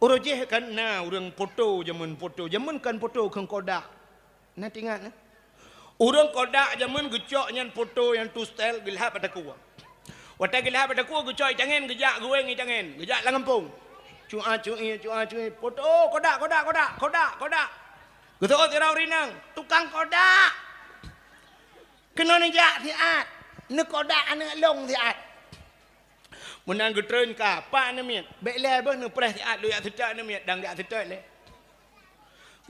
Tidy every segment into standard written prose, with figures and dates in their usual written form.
Orang je kan na orang foto zaman kan foto kan kodak. Nah ingat nah. Orang kodak zaman gecok nyan foto yang tu style gelap pada kuah. Waktu gelap pada kuah gecok jangan gejak gue ngi jangan gejak langampung. Cua foto kodak. Gitu tirau rinang tukang kodak. Kena nejak tiat. Ne kodak ane long tiat. Menang getren ka pa ne miet. Bek le bah ne preh tiat lu yak setak ne miet dang yak setak le.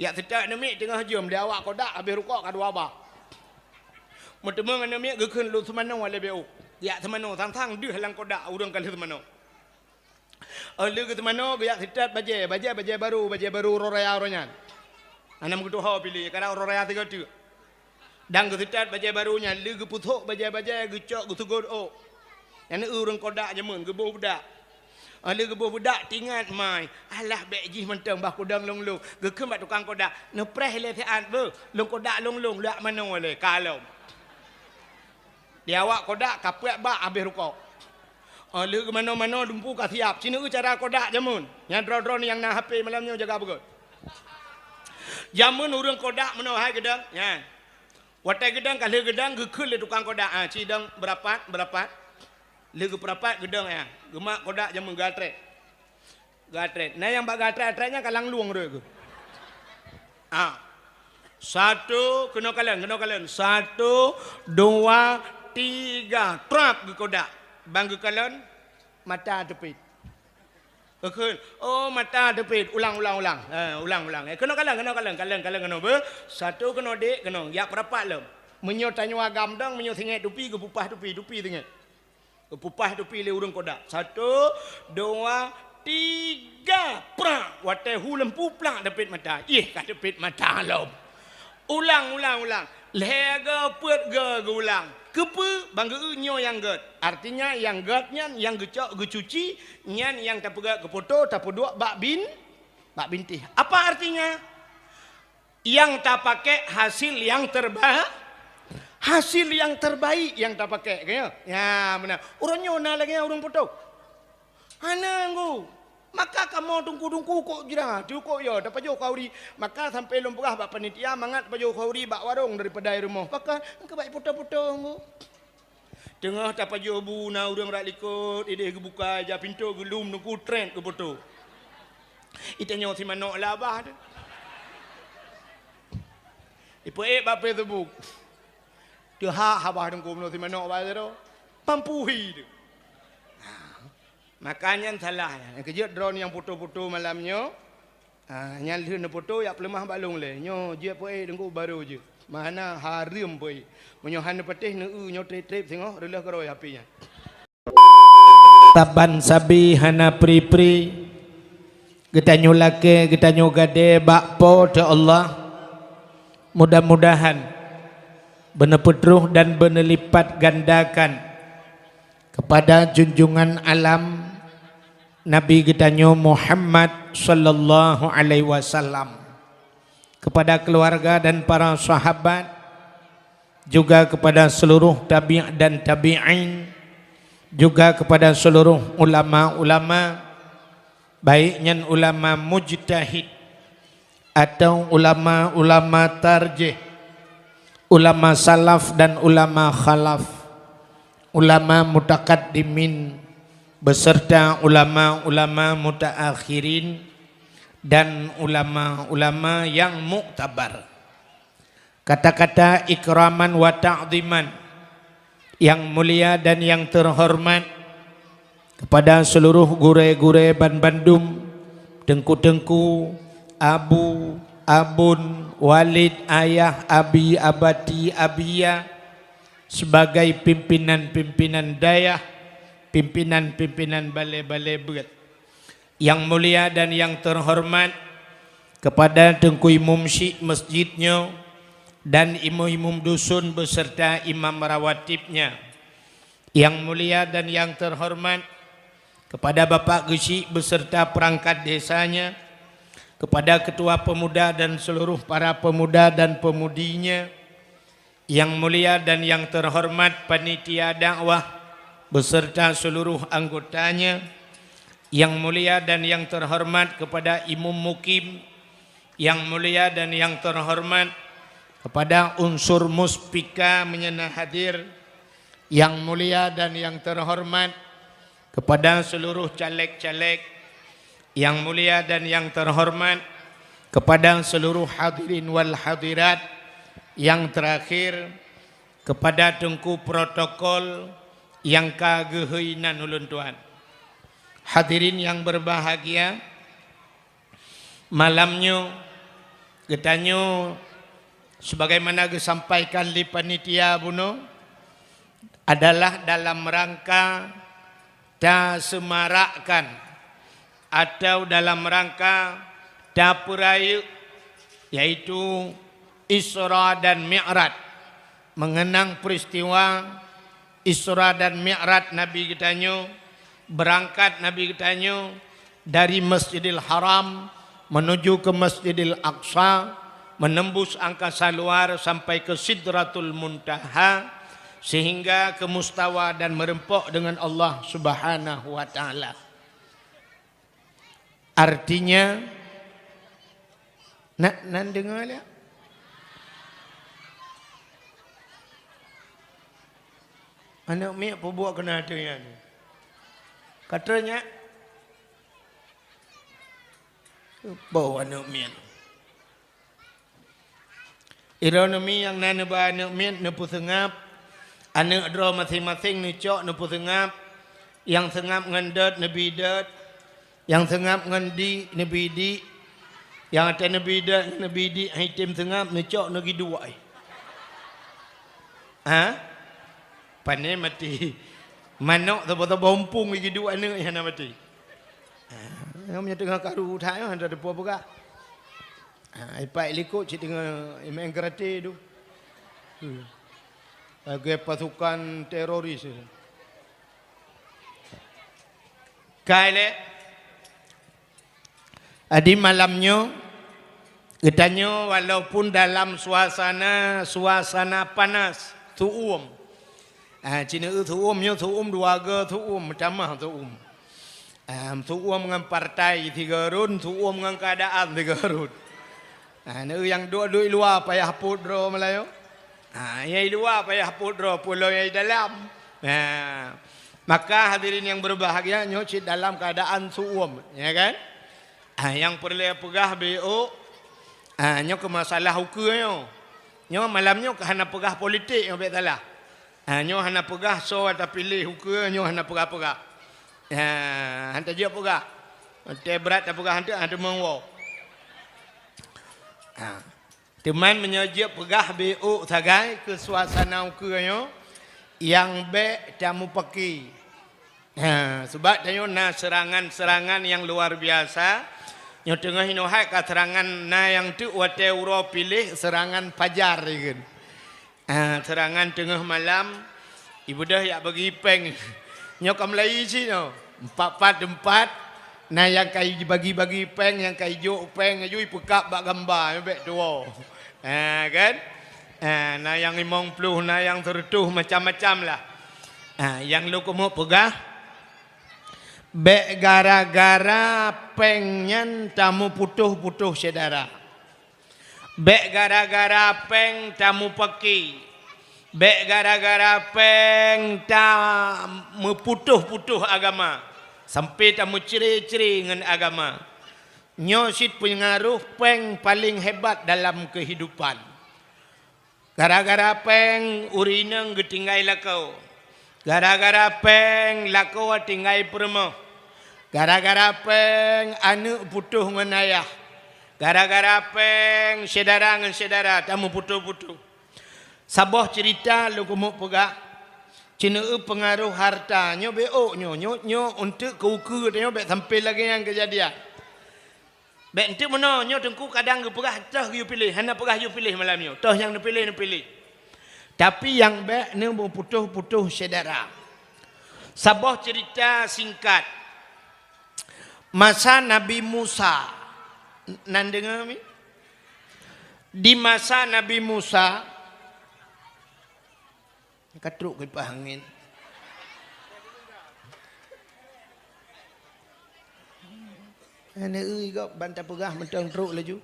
Yak setak ne miet tengah jom dia awak kodak habis rukuk ka dua ba. Mentemeng ne miet gekeun lu semano le beu. Yak semano tang deuh lang kodak urang kali semano. Lu ke semano yak setak baje baru roraya ronyan. Anam kudu ha pilih kada roraya 3 tu. Dang ke setak baje barunya lu ke puthok baje gecok gutugod o. Yang urang kodak jamun gebo budak. Ala gebo budak tingat mai. Alah bekji mentang bah kudang long gekem bak tukang kodak. Ne preh le tiat be. Long kodak long lak mano le kalau. Dia awak kodak kapuak bak habis rukuk. Ala ke mano dumpu ka siap. Sini cara kodak jamun. Yang drone yang na HP malamnya jaga begut. Jamun urang kodak mano hai gedang. Ya. Watai gedang kali gedang gekeul le tukang kodak. Cidang berapat. Legu perapat gedang ya. Gemak kodak jamun gatre. Nah yang bak gatre-gatrenya kalang luang re. Satu kena kalian. 1, 2, 3 trap ke kodak. Bang ke kalian mata tepit. Kekul. Oh mata tepit. Ulang. Ulang. Kena kalian ber. Satu kena dek kena. Yak perapat lem. Menyo tanya agam dang menyo tengek tupi ke pupah tupi tengek. Pupah tu pilih urang kodak. 1, 2, 3. Prak. Watai hulam puplak dapit mata. Kat dapit mata lom. Ulang. Lega put ge ulang. Kepe bangga nyo yang get. Artinya yang getnya yang gecok gecuci nyan yang tak pegak ke foto tak peduk bak bintih. Apa artinya? Yang tak pakai hasil yang terbaik. Hasil yang terbaik yang tak pakai kaya. Ya benar. Orang nyona lagi orang foto. Ana nggu. Maka kamu tungku kok jira. Cukup ya dapat jo kauri. Maka sampai lompah bak panitia mangat baju kauri bak warung daripada rumah. Maka engke baik foto-foto nggu. Tengah dapat jo bu na urang rak likut ide buka aja pintu gelum nunggu trend ke foto. Itanya si manok labah tu. Ipo bapa tu bu. Dia habah dengku menurut mana awal tu, pampuhi tu. Makanya salah. Kejut drone yang foto-foto malamnya, nyalih na foto yang pelemah balung le. Nyo je poe dengku baru je. Mana harim poe. Menyohan petih nyo trip tengok relah keroi apinya. Taban sabi hana pri. Kita nyulake, kita nyugade bakpo te Allah. Mudah-mudahan benar pedruh dan benar lipat gandakan kepada junjungan alam Nabi kita Muhammad sallallahu alaihi wasallam, kepada keluarga dan para sahabat, juga kepada seluruh tabi' dan tabi'in, juga kepada seluruh ulama-ulama, baiknya ulama mujtahid atau ulama-ulama tarjih, ulama salaf dan ulama khalaf, ulama mutakaddimin beserta ulama-ulama mutaakhirin dan ulama-ulama yang muktabar. Kata-kata ikraman wa ta'ziman yang mulia dan yang terhormat kepada seluruh gure-gure Bandung, dengku-dengku, abu, abun, walid, ayah, abi, abati, abia, sebagai pimpinan-pimpinan dayah, pimpinan-pimpinan balai-balai berat. Yang mulia dan yang terhormat kepada Tengku Imam Syekh masjidnya dan imam-imam dusun beserta imam rawatibnya. Yang mulia dan yang terhormat kepada Bapak Gesi beserta perangkat desanya, kepada ketua pemuda dan seluruh para pemuda dan pemudinya. Yang mulia dan yang terhormat panitia dakwah beserta seluruh anggotanya. yang mulia dan yang terhormat kepada Imam Mukim, yang mulia dan yang terhormat kepada unsur muspika menyenah hadir, yang mulia dan yang terhormat kepada seluruh caleg-caleg, yang mulia dan yang terhormat kepada seluruh hadirin wal hadirat, yang terakhir kepada tengku protokol yang kageheuinan ulun tuan. Hadirin yang berbahagia, malamnya getanyo sebagaimana disampaikan di panitia buno adalah dalam rangka semarakkan atau dalam rangka dapuraya, yaitu Isra dan Mi'raj, mengenang peristiwa Isra dan Mi'raj Nabi kitanyo, berangkat Nabi kitanyo dari Masjidil Haram menuju ke Masjidil Aqsa, menembus angkasa luar sampai ke Sidratul Muntaha, sehingga ke mustawa dan merempok dengan Allah Subhanahu wa taala. Artinya nak dengar ya? Anak mi apa buat kena ada yang ni? Katanya bawa anak mi. Ironomi yang nana ba anak mi nepu sengap, anak dro masing-masing ni cok nepu sengap, yang sengap ngendet nebi det, yang sengap ngendi nebi di, yang ada nebi det nebi di, hitim sengap ni cok negi dua. Ha? Pandai mati. Manok tebak-tebak umpung lagi dua anak yang nak mati. Yang punya tengah karu utai ada depa pegah. Ipai likut cik tengah main karate tu. Lagi pasukan teroris. Kale adi malamnya katanya walaupun dalam suasana panas tuum. Cina tuumnya tuum dua ga tuum macam tuum. Tuum dengan partai tiga run, tuum dengan keadaan tiga run. Ni yang dua luar payah pudro Melayu. Yang luar payah pudro, pulau yang dalam. Maka hadirin yang berbahagia nyocit dalam keadaan tuum, ya kan? Yang perlu pegah BO, nyo ke masalah hukum nyo malamnya ke hana pegah politik yang baik salah. Nyo hana pegah so atau pilih hukum nyo hana pegah-pegah. Hantar je pegah. Tebrat tak pegah hantar mengwo. Teman menyajak pegah BO sagai ke suasana hukum nyo yang baik tamu peki. Sebab tanyo na serangan-serangan yang luar biasa. Nyo tengah inohai ka serangan na yang tu wate uro pilih serangan fajar kan. Serangan tengah malam ibu dah yak bagi peng. Nyo kam lai si no. 4 nah yang kai bagi-bagi peng, yang kai juk peng ajui pekap bak gambar bek tuo. Kan? Nah yang 50 nah yang tertuh macam-macam lah. Yang lu komo pegah bek gara-gara pengnya tamu putuh-putuh saudara. Bek gara-gara peng tamu peki. Bek gara-gara peng tamu putuh-putuh agama. Sampai tamu ciri-ciri dengan agama. Nyosit pengaruh peng paling hebat dalam kehidupan. Gara-gara peng urineng getinggai lakau. Gara-gara peng lakau tinggai peremah. Gara-gara peng anak putuh dengan ayah. Gara-gara peng saudara dengan saudara tamu putuh-putuh. Sabah cerita lu kumuk pegak. Cina pengaruh harta nyo BO nyo untuk keuku nyo bek sampai lagi yang kejadian. Bek entuk mana nyo tengku kadang pegah tah you pilih, hana pegah you pilih malam nyo. Tah yang pilih. Tapi yang bek ni putuh-putuh saudara. Sabah cerita singkat. Masa Nabi Musa. Nan dengar mi? Di masa Nabi Musa katruk ke angin. Ana kau bantai pegah mentang teruk laju.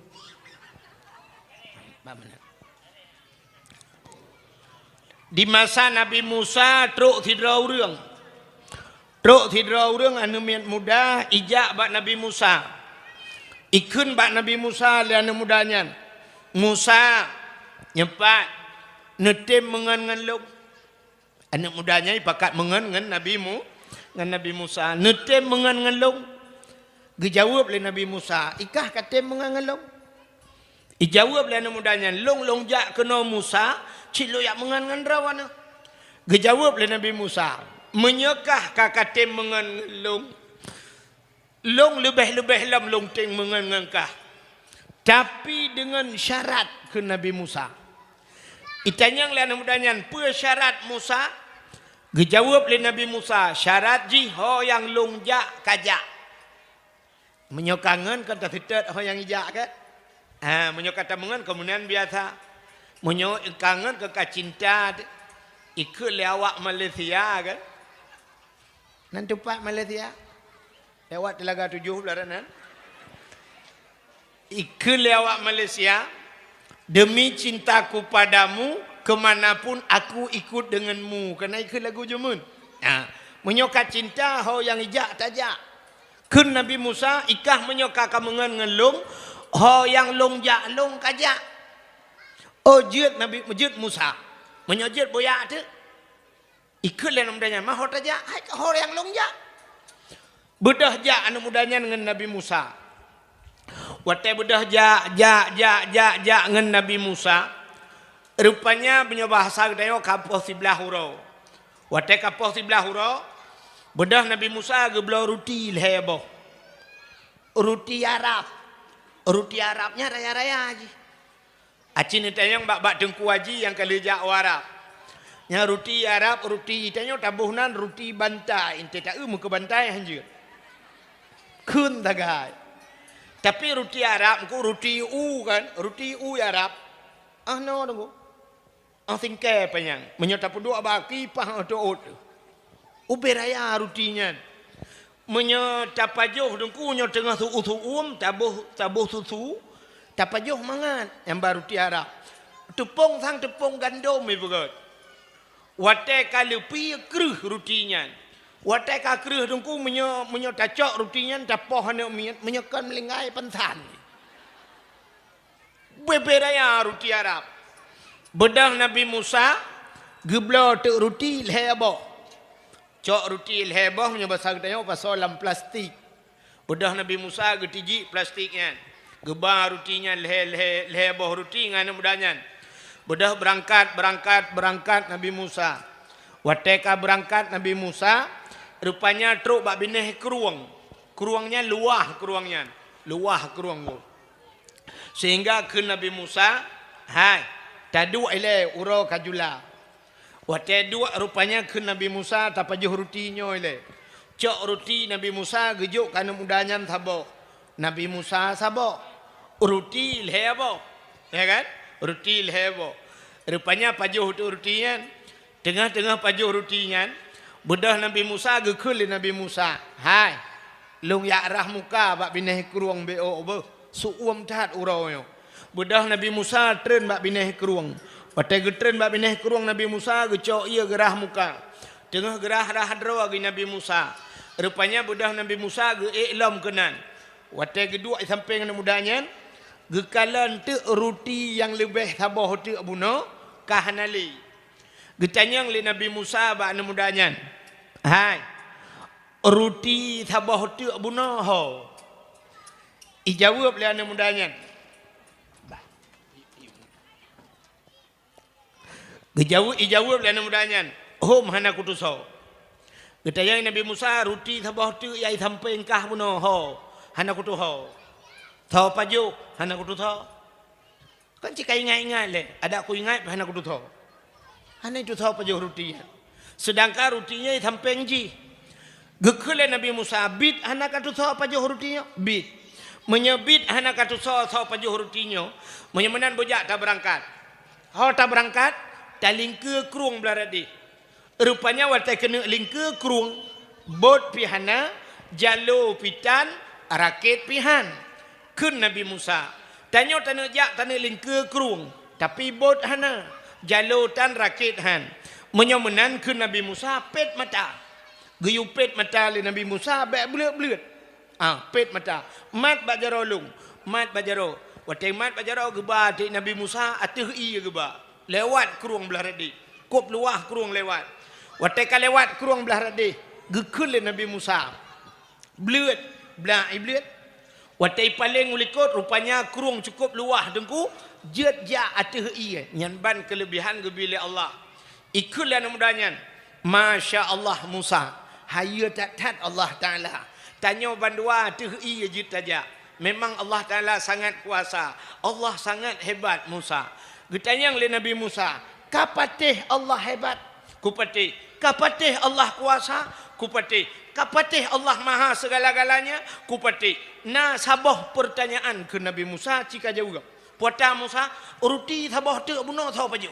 Di masa Nabi Musa teruk tidra urang. Teruk tidra urang anu miat muda ijak bak Nabi Musa. Ikun bak Nabi Musa le anu mudanya. Musa nyepat netem mengan ngan lok. Anak mudanya ipakat mengan ngan Nabi Musa. Netem mengan ngan lok. Dijawab oleh Nabi Musa, ikah katem mengan ngan lok. Dijawab oleh anak mudanya, long jak kena Musa, cilo yak mengan ngan rawana. Dijawab oleh Nabi Musa, menyekah kakatem mengan ngan long. Long lebih-lebih lam long teng mengan ngan kah. Tapi dengan syarat ke Nabi Musa. Itanyang oleh anak mudanya, apa syarat Musa? Dijawab oleh Nabi Musa, syarat ji ho yang long jak kajak. Menyokangan kan tak fitat ho yang ijak kan? Menyokata mengan kemudian biasa. Menyokangan ke kacinta ikut lewat Malaysia kan? Nanti pak Malaysia. Lewat Telaga 7 belaran. Ikut lewat Malaysia. Demi cintaku padamu, kemanapun aku ikut denganmu. Kerana ikut lagu jemun. Menyokat cinta ho yang ijak tajak. Kun Nabi Musa ikah menyokak kemengan ngelung ho yang long jak long kajak. Oh jut Nabi jut Musa menyojut boyak tu ikut le namanya mah ho tajak hai ho yang long jak. Bedah jak anu mudanya dengan Nabi Musa. Watai bedah jak dengan Nabi Musa. Rupanya punya bahasa tengok kapoh sebelah hurau. Watai kapoh sebelah hurau. Bedah Nabi Musa geblau ruti leheboh. Ruti Arab. Ruti Arabnya raya-raya aja. Acin itanya bak dengku aji yang kelejak Arab. Nya ruti Arab, ruti itanya tabuhnan ruti bantai. Inte tak muka bantai hanja. Kun tagai. Tapi ruti Arab ku ruti u kan, ruti u Arab. No tunggu. Singke penyang. Menyata pedua baki pah otot. Uberaya rutinya. Menyotapajuh dengkunya tengah suum tabuh susu. Tapajuh mangan yang baru tiara. Tepung sang tepung gandum ibarat. Watai kalupi keruh rutinya. Watai ka keruh dengku menyotacok rutinya tapoh hanya menyekan melingai pensan. Beberaya ruti Arab. Bedah Nabi Musa geblo tu ruti leheboh. Cok ruti leheboh punya bahasa katanya pasal dalam plastik. Bedah Nabi Musa getiji plastiknya. Gebar rutinya leheboh ruti ngana mudanya. Bedah berangkat Nabi Musa. Wateka berangkat Nabi Musa, rupanya truk bak bineh keruang. Keruangnya luah keruangnya. Luah keruang. Sehingga ke Nabi Musa, hai, tadu ile uro kajula. Watai dua rupanya ke Nabi Musa tapajuh rutinya ile. Cok ruti Nabi Musa gejuk kana mudanya sabo. Nabi Musa sabo. Ruti lehebo. Ya kan? Ruti lehebo. Rupanya pajuh rutinya. Tengah-tengah pajuh rutinya. Bedah Nabi Musa gekul Nabi Musa. Hai. Long yak rah muka bak bineh keruang beo be. Suum tat urawnya. Bedah Nabi Musa tren bak bineh keruang. Patai getren bak bineh keruang Nabi Musa gecok ia gerah muka. Tengah gerah rah hadro bagi Nabi Musa. Rupanya bedah Nabi Musa ge iklam kenan. Watai kedua sampai dengan mudanya gekalan tu ruti yang lebih tabah tu abuna kahanali. Getanyang li Nabi Musa bak anu mudanya. Hai. Ruti tabah tu abuna ho. Ijawab li anu mudanya. Ijawab dan mudanya. Hom hana kutuso. Getayang Nabi Musa ruti sabah tu yai sampai engkah puno ho. Hana kutuho. Tho paju hana kutuho. Kan cika ingat-ingat le. Ada aku ingat hana kutuho. Hana itu tho paju ruti. Sedangkan rutinya sampai engji. Gekule Nabi Musa bit hana kutuho paju rutinya. Bit. Menyebit hana kutuho tho paju rutinya. Menyemenan bojak tak berangkat. Ho tak berangkat. Tak lingka keruang belaradi. Rupanya watai kena lingka keruang. Bot pihana. Jalo pitan. rakit pihan kun Nabi Musa tanyo tanah jak tanah lingke kerung tapi bot hana jalutan rakit han menyomenan kun Nabi Musa pet mata geyu pet mata le Nabi Musa bek belut pet mata mat bajaro lung mat bajaro watai mat bajaro geba ti Nabi Musa atih i geba lewat kerung belah radi kop luah kerung lewat watai ka lewat kerung belah radi gekun le Nabi Musa belut belah iblut watai paling ulikut rupanya kerung cukup luah dengku jet ja atih i nyanban kelebihan gebile Allah ikul lan mudanyan Masya Allah Musa hayu tat Allah Ta'ala tanya bandua atih i jit aja memang Allah Ta'ala sangat kuasa Allah sangat hebat Musa getanyang le Nabi Musa kapatih Allah hebat kupatih kapatih Allah kuasa kupatih kapatih Allah maha segala-galanya kupatih na sabah pertanyaan ke Nabi Musa cika jauh puata Musa ruti sabah tu bunuh tahu paju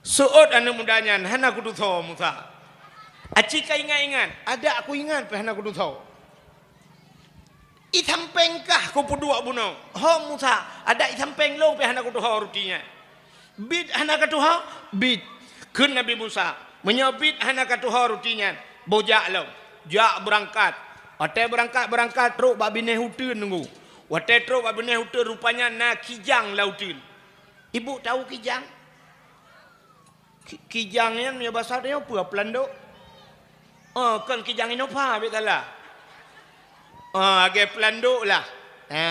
suot anu mudanyan hana kudu tahu Musa acika ingat-ingat ada aku ingat hana kudu tahu itam pengkah ku pudua bunuh ho Musa ada itam penglong hana kudu tahu rutinya bid hana kudu tahu bid kun Nabi Musa menyabit hana katuha rutinya bojak lo jak berangkat wate berangkat truk babine hutun nunggu wate truk babine hutun rupanya na kijang lautin ibu tahu kijang kijang yang punya bahasa dia apa pelando kan kijang ini apa betala agak pelando lah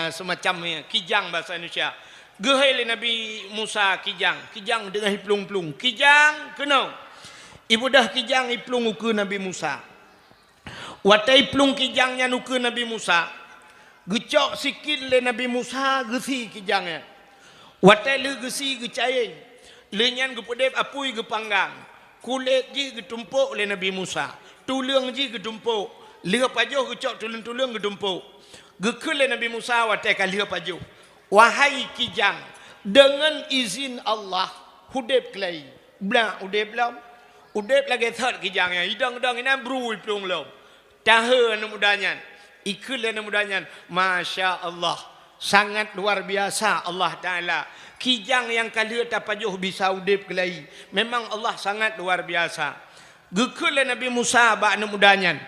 semacamnya kijang bahasa Indonesia gehai Nabi Musa kijang dengan plung-plung kijang kenal ibu dah kijang iplung uku Nabi Musa watai plung kijangnya nuku Nabi Musa gecok sikit le Nabi Musa gesi kijangnya watai le gesi gecayeng le nyan gepedep apui gepanggang kulit ji getumpuk le Nabi Musa tulung ji getumpuk le pajoh gecok tulung getumpuk gekul le Nabi Musa watai ka le pajoh wahai kijang dengan izin Allah hudep kelai bla udep lam udep lagi thad kijangnya hidang-hidang ini berui pelung lom tahan mudanyan ikul dan mudanyan Masya Allah sangat luar biasa Allah Ta'ala kijang yang kali tapajuh bisa udep kelai memang Allah sangat luar biasa gekul Nabi Musa ba'na mudanyan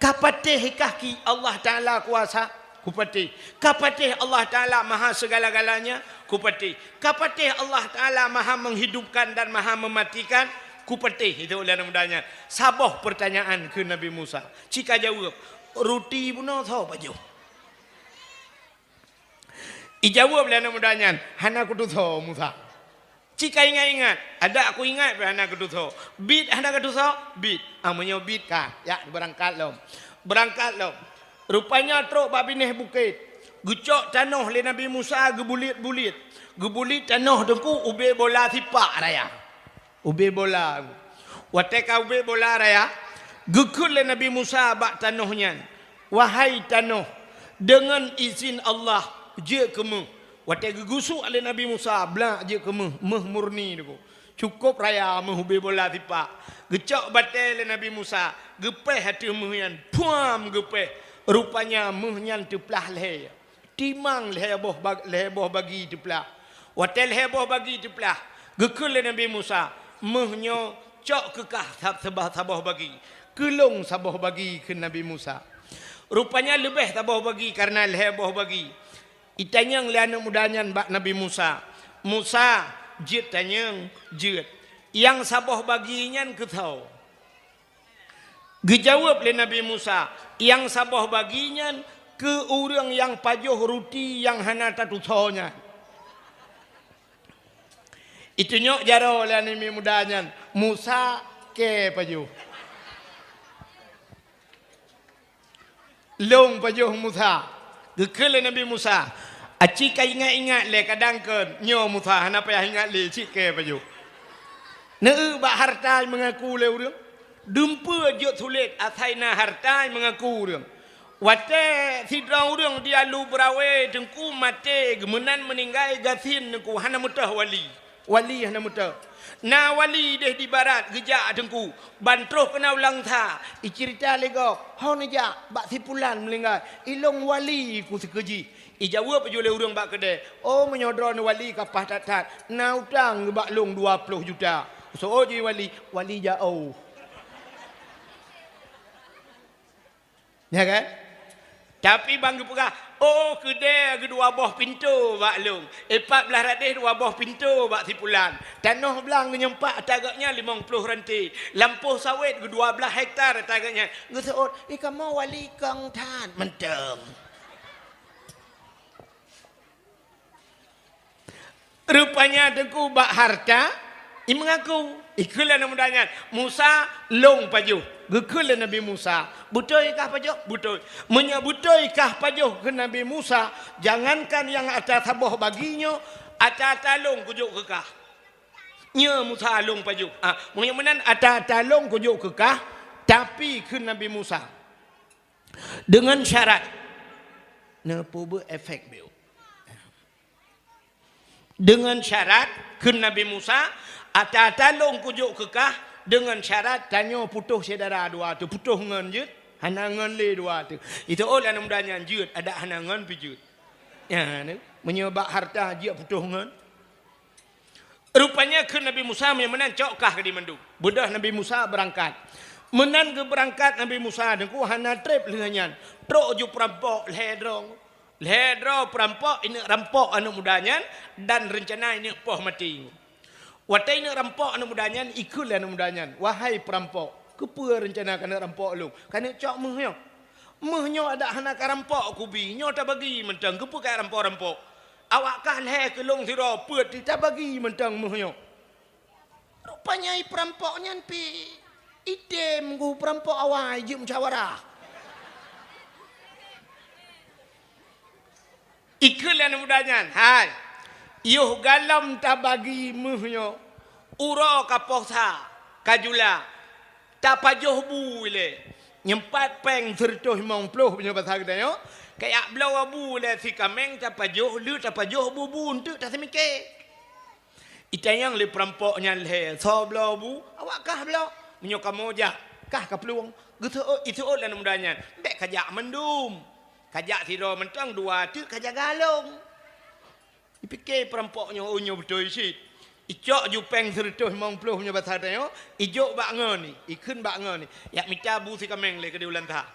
kapatih kaki Allah Ta'ala kuasa kupatih kapatih Allah Ta'ala maha segala-galanya kupatih kapatih Allah Ta'ala maha menghidupkan dan maha mematikan kupatih itu oleh mudanya sabah pertanyaan ke Nabi Musa cika jawab ruti bunuh tahu baju ijawab oleh mudanya hana kudu tahu Musa cika ingat ada aku ingat hana kudu tahu bid hana kudu tahu bid amanya bid kah ya berangkat lom rupanya truk babineh bukit gucok tanah le Nabi Musa gebulit tanah dengku ube bola tipak raya ube bola wateka ube bola raya gekul le Nabi Musa bak tanahnya wahai tanah dengan izin Allah je kemu watek gegusuk le Nabi Musa blak je kemu murni deku cukup raya meh ube bola tipak gecok batai le Nabi Musa gepeh hati mehyan puam gepeh rupanya mehyan teplah leh timang leboh bagi teplah watel heboh bagi teplah gekul le Nabi Musa mehnyo cok kekah sabah bagi kelong sabah bagi ke Nabi Musa rupanya lebih sabah bagi karena leboh bagi itanyang liana mudanyan bak Nabi Musa jit tanyang jit yang sabah baginya ketau gejawab le Nabi Musa yang sabah baginya ke orang yang pajuh ruti yang hana tatutonya itu nyok jaro oleh Nabi mudanya Musa ke pajuh long pajuh Musa gekele Nabi Musa acika ingat le kadang ke nyo Musa hana payah ingat le cik ke pajuh neu bak harta mengaku le urang dumpa je tulit athaina harta mengaku urang wate sidra urang dia lu berawe dengku mate gemenan meninggal gasin ku hana mutah wali Wali hana muta. Na wali deh di barat gejak dengku. Bantroh kena ulang tha. I cerita lego. Hau nejak bak sipulan melinggai. Ilong wali ku sekeji. I jawab pejoleh urang bak kedai. Oh menyodron wali kapah tat-tat. Na utang bak long 20 juta. So je wali jauh. Ya kan? Tapi bang pegah, oh kedai kedua buah pintu bak long. 14 ratus dua buah pintu bak sipulan. Tanah belang nyempak tagaknya 50 ranti. Lampu sawit 12 hektar tagaknya. Ngeseot, kamu wali kang tan menteng. Rupanya dengku bak harta, mengaku ikulah namanya Musa long pajuh. Gekul Nabi Musa. Betul kah pajuh? Betul. Betul kah pajuh ke Nabi Musa? Jangankan yang atas tabah baginya, atas talong kujuk kekah. Nya Musa long pajuh. Menyemenan atas talong kujuk kekah, tapi ke Nabi Musa. Dengan syarat. Nepo efek beu. Dengan syarat ke Nabi Musa, atas talong kujuk kekah, dengan syarat tanya putuh saudara dua tu putuh ngan jut hanangan le dua tu itu oleh namanya jut ada hanangan pijut ya ni menyebab harta dia putuh ngan rupanya ke Nabi Musa menan cokkah ke di mandu budah Nabi Musa berangkat menan ke berangkat Nabi Musa dengku hana trip lenganyan trok ju perampok ledro perampok ini rampok anu mudanya dan rencana ini poh mati. Watai nak rampok anak mudanya, ikutlah anak mudanya. Wahai perampok, kepa rencana kena rampok lu? Kena cok muhnya. Muhnya ada anak rampok kubi. Nyo tak bagi mentang. Kepa kaya rampok-rampok. Awak kah leh kelong siro. Put tak bagi mentang muhnya. Rupanya perampoknya pi. Idem ku perampok awal je musyawarah. Ikutlah anak mudanya. Hai. Yuh galam tak bagi muhnya. Uro kaposa. Kajula. Tak pajuh bu le. Nyempat peng sertuh mongpluh punya bahasa kita yo. Kayak belau abu le si kameng tak pajuh. Lu tak pajuh bu untuk tak semikir. Itayang le perampoknya le. So belau abu. Awak kah belau? Menyo kamu jah. Kah kapeluang. Itu lah namanya. Bek kajak mendum. Kajak siro mentang dua tu kajak galong. Dipikir perampoknya unyu betul isi. Icok jupeng sertuh 50 punya bahasa dia. Ijok bak ngon ni. Ikun bak ngon ni. Yak mitabu si kameng le ke di ulan ta.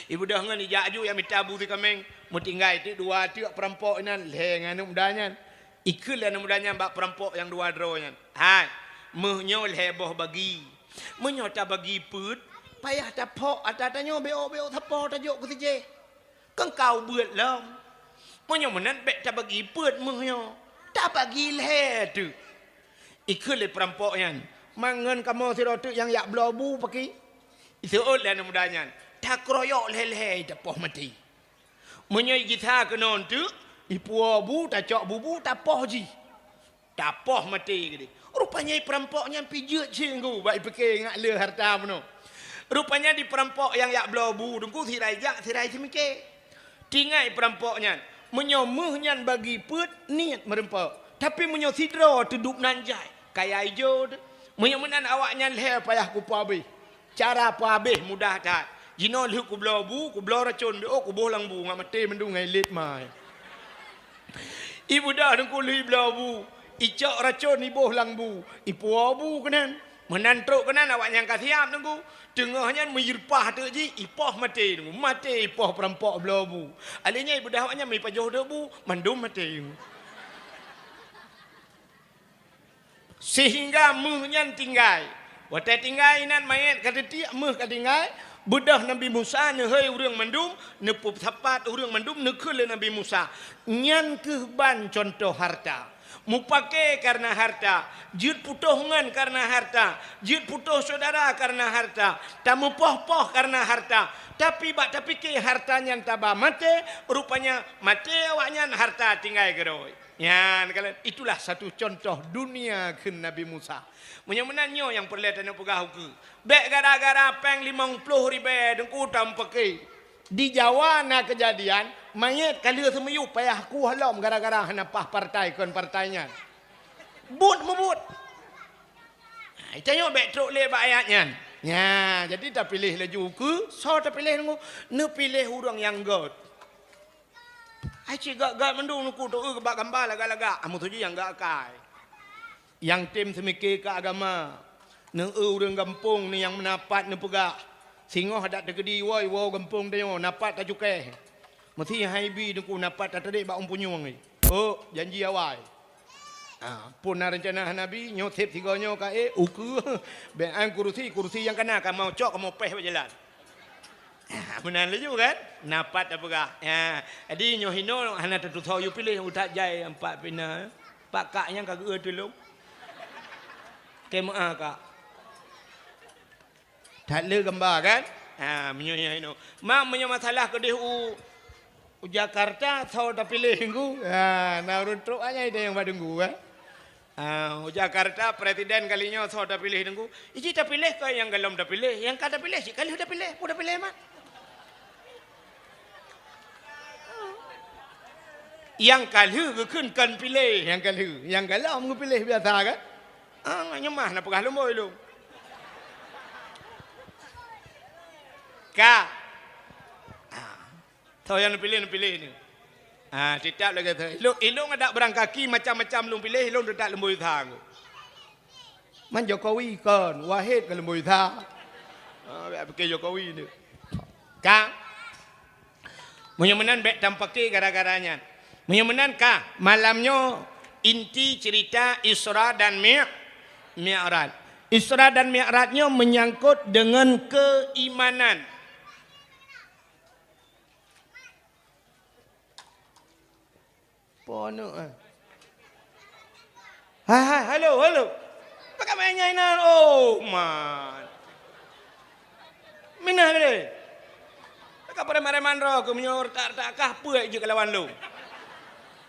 Ibu dah ngon ijak ju yak mitabu si kameng. Mu tinggal itu dua tu perampok nan le nganu mudanya. Ikun lah mudanya bak perampok yang dua dronya. Hai. Muhnyo leboh bagi. Muhnyo tak bagi put. Payah tak pok atatanya beo tapo tajuk ke sije. Kang kau buat long. Punya menan bek tak bagi put muhnya. Tak bagi leh tu. Ikut le perampoknya. Mangan kamu sirotu yang yak blobu pakai. Itu oleh namudanya. Tak kroyok leh tak poh mati. Punya kita kenon tu. Ipu abu tak cok bubu tak poh ji. Tak poh mati gini. Rupanya perampoknya pijut cinggu. Baik pakai ngak le harta penuh. Rupanya di perampok yang yak blobu. Dengku sirai semikir. Tinggai perampoknya. Menyomuhnya bagi put niat merempak. Tapi menyo sidra duduk nanjai. Kayak hijau tu. Menyomunan awaknya leh payah ku habis. Cara habis mudah tak. Jino lihu ku belau bu, ku belau racun. Oh ku bolang bu. Nggak mati mendung ngai lit mai. Ibu dah dengku lihu belau bu. Icok racun ibu lang bu. Ipu abu kenan. Menantruk kenan awaknya kasiam dengku. Tengahnya menyirpah tu je, ipoh mati. Mati ipoh perampok belau bu. Alihnya ibu dah awaknya mai pajuh dah bu, mandum mati. Sehingga muhnya tinggal. Waktu tinggal inan mayat kata tiak muh kata tinggal. Budah Nabi Musa nyehai urang mandum, nepup sapat urang mandum nekul Nabi Musa. Nyan kehban contoh harta. Mu pakai karena harta, jut putuhngan karena harta, jut putuh saudara karena harta, tamu poh-poh karena harta. Tapi ke hartanya tabah mati, rupanya mati awaknya harta tinggal geroi. Ya, itulah satu contoh dunia ke Nabi Musa. Menyemenannya yang perlihatnya pegah ke. Bek gara-gara peng 50 ribu dengku tampake. Di Jawa na kejadian, mayat kali semeyu payah ku halam gara-gara hanapah partai kon partainya. But mebut. Tengok back truk le ayatnya. Ya, jadi tak pilih laju ke, so tak pilih ngu, ne pilih orang yang god. Ai cik gak mendung nuku tu ke bak gambar laga-laga. Amu tu je yang gak kai. Yang tim semikir ke agama. Ne orang kampung ni yang menapat ne pegak. Singoh ada tegedi woi wo kampung dia napat tak cukai. Mesti haibi nuku napat tak tedik bak umpunyung ni. Oh, janji awal. Pun rencana Nabi nyotip tiganya ka uku bean kursi yang kena kan mau cok mau peh berjalan. Benar laju kan? Napat apa kah? Jadi nyohino hana tentu tahu you pilih utak jai empat pina. Pak kaknya kagak tolong. Kema kak. Tak le gambar kan? Menyohino. Mak punya masalah ke Jakarta tahu tak pilih ku. Nah runtuk aja itu yang badenggu kan. Jakarta presiden kalinya tahu tak pilih dengku. Iji tak pilih ke yang galom tak pilih, yang kata pilih si kali dah pilih, pun dah pilih mak. Yang kali kan pilih, yang galom ku pilih biasa kan. Nyemah nak pegah lemboi lu. Ka. Tahu yang pilih ni. Tidak lagi tu. Ilung ada berang kaki macam-macam lu pilih, ilung tak lembui thang. Man Jokowi kan, Wahid kan lembui thang. Pakai Jokowi ni. Ka. Menyemenan bek tampaki gara-garanya. Menyemenan ka. Malamnya inti cerita Isra dan Mi'raj. Isra dan Mi'rajnya menyangkut dengan keimanan. Pono hai halo pakai mainnya ini oh man minah ni pakai pada mareman roh ke menyor tak kah puai je kelawan lu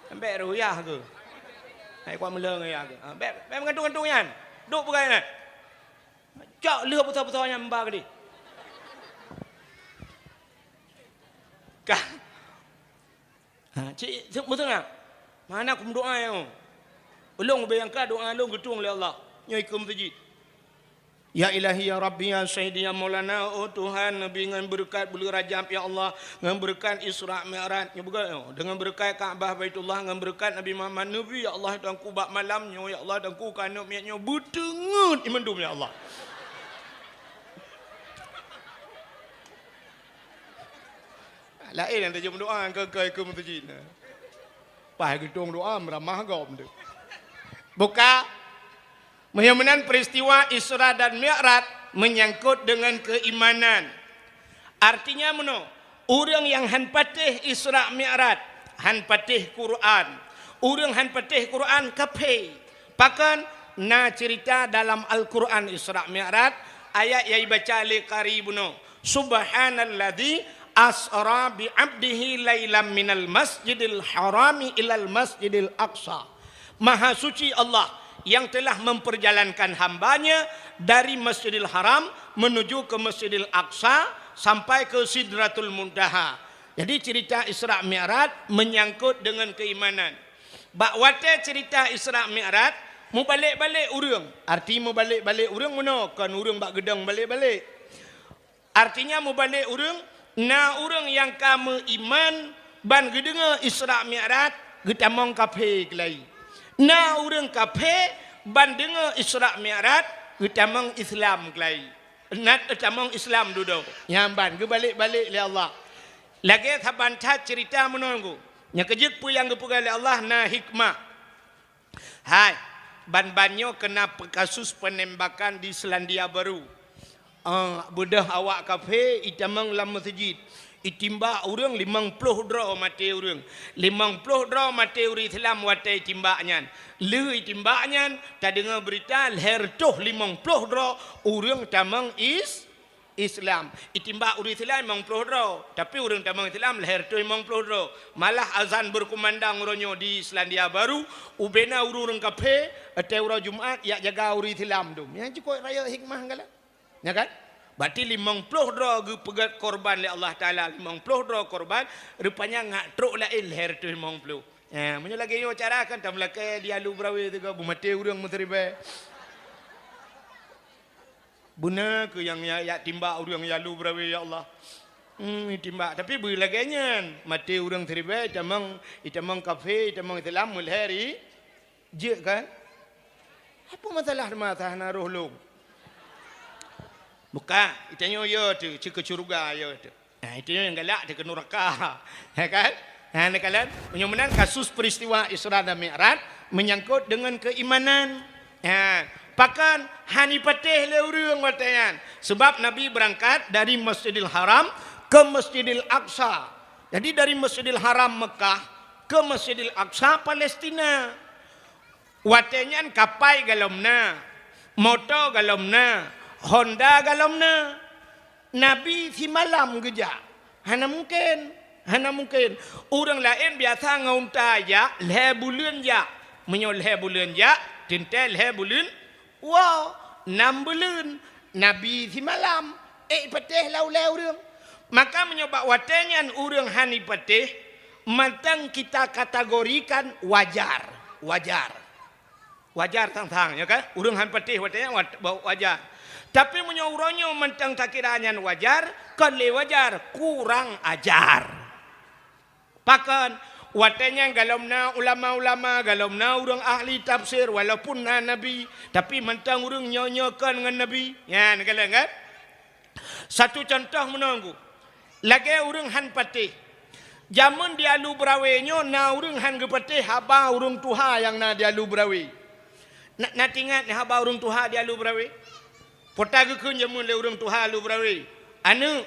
sampai ruyah ke hai kuat meleng ya ke beb mengantung yan duk pakai ni cak leh besar-besarnya mbak ni kah cik betul tak mana aku berdoa ya? Ulung bayangkan doa ulung getung oleh Allah. Nyai ke masjid. Ya ilahi ya Rabbi ya Sayyidi ya Maulana. Oh Tuhan Nabi dengan berkat bulu rajab ya Allah. Dengan berkat Isra Mi'raj. Dengan berkat Kaabah Baitullah. Dengan berkat Nabi Muhammad Nabi ya Allah. Dan ku bak malamnya ya Allah. Dan ku kanuk miatnya. Butengut imandum ya Allah. Lain yang terjemah doa ke masjid. Pai gedung doa meramah gom tu. Buka menyemenan peristiwa Isra dan Mi'raj menyangkut dengan keimanan. Artinya meno, orang yang han patih Isra Mi'raj, han patih Quran. Orang han patih Quran kape. Pakan na cerita dalam Al-Quran Isra Mi'raj ayat yang baca li qaribno. Subhanalladzi asra bi abdihi lailam minal masjidil harami ilal masjidil aqsa. Maha suci Allah yang telah memperjalankan hambanya dari Masjidil Haram menuju ke Masjidil Aqsa sampai ke Sidratul Muntaha. Jadi cerita Isra Mi'raj menyangkut dengan keimanan. Bakwate cerita Isra Mi'raj mu balik-balik urang. Arti mu balik-balik urang mana? Kan urang bak gedang balik-balik. Artinya mu balik urang na orang yang kamu iman ban gedenga Isra Mi'raj getamong kafe kelai. Na orang kafe ban denga Isra Mi'raj getamong Islam kelai. Nat getamong Islam duduk. Yang ban ge balik-balik le Allah. Lagi thaban tha cerita menunggu. Nya kejut pu yang gepuga le Allah na hikmah. Hai, ban-banyo kena kasus penembakan di Selandia Baru. Budah awak kafe itamang lam masjid itimba orang 50 draw mati orang 50 draw mati orang Islam watai timbaknya le timbaknya tak dengar berita leher tuh 50 draw orang tamang Islam itimba orang Islam 50 draw tapi orang tamang Islam leher tuh 50 draw malah azan berkumandang ronyo di Selandia Baru ubena orang kafe atau orang Jumat ya jaga orang Islam tu yang cukup raya hikmah kala. Ya kan? Berarti 50 draw pegat korban oleh Allah Ta'ala. 50 draw korban. Rupanya ngak truk lain leher tu 50. Ya, munyo lagi yo cara kan tam lake dia lu brawe tu ko bumate urang muteribe. Buna ke yang ya timba urang ya lu brawe ya Allah. Timba tapi bui lagi nyen mati urang teribe itamang kafe itamang telam mulheri je kan. Apa masalah na roh lu? Buka, itanyo yo tu, cik kecuruga yo tu. Nah, itu yang galak dia ke neraka. Ya kan? Nah, kalian menyemenang kasus peristiwa Isra dan Mi'raj menyangkut dengan keimanan. Ya, pakan hani patih le urang watayan. Sebab Nabi berangkat dari Masjidil Haram ke Masjidil Aqsa. Jadi dari Masjidil Haram Mekah ke Masjidil Aqsa Palestina. Watanyan kapai galomna, motor galomna, Honda galomna. Nabi si malam geja. Hana mungkin. Orang lain biasa ngaunta ya, leh bulan ya. Menyol leh bulan ya, tintel leh bulan. Wow, 6 bulan. Nabi si malam. Patih lau orang. Maka menyebab watanyan orang hani patih, matang kita kategorikan wajar. Wajar tang-tang ya kan? Urang han patih watanya wajar. Tapi menyauronyo mentang takirannya wajar, kan le wajar kurang ajar. Pakan watanya galomna ulama-ulama, galomna urang ahli tafsir walaupun nabi, tapi mentang urang nyonyokan dengan nabi. Ya, negala kan? Satu contoh menunggu. Lagi urang han patih. Zaman dia lu brawenyo na urang han gepatih haba urang tuha yang na dia lu brawe. Nak ingat haba urang tuha dia lu brawe. Potaga kun jamun le urang tuha lu brawe. Anu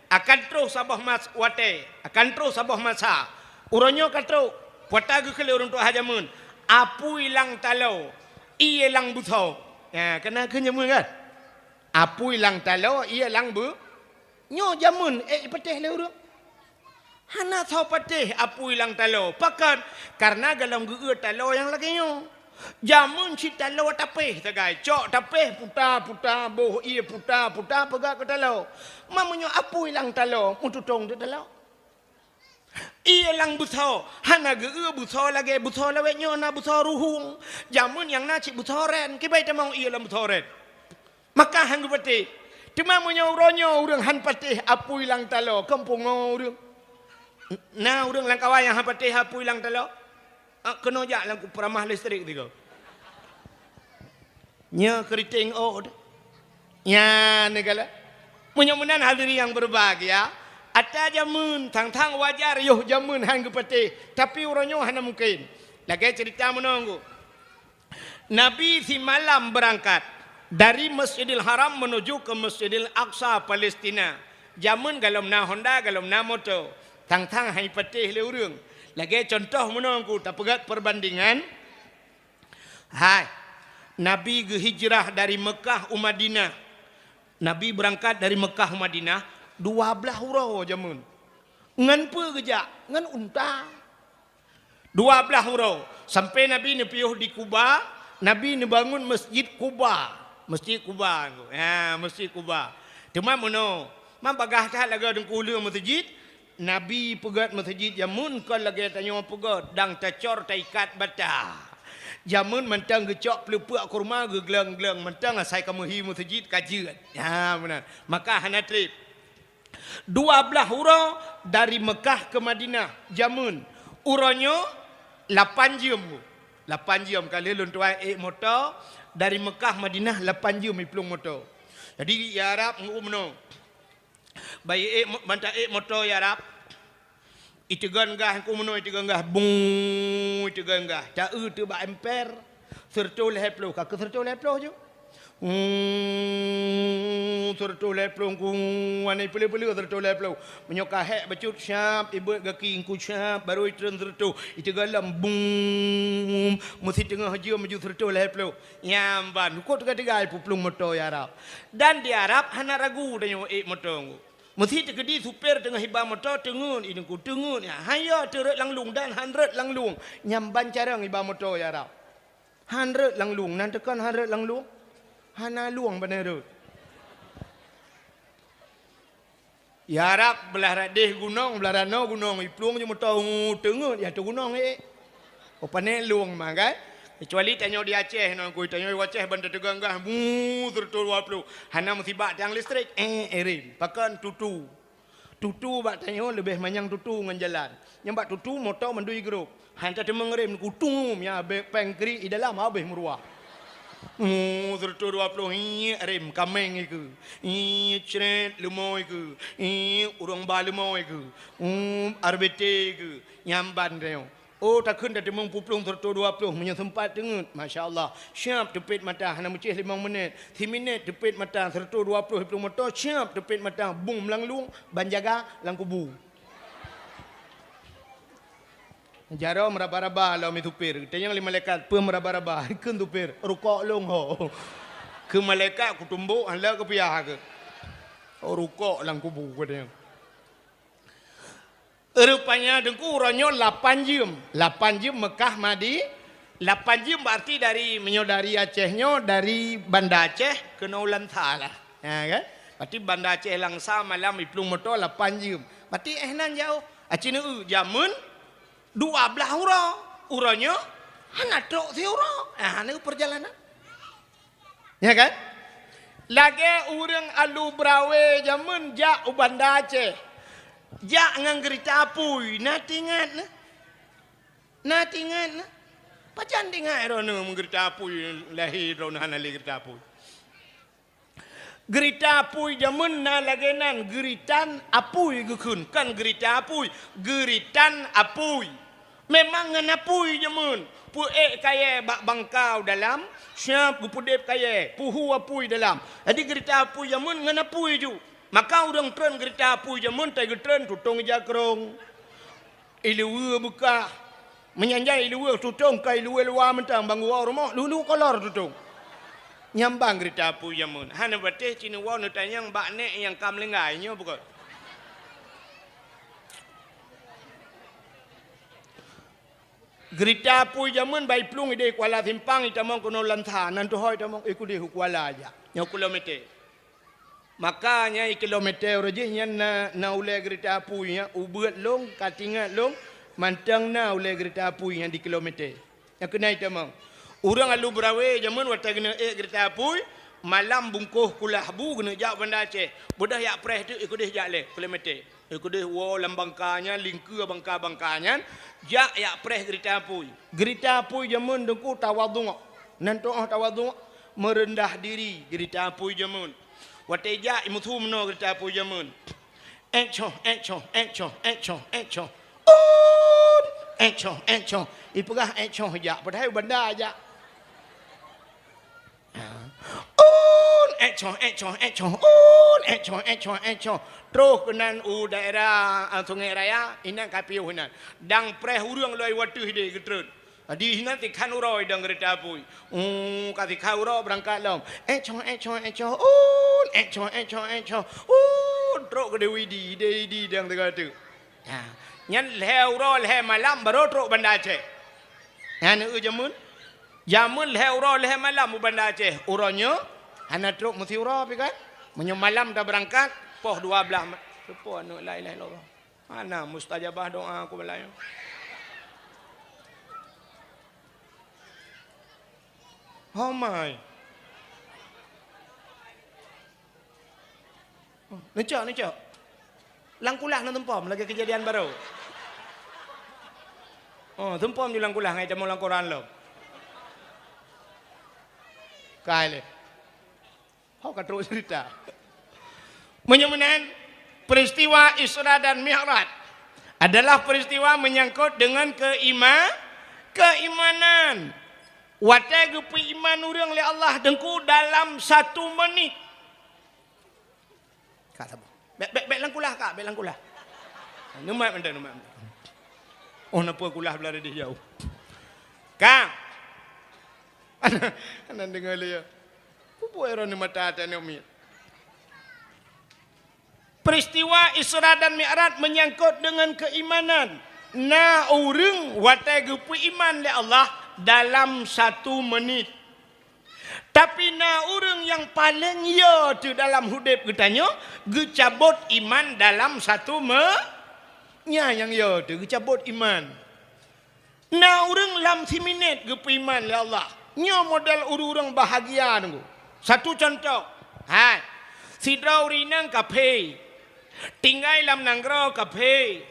akan terus sabah mas wate, akan terus sabah masa. Uronyo katro, potaga ke le urang tuha jamun. Apu ilang talau, iye lang buthau. Ya, kena kun jamun kan? Apu ilang talau, iye lang bu. Nyo jamun patih le urang. Hana thau patih apu ilang talau. Pakan karena galam geu talau yang lagi nyo. Jamun si talau tapeh tagai cok tapeh puta boh iya puta pegak ke talau mamunyo apu ilang talau mututong de talau iya lang buthau hana geu buthau lagi buthau lawe nyo na buthau ruhung jamun yang na cik buthau ren kibai tamang iya lang buthau ren maka hang pati cuma munyo uronyo urang han patih apu ilang talau kampung urang na urang lang kawai yang han patih apu ilang talau kena jak lang peramah listrik tiga. Nya keriting od. Ya negala. Mudah-mudahan hadirin yang berbahagia. Ada jamun tang-tang wajar yuh jamun hang gepatih. Tapi uronyo hana mungkin. Lagi cerita menunggu. Nabi si malam berangkat dari Masjidil Haram menuju ke Masjidil Aqsa Palestina. Jamun galomna Honda galomna motor. Tang-tang hai patih le urang. Lagi contoh menunggu tak pegat perbandingan. Hai, Nabi hijrah dari Mekah ke Madinah. Nabi berangkat dari Mekah ke Madinah 12 hurau jamun. Ngan pe gejak, ngan unta. 12 hurau. Sampai Nabi nepiuh di Kuba, Nabi nebangun Masjid Kuba. Masjid Kuba. Ya, Masjid Kuba. Cuma mono, mam bagah tak laga dengkulu masjid. Nabi pegat masjid jamun kan lagi tanya pegat dang tacor taikat bata. Jamun mentang gecok pelupuk kurma gegleng-gleng mentang saya kamu hi masjid kajian. Ya benar. Maka hana trip. 12 hurau dari Mekah ke Madinah jamun. Uronyo 8 jam. 8 jam kali luntuan motor dari Mekah Madinah 8 jam iplung motor. Jadi ya Arab ngumno. Bayi manta motor ya Arab. Itigan gah ku meno itigan gah bung itigan gah. Ta tu ba ampere. Sertol heplo ka sertol heplo jo. Sertol heplo ku ane pele-pele sertol heplo. Menyoka hek bacut syap ibu gaki ku syap baru itren sertol. Itigan lam bung mesti tengah haji maju sertol heplo. Yamban ko tiga-tiga puplung motor ya Arab. Dan di Arab hana ragu danyo motor. Mesti terkedi super tengah hibah motor tengun ini ku tengun ya haya teruk langlung dan 100 langlung nyamban carang hibah motor ya Arab 100 langlung nan tekan 100 langlung hana luang benar ya Arab belah radih gunung belah rano gunung iplung je motor tengun ya tu gunung Panik luang mah kan. Kecuali tanya di Aceh, no, aku tanya di Aceh bandar teganggah, tertul 20. Hana musibah tiang listrik, erim. Pakan tutu. Tutu bak tanya lebih manyang tutu ngan jalan. Yang bak tutu motor mandui grup. Hantar dia mengerim kutum ya pengkri di dalam habis meruah. Tertul 20 erim kameng iku. Cret lemoi iku. Urang ba lemoi iku. Arbete iku. Nyamban reo. Oh takkan dah demang puplung tertul 20 sempat dengut. Masya Allah. Siap tepit mata. Hana mucih 5 minit. 3 minit tepit mata. Tertul 20 puplung motor. Siap tepit mata. Bung melanglung. Banjaga lang kubu. Jaro meraba-raba lau mi tupir. Tanya li malaikat pe meraba-raba. Ikun tupir. Rukuk long ho. Ke malaikat ku tumbuk hala ke piah ke. Oh rukuk lang kubu katanya. Rupanya dengku uranyo 8 jam. 8 jam Mekah Madi. 8 jam berarti dari menyodari Acehnya dari Banda Aceh ke Naulan Thalah. Ya kan? Berarti Banda Aceh langsa malam iplung motor 8 jam. Berarti nan jauh. Acina jamun 12 urang. Urangnya hana tok si urang. Hana perjalanan. Ya kan? Lagi urang alu brawe jamun jak Banda Aceh. Jak ngan gerita apui, natingan na. Natingan na. Pacan tingan rono gerita apui lahir rono hana le gerita apui. Gerita apui jamun na lagenan geritan apui gukun kan gerita apui, geritan apui. Memang ngan apui jamun. Pu kaya bak bangkau dalam, siap gupudep kaya, puhu apui dalam. Jadi gerita apui jamun ngan apui ju. Maka orang tren gerita apui jamun tai getren tutong jakrong. Iluwe buka. Menyanjai iluwe tutong kai iluwe luar mentang bangua rumah lulu kolor tutong. Nyambang gerita apui jamun. Hana bateh cina wau nu tanyang bak nek yang kam lenggainya bukan. Gerita apui jamun bai plung ide Kuala Simpang itamong kono lantha nan tu hoi tamong ikudi Kuala aja. Nya kilometer. Makanya kilometer rajihnya na ule gerita apuinya ubuat long katingat long mantang na ule gerita apuinya di kilometer. Yang kena itu mang. Orang alu berawe zaman waktu kena gerita apui malam bungkuh kulah bu kena jak Banda Aceh. Budah yak preh tu ikut dia jak le kilometer. Ikut dia wo lambangkanya lingku bangka-bangkanya jak yak preh gerita apui. Gerita apui zaman dengku tawadhu. Nanti tawadhu merendah diri gerita apui zaman. Wateja imutu meno gerita apui jamun. Encho. Encho. Ipegah encho ja. Padahal benda aja. Encho. Terus kenan daerah Sungai Raya inan kapiu hinan. Dang preh urang loi watu hide getreun. Di hina tikhan uroi dang gerita apui. Kati khauro berangkat lom. Encho. Truk ke Dewi di dang tengah tu. Nyan leu ro le malam baru truk Banda Aceh. Nyan jamun. Jamun leu ro le malam Banda Aceh. Uronyo hana truk mesti uro pi kan. Menyo malam dah berangkat poh 12. Sepo anu la ilaha illallah. Mana mustajabah doa aku belayo. Oh my. Necok. Langkulah nak tempom lagi kejadian baru. Oh, tempom di langkulah ngai temu langkoran lo. Kali. Kau terus cerita. Menyamanan peristiwa Isra dan Mi'raj adalah peristiwa menyangkut dengan keimanan. Watai gupi iman urang le Allah dengku dalam 1 menit. Kak sabar. Bek langkulah kak, bek langkulah. Numat benda. Oh napa kulah belah dia jauh. Kak. Anan dengar dia. Pupu era ni mata tanya umi. Peristiwa Isra dan Mi'raj menyangkut dengan keimanan. Na urang watai gupi iman le Allah dalam 1 menit. Tapi na orang yang paling ya tu dalam hidup katanya gecabut iman dalam 1 menit. Yang ya tu gecabut iman. Na urang lam si minit ke piman le Allah. Nyo modal urang bahagia nunggu. Satu contoh. Hai. Sidrau rinang kape. Tinggal lam nanggro kape.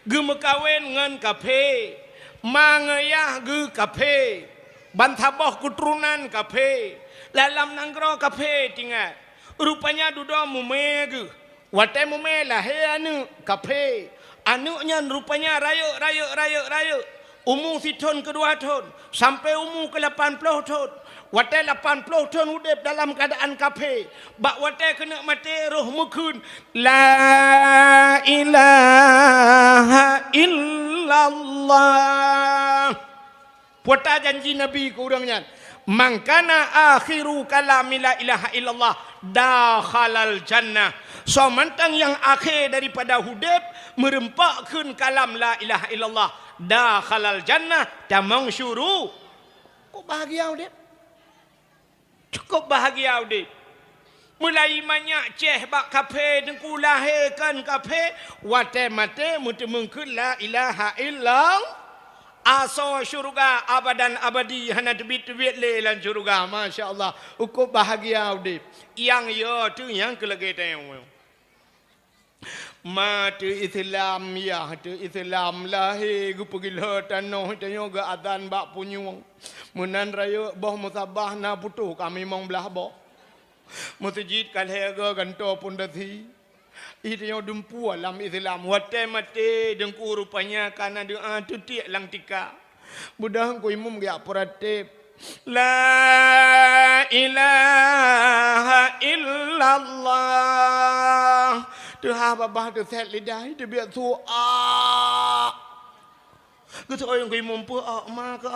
Ge mekawin ngan kape. Mangayah ge kape. Bantaboh keturunan kape. Lalam nanggro kape tinggal. Rupanya duda mume ge. Watai mume lahir anu kape. Anuknya rupanya raya. Umur si tahun kedua tahun. Sampai umur ke 80 tahun. Watai 80 tahun udip dalam keadaan kafe. Bak watai kena mati roh mukun. La ilaha illallah. Puata janji Nabi ke orangnya. Mangkana akhiru kalami la ilaha illallah. Dakhalal jannah. So mantang yang akhir daripada hudib. Merempakkan kalam la ilaha illallah. Dakhalal jannah. Tamang syuru. Kok bahagia udip? Cukup bahagia udip. Mulai banyak ceh bak kafe. Dengku lahirkan kafe. Wate mate mutu mungkin la ilaha illallah. Aso syurga abadan abadi. Hana tebit-tebit lelan syurga. Masya Allah. Cukup bahagia udip. Yang ya tu yang kelegetan yang mati Islam ya tu Islam lahir gu pergi le tanah tanyo ga adan bak punyung munan raya boh musabah na putu kami mong belah boh masjid kalhe ga ganto pun dathi itu dumpu alam Islam wate mate dengku rupanya kana doa tu tiak lang tika budah ko imum ga peratip la ilaha illallah. Tu ha babah tu set lidah tu biar tu Ku tu orang ku mampu ma ke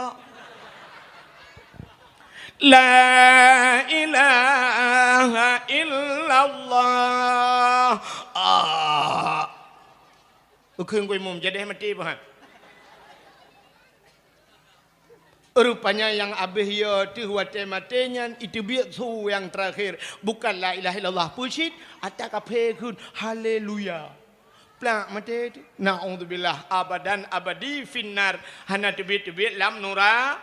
La ilaha illallah. Ukun ku mum jadi mati bah. Rupanya yang abih ya tu wate matenya itu biar su yang terakhir bukan la ilaha illallah pusit atak kape kun haleluya plak mate naudzubillah abadan abadi finnar hana tebit-tebit lam nura.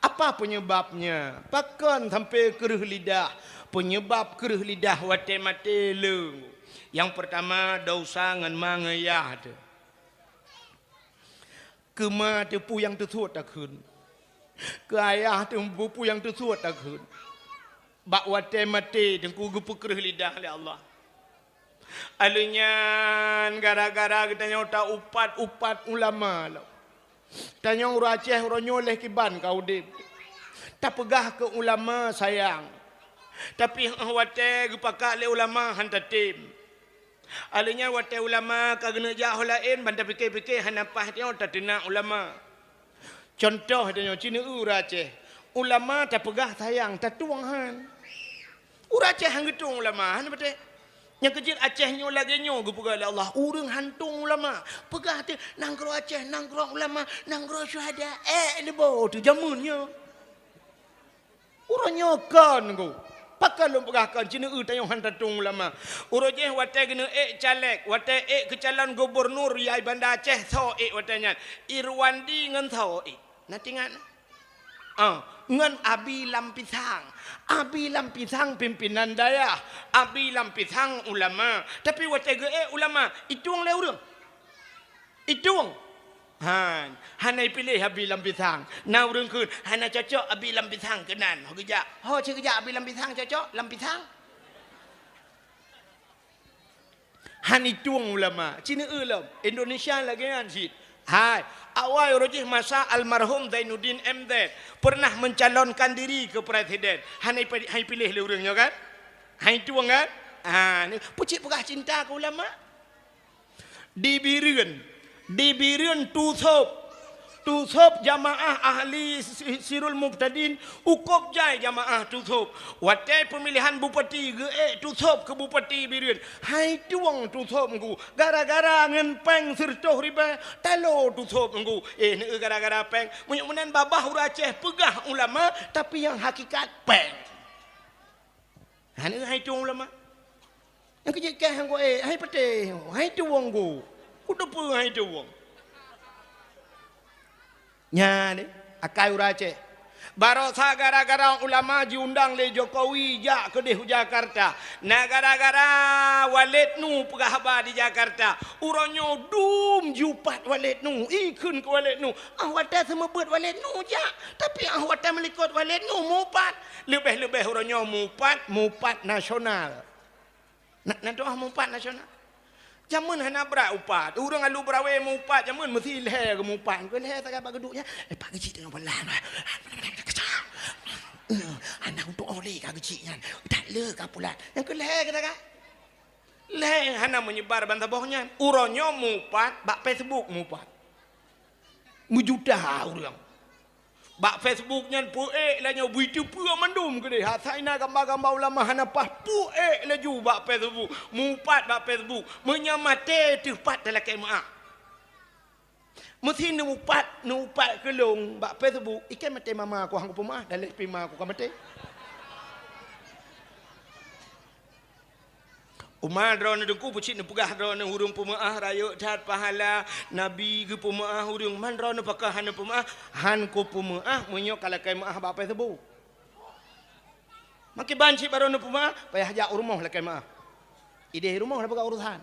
Apa penyebabnya? Pakan sampai keruh lidah. Penyebab keruh lidah wate mate leng. Yang pertama dosa ngan mangayah tu. Kema tepu yang tersuat takun. Ke ayah tu bupu yang tersuat takun. Bak wate mate tengku gupu keruh lidah oleh Allah. Alunya gara-gara kita nyota upat ulama lah. Tanya orang Aceh orang nyoleh kiban kau dip. Tak pegah ke ulama sayang. Tapi wate gepakak le ulama hantar tim. Alanya wate ulama kagena jauh lain bandar fikir-fikir hanapah dia tak tenang ulama. Contoh dia Cina orang Aceh. Ulama tak pegah sayang tak tuang han. Orang Aceh hang getung ulama han betul. Yang kecil Aceh nyo lagi nyo gupugah Allah. Urang hantung ulama. Pegah tu nangkro Aceh, nangkro ulama, nangkro syuhada. Lebo tu jamunnya. Urang nyo kan go. Pakal lu pegah kan Cina tayong hantung ulama. Urang je wate kena caleg, wate kecalon gubernur yai Bandar Aceh tho watanya. Irwandi ngan tho Nanti ngan. Ngan Abi Lampisang. Abi Lampisang pimpinan daya. Abi Lampisang ulama. Tapi watega ulama. Ituang le urang. Ituang. Hanai pilih Abi Lampisang. Na urang kun. Hana cocok Abi Lampisang kenan. Ho kerja. Ho kerja Abi Lampisang cocok. Lampisang. Han ituang ulama. Cina ulam. Indonesia lagi kan sit. Hai, awal rojih masa almarhum Zainuddin MZ pernah mencalonkan diri ke presiden. Hai pilih le urangnya kan? Hai tuang kan? Ni pucik pegah cinta ke ulama. Di Biren tusop jamaah ahli Sirul Muftadin ukop jai jamaah tusop. Watai pemilihan bupati tusop ke bupati Biren. Hai tuang tusop ngku. Gara-gara ngen peng sertoh riba talo tusop ngku. Ni gara-gara peng. Munyak-munyan babah urang Aceh pegah ulama tapi yang hakikat peng. Ni hai tuang ulama. Yang kejekah ngku hai pete. Hai tuang ngku. Kuda pe hai tuang. Nya ni akai urace. Barosa gara-gara ulama diundang le Jokowi jak ke di Jakarta. Nah gara-gara Walid nu pegah habar di Jakarta. Uronyo dum jupat Walid nu. Ikun ke Walid nu. Wata semua buat Walid nu jak. Tapi wata melikut Walid nu mupat. Lebih-lebih uronyo mupat nasional. Nak doa mupat nasional. Jamun hana berat upat. Urang alu berawe mupat jamun mesti leher ke mupat. Ke leher tak apa geduknya. Pak kecil tengah belan. Anak untuk oleh kak kecilnya. Tak le kak pula. Yang ke leher kata kak. Leher hana menyebar bantah bohnya. Uronyo mupat. Bak Facebook mupat. Mujudah urang. Bak Facebooknya puek lah nyo video pura mandum ke dia. Hasaina gambar-gambar ulama hana pas puek laju bak Facebook. Mupat bak Facebook. Menyamate tepat dalam kemaah. Mesti nupat kelong bak Facebook. Ikan mati mama aku hang pemah dalam pima aku kan mati. Umar drone dengku pucit ne pegah drone hurung pemaah raya tat pahala nabi ge pemaah hurung man drone pakah han pemaah han ko pemaah menyo kala kai maah ba Facebook. Maki banci baru ne pemaah payah ja urmoh la kai maah. Ide rumah la pakai urusan.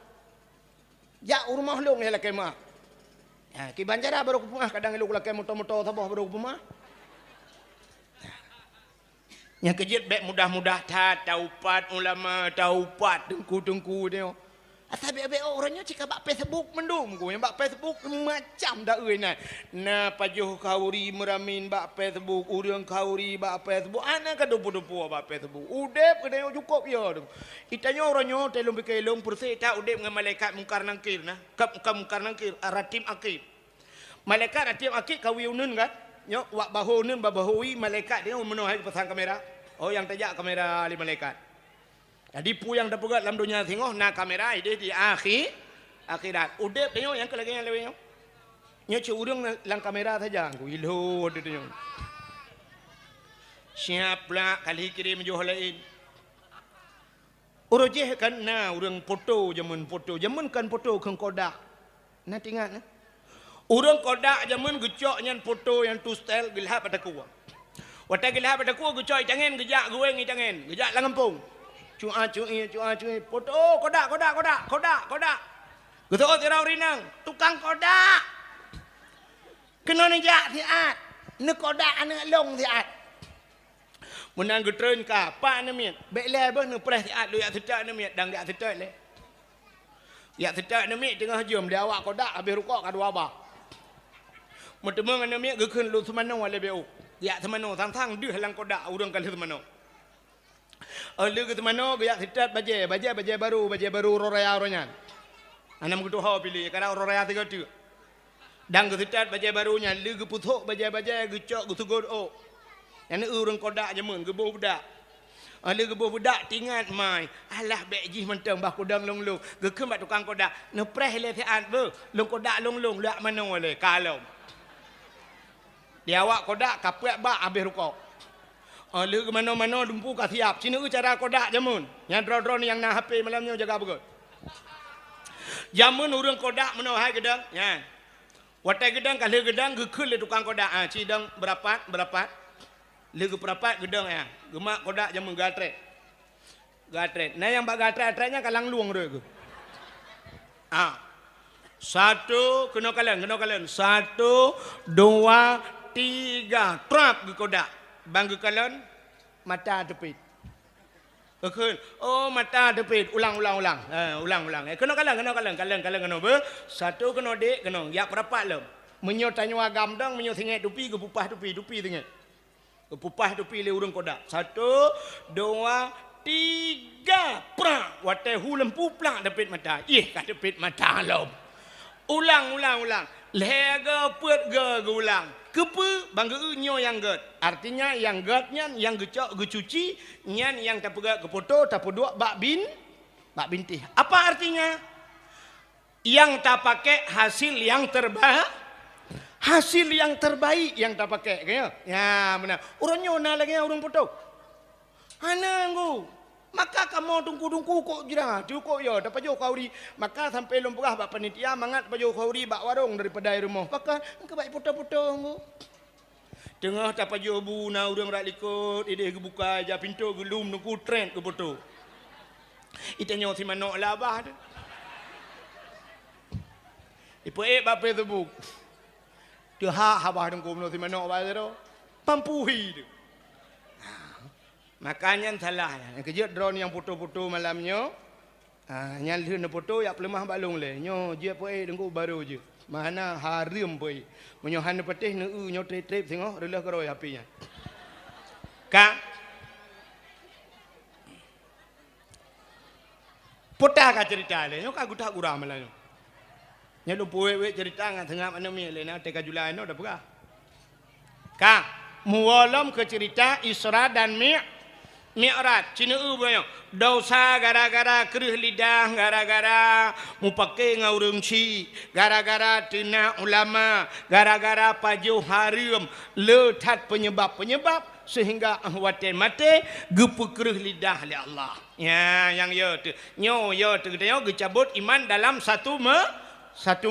Ja urmoh long la kai maah. Ya ki banjara baru pemaah kadang lu la kai moto-moto sabah baru pemaah. Yang kejut baik mudah-mudah taupat ulama taupat dengku dia. Asal baik orangnya cakap bak Facebook mendum ku yang bak Facebook macam dah euy na pajuh kauri meramin bak Facebook urang kauri bak Facebook anak ka dupu-dupu bak Facebook udep kena cukup ya. Itanya orangnya telung bikelong perse tak udep dengan malaikat mungkar nangkir nah. Kam mungkar nangkir ratim akib. Malaikat ratim akib kawiunun kan? Nyok wak bahunun babahui malaikat dia menuai pasang kamera. Oh yang tajak kamera li malaikat. Jadi pu yang dah pegat dalam dunia tengok nak kamera dia di akhirat. Udep tengok yang kelagi yang lewat. Nyok curung lang kamera saja aku ilo dia tengok. Siap lah kali kirim jual lain. Urujeh kan na urang foto jamun kan foto keng kodak. Nah ingat nah. Urang kodak jamun gecok nyan foto yang tu style gilhap pada kuah. Wata gilhap pada kuah gecok jangan gejak gue ngi jangan. Gejak lang kampung. Cuai foto kodak. Getok tirau rinang tukang kodak. Kena nejak siat. Ne kodak ane long siat. Menang getren ka pa ne miet. Bek le bah ne preh siat lu yak setak ne miet dang yak setak le. Yak setak ne miet tengah jom dia awak kodak habis rukuk ka dua ba. Mentemang ane miet gekun lu semano le beu. Yak semano tang deuh lang kodak urang kali semano. Lu ke semano yak setak baje baru roraya oronyan. Anam kudu ha pilih kada roraya tiga tu. Dang ke setak baje barunya lu ke puthok baje gecok gutugod oh. Yang urang kodak jamun ke boh budak. Lu ke boh budak tingat mai. Alah bek jih mentang bah kodang long. Gekun bak tukang kodak. Ne preh le fiat be. Long kodak long lak mano le kalau. Dia awak kodak kapuak bak habis rukuk. Lu ke mana-mana dumpu ka siap. Sini cara kodak jamun. Yang drone yang na HP malamnya jaga begut. Jamun urang kodak mano hai gedang. Ya. Watai gedang kali gedang gekun le tukang kodak. Cidang berapat. Lu ke berapat gedang ya. Gemak kodak jamun gatre. Nah yang bak gatre-gatrenya kalang luang dia ke. Satu kena kalian. 1, 2, 3 trap ke kodak. Bang ke kalian mata tepit. Kekun. Oh mata tepit. Ulang. Kena kalian be. Satu kena dek kena. Yak berapat lem. Menyo tanya agam dang menyo singet dupi ke pupah dupi singet. Ke pupah dupi le urang kodak. 1, 2, 3 prak. Watai hulam puplak tepit mata. Ka tepit mata lem. Ulang. Lega put ge ulang. Kepe bangga nyo yang get. Artinya yang getnya yang gecok gecuci nyan yang tapega ke foto tapodua bak bintih. Apa artinya? Yang tak pakai hasil yang terbaik yang tak pakai kaya. Ya benar. Urang nyo na lagi urang foto. Ana nggo. Maka kamu tunggu-tunggu kok jira, cukup ya, dapat jauh kau ri. Maka sampai lomperah bak panitia mangat baju kau ri bak warung daripada rumah. Maka engkau baik putar-putar engkau. Tengah dapat jauh bu na urang rak likut, ide ke buka aja pintu gelum nunggu trend ke foto. Itanya si manok labah tu. Ipo bapa tu bu. Dia habah tunggu menurut si manok apa tu? Pampuhi tu. Makanya salah yang kerja drone yang foto-foto malamnya yang lihat foto yang pelemah balung le nyo je apa dengku baru je mana harim boy menyohan petih nyo trip tengok relah keroi HP-nya ka pota ka cerita le nyo ka gutak gura malanyo nya lu we cerita ngan tengah mana mi le na te ka julai no dah berah ka mualam ke cerita Isra dan Mi'raj, cina banyak. Dosa gara-gara kerih lidah, gara-gara mupake ngaurung ci, gara-gara tina ulama, gara-gara pajuh harim, letat penyebab-penyebab sehingga ahwatin mati gepu kerih lidah oleh Allah. Ya, yang ya tu. Nyo ya tu kita gecabut iman dalam satu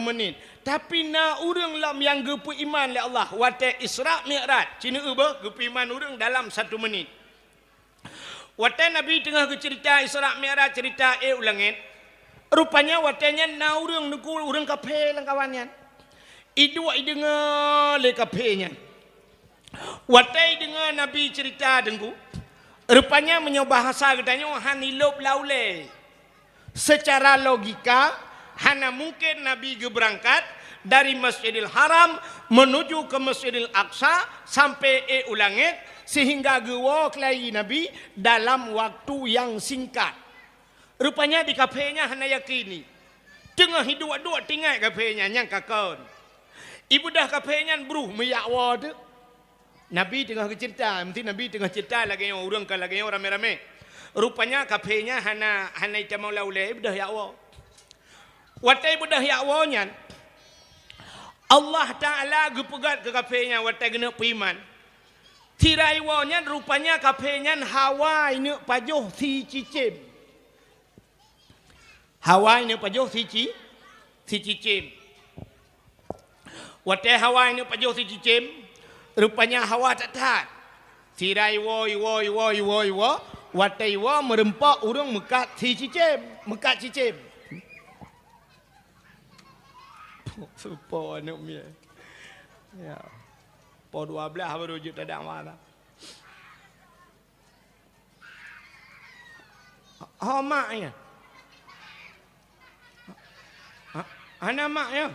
menit. Tapi na urang lam yang gepu iman oleh Allah, wate Isra Mi'raj, cina gepu iman urang dalam 1 menit. Waktu Nabi tengah cerita Isra Mi'raj cerita ulangit. Rupanya watanya na urang nuku urang kafe lang kawannya. Idua idengar le kafenya. Watai dengar Nabi cerita dengku. Rupanya menyoba bahasa katanya hanilop laule. Secara logika hana mungkin Nabi berangkat dari Masjidil Haram menuju ke Masjidil Aqsa sampai ulangit sehingga gewa kelai Nabi dalam waktu yang singkat. Rupanya di kafenya hana yakini. Tengah hidup-hidup tinggal kafenya yang kakon. Ibu dah kafenya beruh meyakwa tu. Nabi tengah cerita, mesti Nabi tengah cerita lagi yang orang kan lagi yang rame-rame. Rupanya kafenya hana ita maula ulai ibu dah yakwa. Watai ibu dah yakwanya Allah Ta'ala gepegat ke kafenya watai kena piman. Tirai wanya rupanya kafenya Hawa ini pajuh si cicim. Hawa ini pajuh si cicim. Watai Hawa ini pajuh si cicim. Rupanya Hawa tak tahan. Tirai wo. Watai wo merempak urang mekat si cicim. Mekat cicim. Supo anak mia. Ya. Po 12 baru je tak ada mana. Mak ya. Ana mak ya.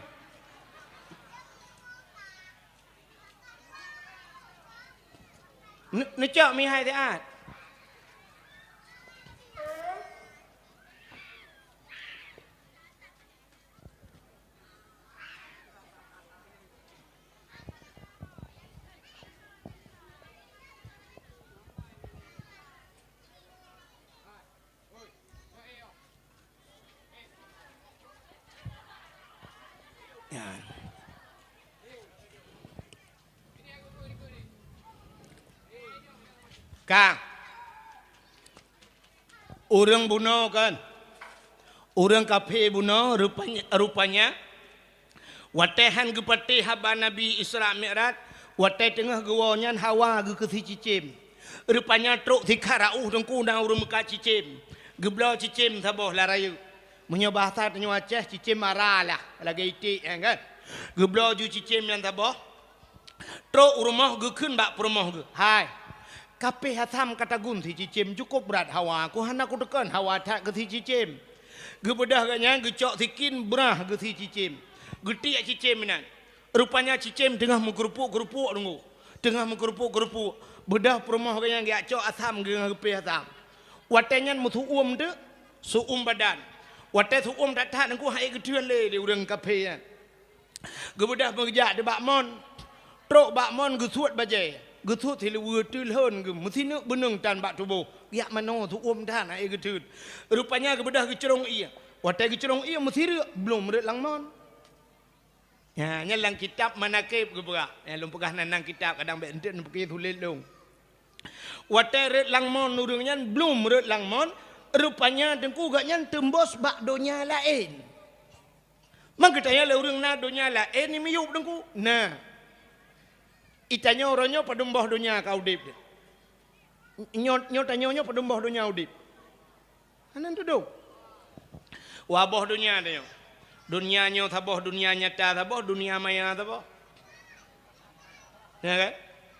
Necak mi hai taat. Kang, orang bunuh kan, orang kafe bunuh rupanya, watehan gepati haba Nabi Isra Mi'raj, watai tengah gawanya Hawa ke cicim, rupanya truk tikarau dengku na urung muka cicim, geblo cicim saboh larayu, menyoba bahasa tanya Aceh cicim marah lah, lagi itik kan, geblo ju cicim yang saboh, truk rumah gekun bak rumah ge, hai. Kape hatam kata gun si cicim cukup berat Hawa aku hana aku tekan Hawa tak ke si cicim gebedah katnya gecok sikin berah ke si cicim getik cicim minan rupanya cicim tengah menggerupuk-gerupuk tunggu tengah menggerupuk-gerupuk bedah perumah katnya gecok asam dengan gepe hatam watenya mutu tu suum badan watai suum tak tahan aku hai getuan le di urang kape ya gebedah berjak di bakmon truk bakmon gesuat bajai getut thì vừa tươi hơn cái một tí nữa bên nương tràn bạc tubuh ya mana tu than ai getut rupanya kebedah kecerong iya watai kecerong iya mesti belum meret langmon ya nyalang kitab manakib ke berak ya lum pegah nanang kitab kadang be enten pergi tulis long Watai red langmon urangnya belum red langmon, rupanya dengku gaknya tembus bak donya lain. Maka tanya le urang na donya lain ni miyup dengku. Nah. Itanya orangnya pada mbah donya kau dip. Nyotanya pada mbah donya udip. Anan tu do. Wabah dunia dia. Dunianya tabah dunia nyata tabah dunia maya tabah. Ya kan?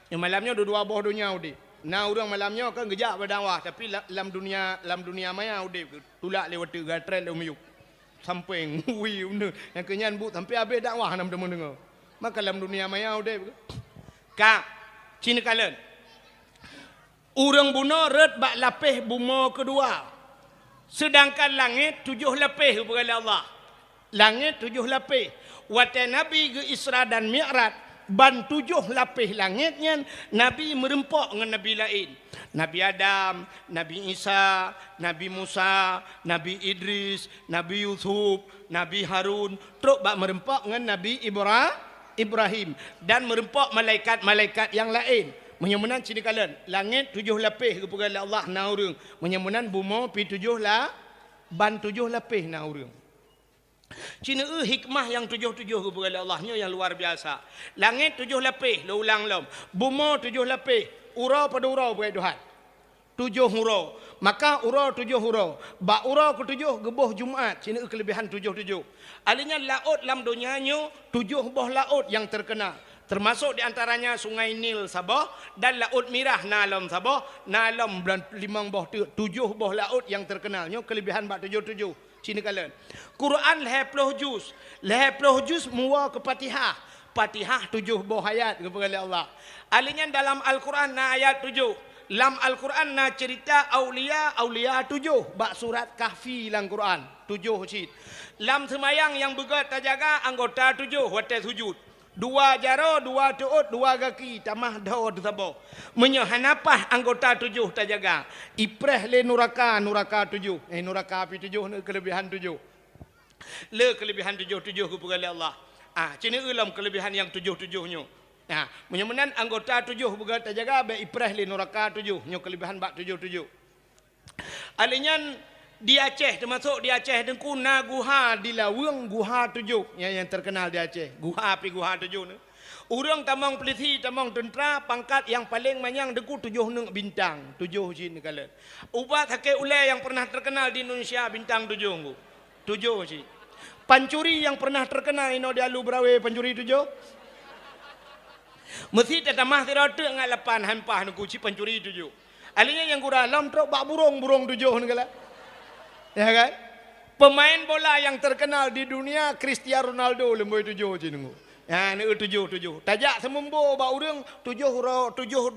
Yang malamnya dua buah dunia udip. Nah orang malamnya kan gejak berdakwah tapi dalam dunia maya udip tulak lewat gatret umyuk. Sampai ngui yang kenyan bu sampai habis dakwah nam demo dengar. Maka dalam dunia maya udip. Ka Cina kalen. Urang bunuh red bak lapih buma kedua. Sedangkan langit 7 lapih kepada Allah. Langit 7 lapih. Wata Nabi ke Isra dan Mi'raj. Ban 7 lapih langitnya Nabi merempok dengan Nabi lain. Nabi Adam, Nabi Isa, Nabi Musa, Nabi Idris, Nabi Yusuf, Nabi Harun. Teruk bak merempok dengan Nabi Ibrahim. Dan merempok malaikat-malaikat yang lain. Menyemunan cini kalian. Langit 7 lapih kepada Allah na urang. Menyemunan bumi pi 7 lah. Ban 7 lapih na urang. Cina hikmah yang 7 kepada Allahnya yang luar biasa. Langit 7 lapih, lo ulang lom. Bumi 7 lapih, urau pada urau kepada Tuhan. 7 hurau. Maka urau 7 hurau. Ba urau ke-7 gebuh Jumaat. Cina kelebihan 7. Alinya laut dalam dunianya 7 buah laut yang terkenal. Termasuk di antaranya Sungai Nil Sabah dan Laut Merah Nalam Sabah. Nalam 5 buah 7 buah laut yang terkenalnya kelebihan bak 7. Cina kalian. Quran 20 juz. 20 juz muwa ke Fatihah. Fatihah 7 buah ayat kepada Allah. Alinya dalam Al-Quran na ayat 7. Dalam Al-Quran na cerita aulia 7. Bak surat Kahfi dalam Quran 7 cid. Dalam semayang yang begat terjaga anggota 7 watai sujud. 2 jaro, 2 tuut, 2 kaki, tamah daud sabah. Menyahanapah anggota 7 terjaga. Ipreh le nuraka 7. Nuraka api 7 kelebihan 7. Le kelebihan 7 kepada Allah. Cina ulam kelebihan yang 7-nya. Menyemenan anggota 7 begat terjaga be ipreh le nuraka 7. Nyo kelebihan bak 7. Alinyan di Aceh, termasuk di Aceh dengku na guha di Lawang guha 7 yang terkenal di Aceh. Guha 7 ni. Urang tamang peliti, tamang tentera pangkat yang paling banyak dengku 7 bintang. 7 sini kalian. Ubat hakik ulai yang pernah terkenal di Indonesia bintang 7 ku. 7 sini. Pancuri yang pernah terkenal ino di Alu Brawe pancuri 7. Mesti tetamah tirata ngat 8 hampah nengku ci pancuri 7. Alinya yang kurang lam truk bak burung 7 ni kala. Ya kan? Pemain bola yang terkenal di dunia Cristiano Ronaldo lemboi 7 je nunggu. Ya ni 7. Tajak semembo ba urang 7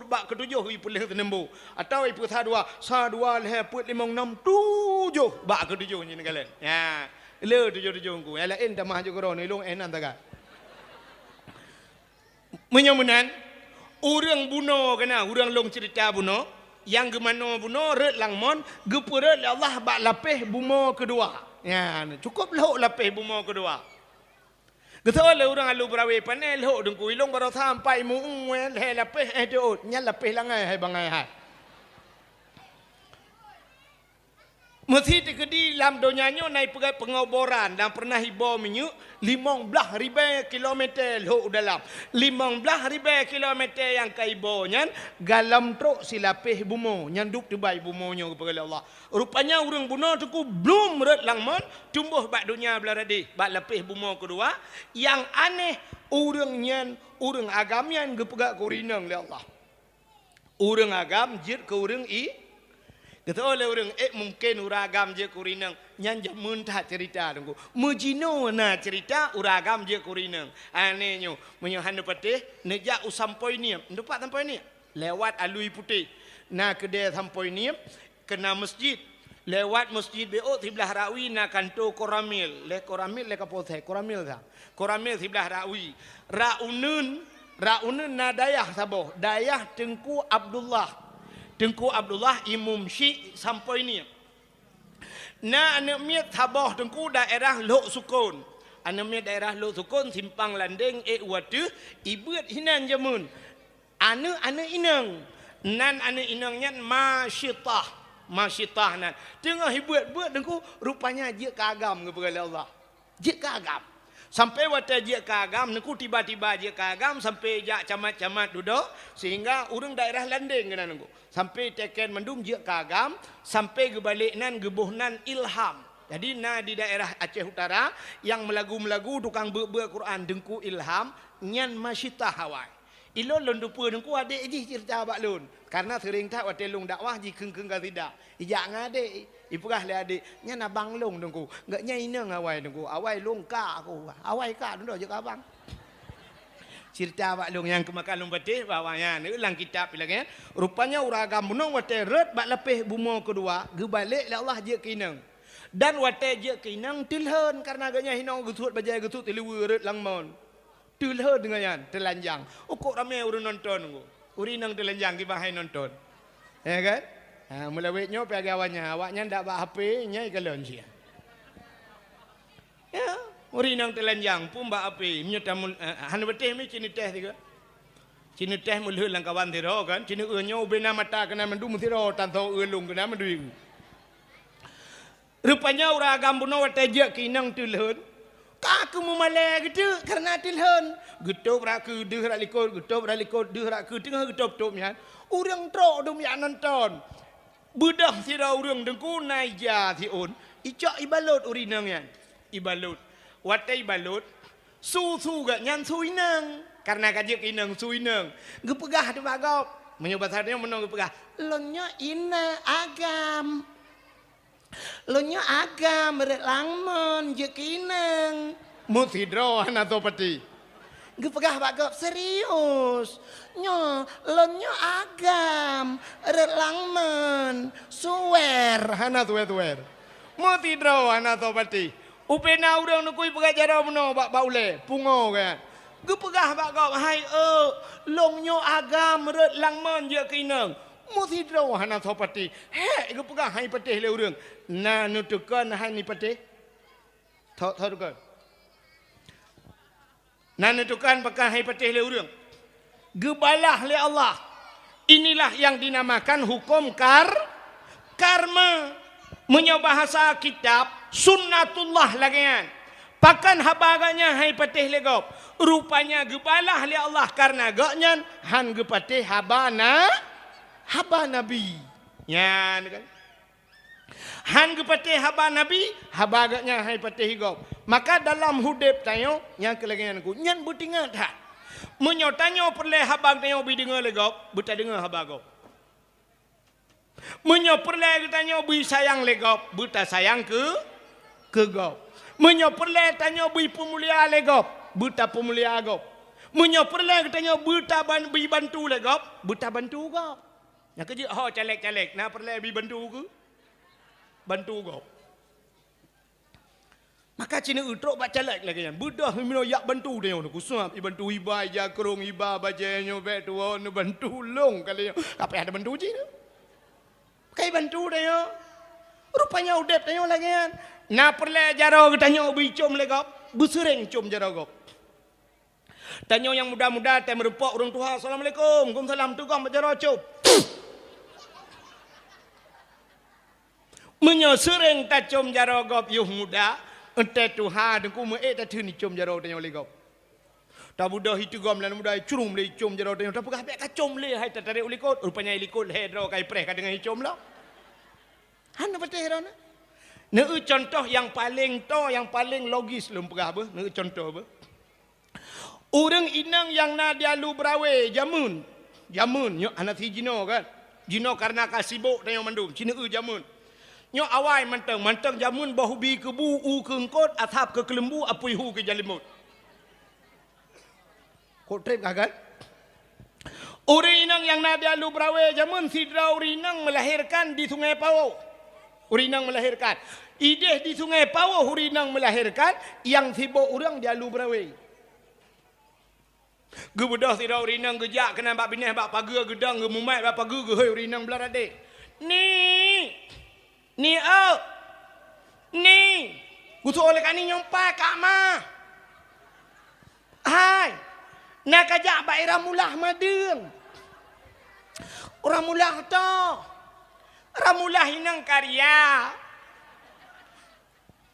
bak ke-7 ipulih tenembo. Atau ipu sa 2 leh put 5 6 7 bak ke-7 ni kalian. Ya, le 7 ku. Ya lain tamah je koro ni long enan taga. Menyemunan urang buno kena urang long cerita buno. Yang gemano buno red langmon gepura Allah bak lapih buma kedua. Ya, cukup lohok lapih buma kedua. Geto le urang Alu Brawe panel lohok dengku ilong baru sampai mu le lapih tu nyal lapih langai hai bangai hai. Mesti tekedi dalam dunianya naik pergi pengoboran dan pernah hibau minyak 15,000 kilometer lohok dalam 15,000 kilometer yang kaibonya galam truk silapih bumo nyanduk tebai bumonya kepada Allah. Rupanya urang bunuh tu belum red langmon tumbuh bak dunia belaradi bak lapih bumo kedua. Yang aneh urang agam yang gepegak kurinang le Allah. Urang agam jid ke urang kata oleh orang mungkin uragam je kurinang nyanja muntah cerita dengku mujino na cerita uragam je kurinang anehnya menyohan patih nejak usampoi ni dapat sampai ni lewat alui putih na kedai sampai ni kena masjid lewat masjid BO sebelah rawi na kanto koramil le kapothe koramil sebelah rawi raunun na dayah sabo dayah Tengku Abdullah Imam Syekh sampai ni. Na anak miat Sabah Tengku daerah Lok Sukun. Anak miat daerah Lok Sukun simpang landing watu ibut hinan jamun. Anak inang nan ane inangnya masyitah nan tengah buat dengku rupanya je kagam kepada Allah je kagam sampai wata je kagam dengku tiba-tiba je kagam sampai jak camat-camat duduk sehingga urang daerah landing kena dengku sampai teken mendum je kagam sampai ke balik nan gebuh nan ilham. Jadi di daerah Aceh Utara yang melagu-melagu tukang ber Quran dengku ilham nyan masyitah hawai. Ilon lon dupa dengku adik ji cerita bak lon. Karena sering tak wate long dakwah ji keng-keng ka tidak. Ijak ngadik, ipurah le adik nyan abang long dengku. Enggak nyai nang awai dengku. Awai long ka aku. Awai ka dengku je abang. Cerita bak long yang kemakan long patih bawanya ni ulang kitab lagi. Rupanya uragam bunong wate red bak lepih bumo kedua, ge balik le Allah je kinang. Dan wate je kinang tilhen karena ganya hinong gutut bajai gutut tiluwe red langmon. Tilhen dengan yan telanjang. Kok ramai urun nonton ku. Uri nang telanjang ki bahai nonton. Ya kan? Ha mula wetnyo pagawannya awaknya ndak bak HP nyai kalon sia. Ya, uri nang telanjang pun bak HP nyetam han betih mi cini teh tiga. Cini teh mulhun lang kawan tiro kan. Cini nyo bena mata kena mendu mutiro tanto elung kena mendu. Rupanya orang agam buno watajak kinang tilhun. Kaku memalai gitu karena tilhun. Getup raku deh ralikot, getup ralikot deh raku tengah getup topnya. Orang trok dum yang nonton. Budak sira orang dengku naija tiun. Icak ibalut urinangnya. Ibalut. Watai ibalut. Su gak nyan suinang. Karena kajak kinang suinang. Gepegah tu bagop. Menyebut hatinya menang gepegah. Lonya ina agam. Lonya agam rek langmon je kinang muthidro atau peti gepegah bagop serius nyo lonya agam rek langmon suwer hana tuwer muthidro atau peti upena urang nukui pegajaro meno bak baule pungo kan gepegah bagop hai lonyo agam rek langmon je kinang muthidro hana thopati he gepegah hai patih le urang na nutukan hai ni patih thorukan na nutukan pakai hai patih le urang gebalah le Allah inilah yang dinamakan hukum karma menyobahasa kitab sunnatullah lagian pakan habaganya hai patih le gop rupanya gebalah le Allah karena gaknyan han gepatih haba nabi ya kan han gepatih haba nabi haba agaknya hai patih higop maka dalam hudib tayo yang kelagian ku nyan butingat ha menyo tanyo perle habang tayo bi dengar le gop buta dengar haba gop menyo perle tanyo bi sayang le gop buta sayang ke gop menyo perle tanyo bi pemulia le gop buta pemulia gop menyo perle tanyo buta bi bantu le gop buta bantu gop yang kerja ho caleg na perle bi bantu ke bantu gop maka cina utrok bak caleg lagi kan budah mino yak bantu dia nu kusap i bantu iba ja krong iba bajenyo bet tuo nu bantu long kali apa ada bantu ji kai bantu dia rupanya udep dia lagi kan na perle jaro tanyo bi com le gop busering com jaro gop tanyo yang muda-muda teh merupok urang tua assalamualaikum waalaikumsalam tukang jaro com menyosering ta com jaro gop yuh muda ente tuha dengku me ta thuni com jaro tanyo le gop ta budah itu gom lan muda curum le com jaro tanyo ta pegah pek ka com le hai ta tarik ulikot rupanya ilikot hedro kai preh ka dengan com lo han pateh rona ne contoh yang paling logis lum pegah be ne contoh be urang inang yang na dialu brawe jamun nyo anak si jino kan jino karena kasibuk tanyo mandum cina jamun nyo awai manteng jamun bahubi ke bu u kengkot athap ke kelembu apui hu ke jalimut kok trip kan urinang yang nadia lu brawe jamun sidra urinang melahirkan di Sungai Pawo urinang melahirkan ideh di Sungai Pawo urinang melahirkan yang sibuk urang dia lu brawe gebedah sidra urinang gejak kena bak bineh bak paga gedang ge mumat bak paga ge hoi urinang belarade ni gutu oleh kani nyompa kak ma hai nak ajak baira mulah madeng Ramulah to. Ramulah hinang karya.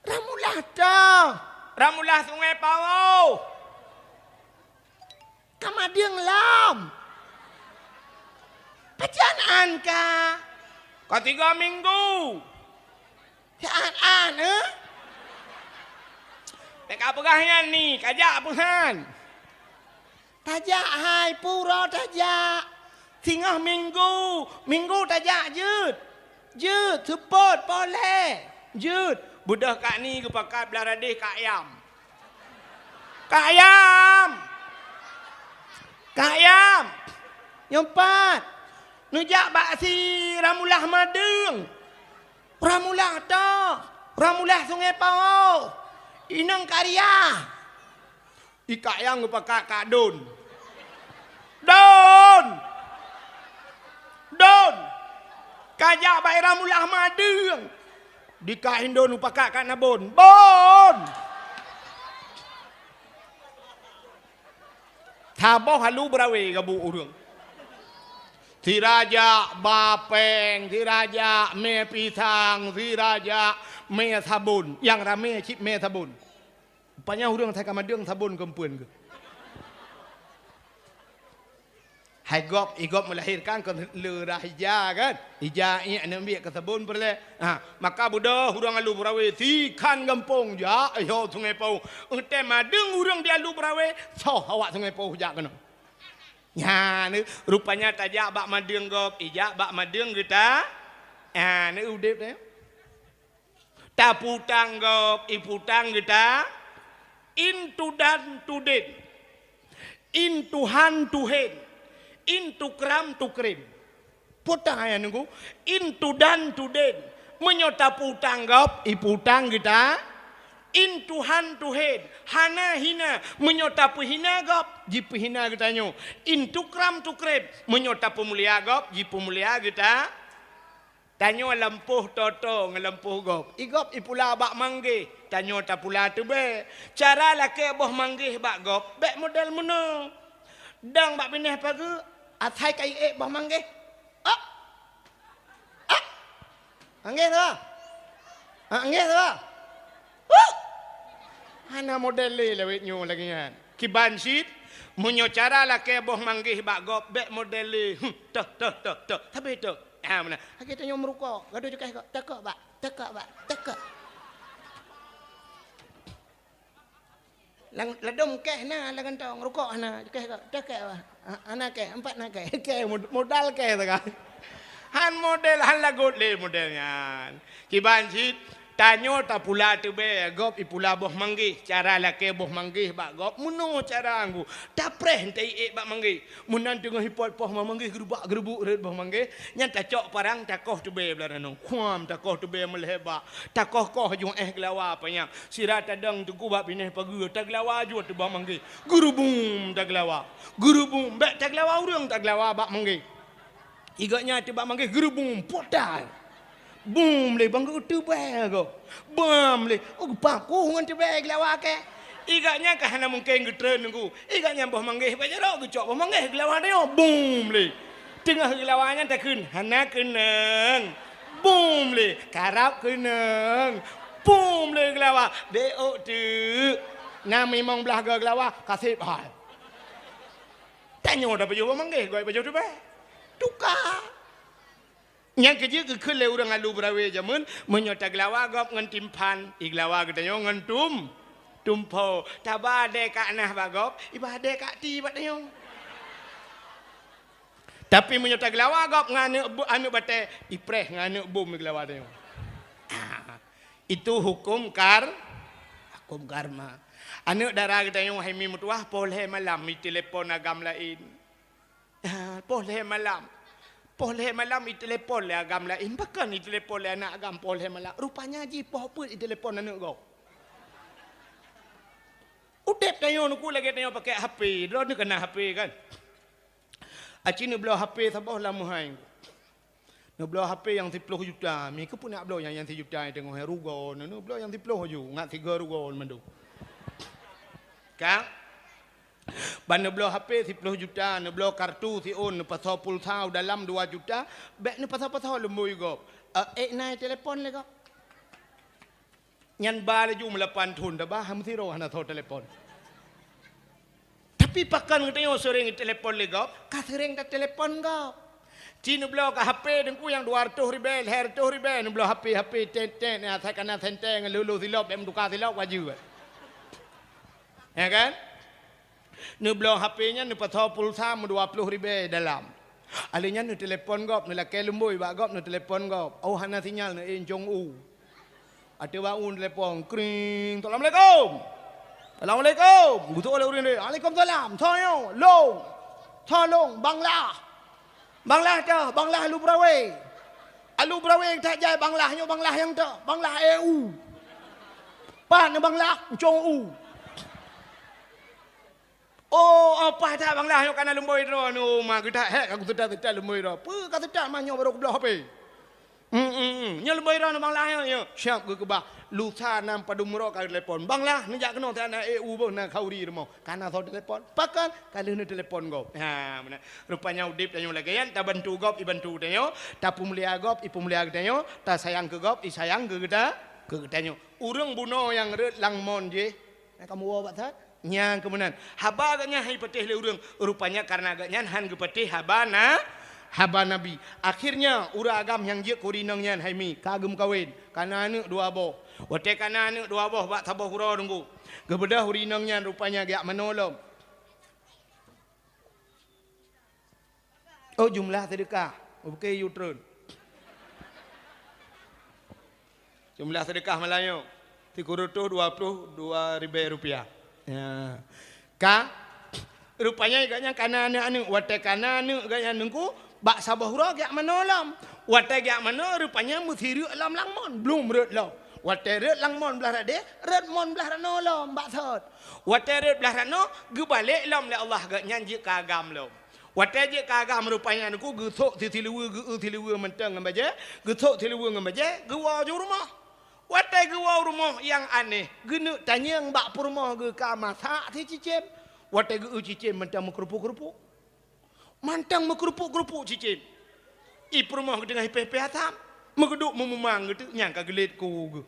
Ramulah to. Ramulah Sungai Pawau. Kamadiang lam. Pajanaan ka. Ketiga minggu. An Teka pegahan ni, kajak pegahan. Tajak hai pura tajak. Tingah minggu tajak jut. Jut support boleh. Jut budak kak ni kepakat belaradih kak ayam. Kak ayam. Kak ayam. Nyempat. Nujak baksi Ramulah Madeng. Ramulah to. Ramulah Sungai Pawau. Inang karya. Ika yang ngepakat Kak Don. Don. Don. Kajak baik Ramulah Madeng. Di Kak Indon ngepakat Kak Nabon. Bon. Taboh halu berawe gabu urang. Tiraja bapeng, tiraja me pisang, tiraja me sabun. Yang rame cip me sabun. Rupanya urang saya kamadeng sabun kempuan ke. Hai igop melahirkan ke lerah hija kan. Hija ini ambil ke sabun perle. Maka budak urang alu berawe sikan gampong ja ayo Sungai Pau. Ente madeng urang dia alu berawe so awak Sungai Pau ja kena. Ya, ni rupanya tajak bak madeng gop, ijak bak madeng kita. Ni udip ni. Taputang gop, iputang kita. Into dan to den. Into hand to hand. Into kram to krim. Putang ayah nunggu. Into dan to den. Menyota putang gop, iputang kita. Into hand to head. Hana hina. Menyota pehina gop. Jipu hina kita nyo. Into kram to krem. Menyota pemulia gop. Jipu mulia kita. Tanyo lempuh toto. Ngelempuh gop. Igop ipula bak manggih. Tanyo tapula tu be. Cara laki boh manggih bak gop. Bek model mana. Dang bak pindah pagi. Atai kai boh manggih. Anggih tu. Anggih tu. Hana model le lewet nyo lagi kan. Kiban sit munyo cara laki boh manggih bak gop bek model le. Tok. Tapi tok. Mana? Kita nyo merukok. Gaduh juga kok. Tekok bak. Tekok. Ladom keh na lagan tong rukok na keh kok. Tekok bak. Anak keh 4 nak keh. Keh modal keh tu kan. Han model han lagut le modelnya. Kiban sit tanyo tak pula tu be gop ipula boh manggih cara laki boh manggih bak gop muno cara anggu dapreh entai bak manggih munan tengah hipot poh manggih gerubuk red boh manggih nyan tacok parang takoh tu be belarano kuam takoh tu be melheba takoh koh jung gelawa panyak sirat tadang tu ku bak pineh pagi taglawa ju tu boh manggih gurubum taglawa gurubum bek taglawa urang taglawa bak manggih igaknya tu bak manggih gurubum podal boom le bang tu be go bam le bang ku ngan tu be gelawa ke igaknya ka hana mungkin getren nunggu igaknya boh manggih ba jaro gecok boh manggih gelawa deo boom le tengah gelawanya tak kun hana keneng boom le karap keneng boom le gelawa deo tu na memang belah gelawa kasih hal tanyo dah baju boh manggih goi baju tu be tukar. Yang kerja ke kele orang alu berawe jamun menyota gelawa gop ngan timpan iglawa katanya ngan tumpo tabade kak nah bagop ibade kak ti batnya tapi menyota gelawa gop ngane anu bate ipreh ngane bom gelawa tanya itu hukum karma anu darah katanya hai mi mutuah polhe malam mi telefon agam lain polhe malam i telepon le agam lain bahkan i telepon le anak agam polhe malam rupanya ji poh pun i telepon anak kau udep tayo nuku lagi tayo pakai HP dah ni kena HP kan aci ni belah HP sabah lama hai ni belah HP yang 10 juta mi ke pun nak belah yang 1 juta tengok hai rugo ni belah yang 10 ju ngat 3 rugo mandu kan Ban belo HP 10 juta, belo kartu si on pasal pulsa dalam 2 juta, bek ni pasal lembui gop. Naik telefon le gop. Nyan ba le ju melapan thun dah bah ham si ro hana thau telefon. Tapi pakan kita sering telefon le gop, ka sering dah telefon gop. Cina belau ke HP dengku yang 200 ribu, 200 ribu, belau HP ten saya kena tenteng lulu silap, tukar silap wajib. Ya kan? Ni belau HP-nya ni pasal pulsa 20 ribu dalam. Alinya ni telefon gop, ni laki lembui bak gop ni telefon gop. Oh hana sinyal ni Jong U. Ada baun telefon kring. Assalamualaikum. Assalamualaikum. Gutuk oleh urin dia. Waalaikumsalam. Toyo, long. Tolong Bangla. Banglah dah, Banglah Alu Brawe. Alu Brawe yang tak jaya Banglahnya, Banglah yang tak. Banglah EU. Pan Banglah, Jong U. Oh, apa tak Banglah yang kena lemboi ro nu, mak kita hek aku sedar lemboi ro. Pu kata tak manyo baru belah HP. Nya lemboi ro Banglah yang siap ke bah. Lusa nam padu muro ka telefon. Banglah ni jak kena tak nak EU pun nak kauri remo. Kana so telefon. Pakan kalau ni telefon gop. Ha mana. Rupanya udip tanyo lagi kan, ta bantu gop i bantu tanyo, ta pumulia gop i pumulia tanyo, ta sayang ke gop i sayang ke kita tanyo. Urang buno yang red langmon je. Kamu wa bat nyang kemunan. Haba agaknya hai petih le urang. Rupanya karena agaknya han ke petih habana haba nabi. Akhirnya ura agam yang je kurinang nyan hai mi kagum kawin. Kana anak dua boh. Wate kana anak dua boh bak sabah hura tunggu. Gebedah hurinang nyan rupanya gak menolong. Oh jumlah sedekah. Okey you turn. Jumlah sedekah Melayu. Tikurutuh 22,000 rupiah. Ya. Ka rupanya agaknya kana anak wate kana anak agaknya nungku bak sabah hura gak menolong. Wate gak mana rupanya muthiru alam langmon belum red law. Wate red langmon belah rade, red mon belah rano lom bak thot. Wate red belah rano ge balik lom le Allah gak nyanji kagam lom. Wate je kagam rupanya aku ge thok tiluwe ge tiluwe mentang ngambaje, ge thok tiluwe ngambaje, ge wa ju rumah. Wate ge wa rumah yang aneh. Ge nu tanya bak rumah ge ka masak ti cicim. Wate ge cicim mentang mengkerupuk-kerupuk. Mantang mengkerupuk-kerupuk cicim. I rumah dengan hipe atam. Megeduk memang gitu nyangka gelit ku.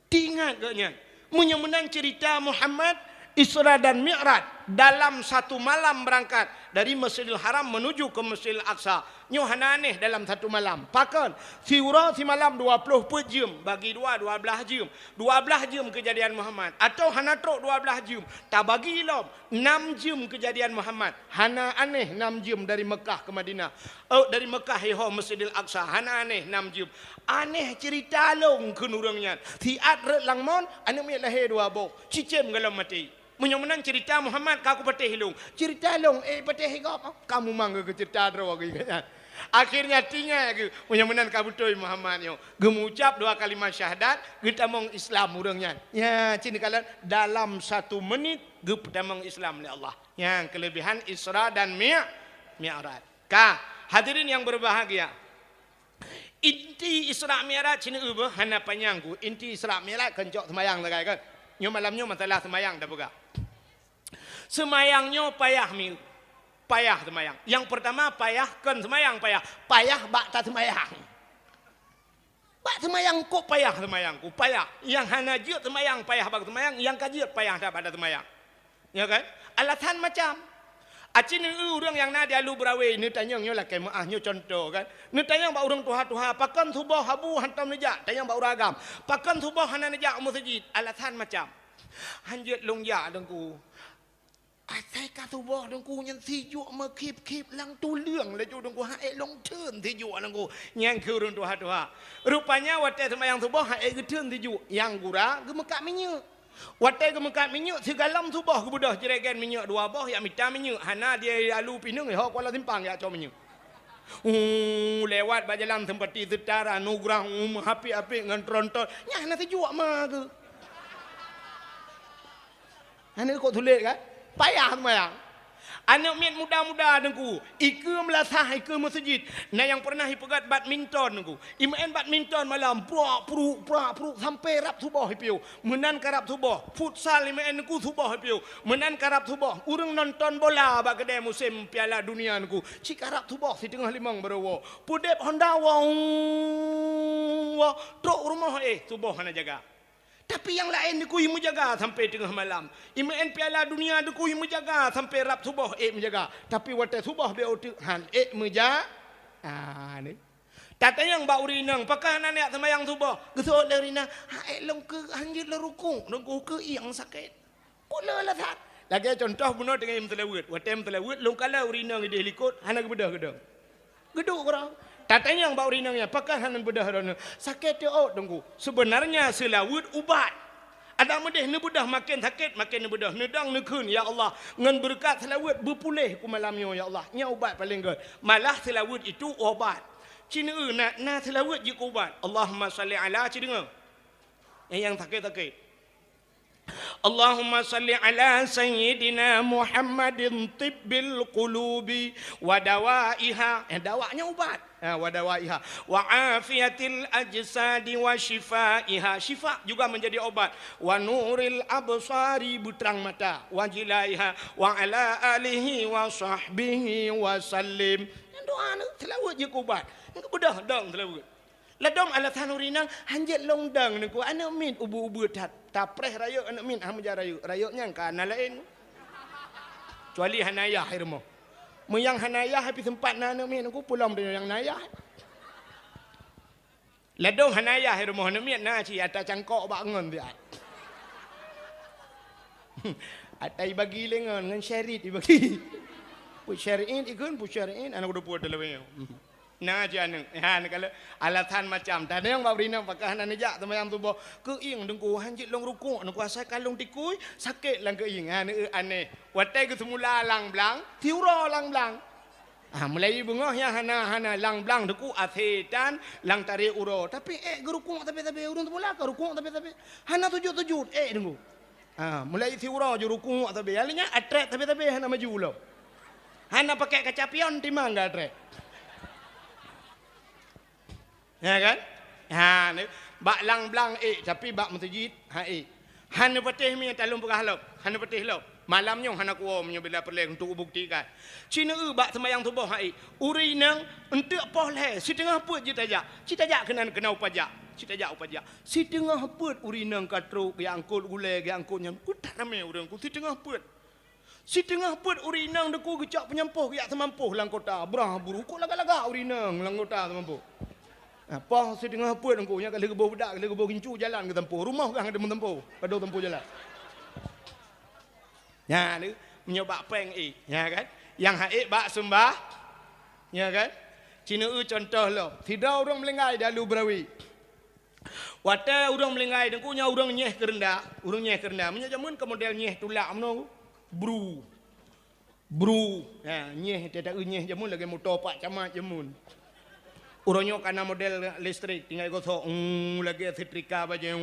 Tingat gaknya. Menang cerita Muhammad Isra dan Mi'raj dalam satu malam berangkat dari Masjidil Haram menuju ke Masjidil Aqsa. Nyo hananeh dalam satu malam. Pakan siura si malam 20 jam bagi 12 jam. 12 jam kejadian Muhammad atau hana trok 12 jam. Tak bagi lom 6 jam kejadian Muhammad. Hana aneh 6 jam dari Mekah ke Madinah. Oh dari Mekah hiho Masjidil Aqsa. Hana aneh 6 jam. Aneh cerita long ke nurangnya. Tiat red langmon anu mi lahir dua bo. Cicem galam mati. Menang cerita Muhammad kaku patih long. Cerita long patih gop. Kamu mangga ke cerita dro kan. Akhirnya tinggal ke menang kabutoi Muhammad yo. Gemucap 2 kalimat syahadat kita mong Islam urangnya. Ya cini kalian dalam 1 menit ge pertamang Islam oleh Allah. Yang kelebihan Isra dan Mi'raj. Ka hadirin yang berbahagia. Inti Isra Mi'raj cini ubah hana panjangku. Inti Isra Mi'raj kencok semayang lagai kan. Nyo malamnya masalah semayang dah buka. Semayangnya payah mi. Payah semayang. Yang pertama payah kan semayang payah. Payah bak tak semayang. Bak semayang kok payah semayangku. Payah. Yang hana jiut semayang payah bak semayang. Yang kajiut payah dah pada semayang. Ya kan? Alasan macam. Acin orang yang nadi alu brawe ni tanya nyo lah kemaah nyo contoh kan. Ni tanya ba orang tuha-tuha pakan subah habu hantam nejak. Tanya ba uragam. Pakan subah hana nejak masjid. Alasan macam. Hanjut long ya dengku. Asai ka subah dengku nyen sijuk me kip lang tu leung le ju dengku hae long teun sijuk dengku. Nyang ke orang tuha-tuha. Rupanya wate sembahyang subah hae ge teun sijuk. Yang gura ge mekak minyak. Watai ke mekat minyak segalam subah ke budah jeregen minyak 2 boh yang minta minyak hana dia alu pinung ho Kuala Simpang ya cok minyak. Lewat bajalan sempati setara nugrah api-api ngan tronton nya hana sejuk mah ke. Hana kok tulis kan? Payah semayang. Anak miat muda-muda dengku. Ika melasah, ika masjid. Nah yang pernah hipegat badminton dengku. Imain badminton malam. Pruk sampai rap subuh hipiu. Menan karap subuh. Futsal imain dengku subuh hipiu. Menan karap subuh. Urang nonton bola bak kedai musim Piala Dunia dengku. Cik karap subuh si tengah limang berawa. Pudep Honda wong. Truk rumah subuh hana jaga. Tapi yang lain dengku imu jaga sampai tengah malam. Imain Piala Dunia dengku imu jaga sampai rap subuh menjaga. Tapi waktu subuh be otak han menjaga. Ni. Tata yang bau rinang pakai anak semayang subuh. Gesok le rinang. Long ke hanjit le rukuk. Nunggu ke yang sakit. Kok le lah sat. Lagi contoh bunuh dengan im telawut. Waktu im telawut long kala rinang ide likut anak bedah gedang. Geduk orang. Tatanya yang bau rinangnya, pakai hanan bedah rana. Sakit dia tunggu. Sebenarnya selawut ubat. Ada medeh ni bedah makin sakit, makin ni bedah. Nedang nekun, ya Allah. Ngan berkat selawut berpulih ku malamnya, ya Allah. Nya ubat paling good. Malah selawut itu obat. Cina na selawut je ubat. Allahumma salli ala cina. Yang sakit-sakit. Allahumma salli ala sayyidina Muhammadin tibbil qulubi wa dawaiha. Dawanya ubat. Wa dawaiha wa afiyatil ajsadi wa shifaiha. Syifa juga menjadi obat. Wa nuril absari, buterang mata. Wa jilaiha wa ala alihi wa sahbihi wa sallim. Doa selawat je ubat. Bedah dang selawat. Ladom ala tanurinang hanjat longdang niku anak min ubu-ubu tapreh rayuk anak min hamja rayuk rayuknya kana lain kecuali hanayah hirmo muyang hanayah habis sempat anak min aku pulang dengan yang nayah ladom hanayah hirmo anak min na ci ata cangkok bangun dia atai bagi lengan ngan syarit dibagi pu syariin ikun pu syariin anak udah puat dalam nah jangan, kalau alatan macam, dan yang bau rina pakai hanan aja, teman yang tu bawa keing dengku hanjit long rukuk, dengku asal kalung tikui sakit lang keing, aneh. Watai ke semula lang blang, tiura lang blang. Mulai bengahnya hana lang blang dengku asetan lang tarik uro. Tapi gerukuk tapi urung tu mula gerukuk tapi hana tujuh dengku. Mulai tiura jurukuk tapi alinya atret tapi hana maju lo. Hana pakai kaca pion timang enggak atret. Ya kan? Ni bak lang blang tapi bak masjid han patih mi talung pegah lop. Han patih lop. Malamnya han aku punya bila perleng untuk buktikan. Cina bak semayang subuh uri nang entek poh le si tengah put je tajak. Si tajak kena upajak. Si tajak upajak. Si tengah put uri nang katruk yang angkut gule yang angkut nyam. Ku tak ramai urang ku si tengah put. Si tengah put uri nang deku gecak penyampuh yak semampuh lang kota. Brah buru kok laga-laga uri nang lang kota semampuh. Apa si tengah put engkau nya kalau gebau budak kalau gebau gincu jalan ke tempuh rumah orang ada mentempuh pada tempuh jalan ya ni menyebab peng ya kan yang bak sembah ya kan Cina contoh lo tidak orang melengai dalu berawi wata orang melengai dengku nya orang nyeh kerendah menyajamun ke model nyeh tulak mno bru ya nyeh tidak nyeh jamun lagi motor pak camat jamun Uronyo karena model listrik tinggal gosok lagi setrika baje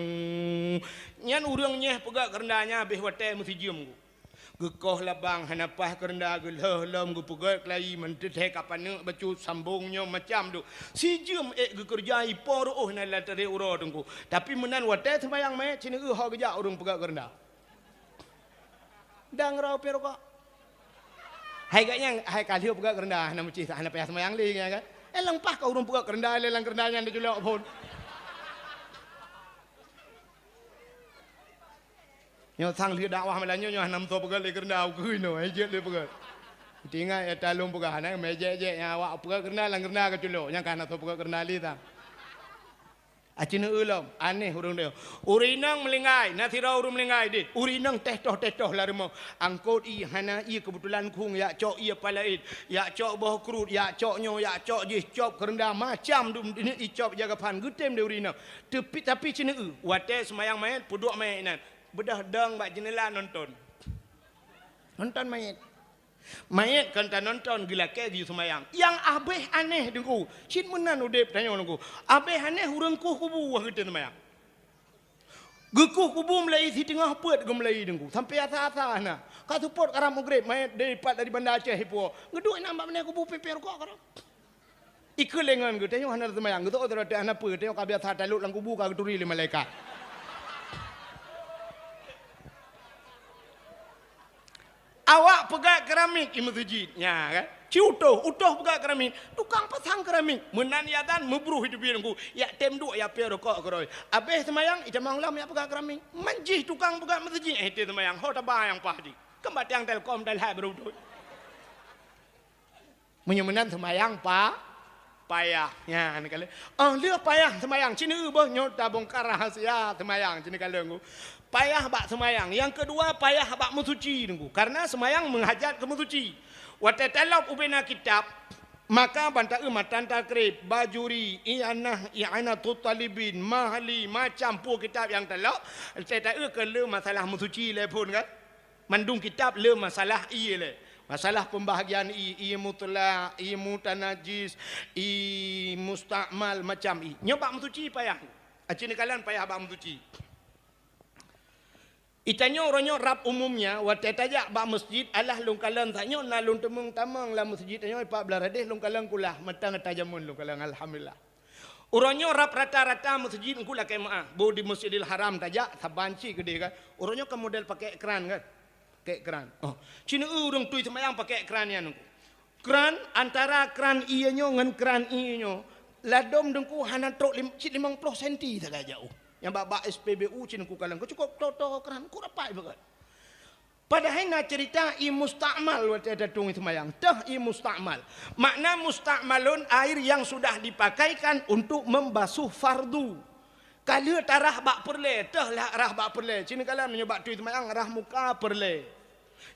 nyan urangnya pegak kerendahnya habis wate mesti jam gekoh labang hanapah kerendah gelem gu pegak kelai mentet kapan bacu sambungnya macam tu si jam gekerja ipor na latare uro tungku tapi menan wate sembayang me cina ho geja urang pegak kerendah dang rau perokok hai gaknya hai kali pegak kerendah na mesti hanapah sembayang li kan lengpah kau rumpuk kerendah lelang kerendahnya dia julak pun. Nyo sang lihat dakwah malanyo nyo hanam to pegal le kerendah ku no ai jet le pegal. Tinga ya talung pegal hana meje-je nya awak pegal kerendah lang kerendah ke julok nya kana to pegal kerendah li ta. Acina ulam aneh urang dia. Urinang melingai, natira urang melingai dit. Urinang teh-toh larimo. Angkot hana kebetulan kung ya cok palaid, ya cok boh krut, ya cok nyo, ya cok jih cop kerendah macam ini cop jaga pan gutem de urinang. Tapi cina wate semayang mayat puduk mayat bedah dang bak jendela nonton mayat. Mayat kan tak nonton gila ke di semayang. Yang abeh aneh dengku. Cin menan udep tanya dengku. Abeh aneh urang kubu wah kita semayang. Gekuh kubu melai si tengah put ke melai dengku. Sampai asa-asa na. Kau support karam Maghrib mai daripada dari Bandar Aceh hipo. Ngeduk nak mbak aku bu peper kok karam. Ikut lengan ke tengok hana semayang gitu oh terada hana apa tengok kabia sah talut lang kubu ka turi le malaikat. Awak pegang keramik di masjid nya kan. Utuh pegang keramik. Tukang pasang keramik. Menan yadan mebruh hidup aku. Ya tem duk ya pe rokok keroi. Habis semayang ita manglam ya pegang keramik. Manjih tukang pegang masjid itu semayang ho tabayang pahdi. Kembat yang telkom dal ha beru. Menyemenan semayang payah ya ni kala lia payah semayang cini boh nyota bongkar rahasia semayang cini kala ngu payah bak semayang yang kedua payah bak mensuci ngu karena semayang menghajat ke mensuci wa tatalab ubina kitab maka banta matan takrib bajuri i'ana tutalibin mahli macam pu kitab yang telok teta ke le masalah mensuci le pun kan mandung kitab le masalah iye le masalah pembahagian i mutlak, i mutanajis, i mustakmal macam i. Nyoba mensuci payah. Acini kalian payah bak mensuci. Itanyo ronyo rap umumnya waktu tajak bak masjid alah lung kalan tanyo na lung temung tamang la masjid tanyo pak beladeh lung kalan kulah matang tajamun lung kalan alhamdulillah. Uronyo rap rata-rata masjid kulah kemaah. Bo di Masjidil Haram tajak sabanci gede kan. Uronyo ke model pakai ekran kan. Keran. Oh, Cina urang tui semayang pakai keran yang nunggu. Keran antara keran ianya dengan keran ianya, ladom dengku hana trok 50 senti saja jauh. Yang bak SPBU Cina ku kalang, ku cukup toto keran, ku rapai bagai. Padahal nak cerita i mustakmal waktu ada tung semayang. Dah i mustakmal. Makna mustakmalun air yang sudah dipakaikan untuk membasuh fardu. Kalau tarah bak perle, dah lah rah bak perle. Cina kalang menyebab tui semayang rah muka perle.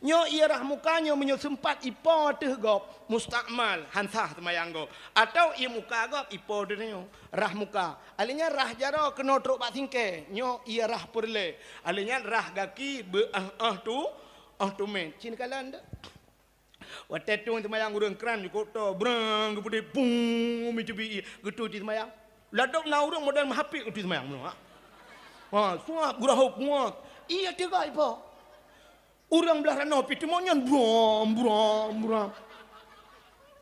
Nyo ia rah mukanya menyo sempat ipo teh gop mustakmal hansah semayang go atau ia muka gop ipo denyo rah muka alinya rah jaro kena truk bak singke nyo ia rah perle alinya rah gaki be tu men cin kalan dak waktu tu semayang urang keran ko to brang gede pung micubi gitu di semayang ladok na urang modal mahapik di semayang no ha suap gurah muat iya tiga ipo orang belah rano pitu monyan brom.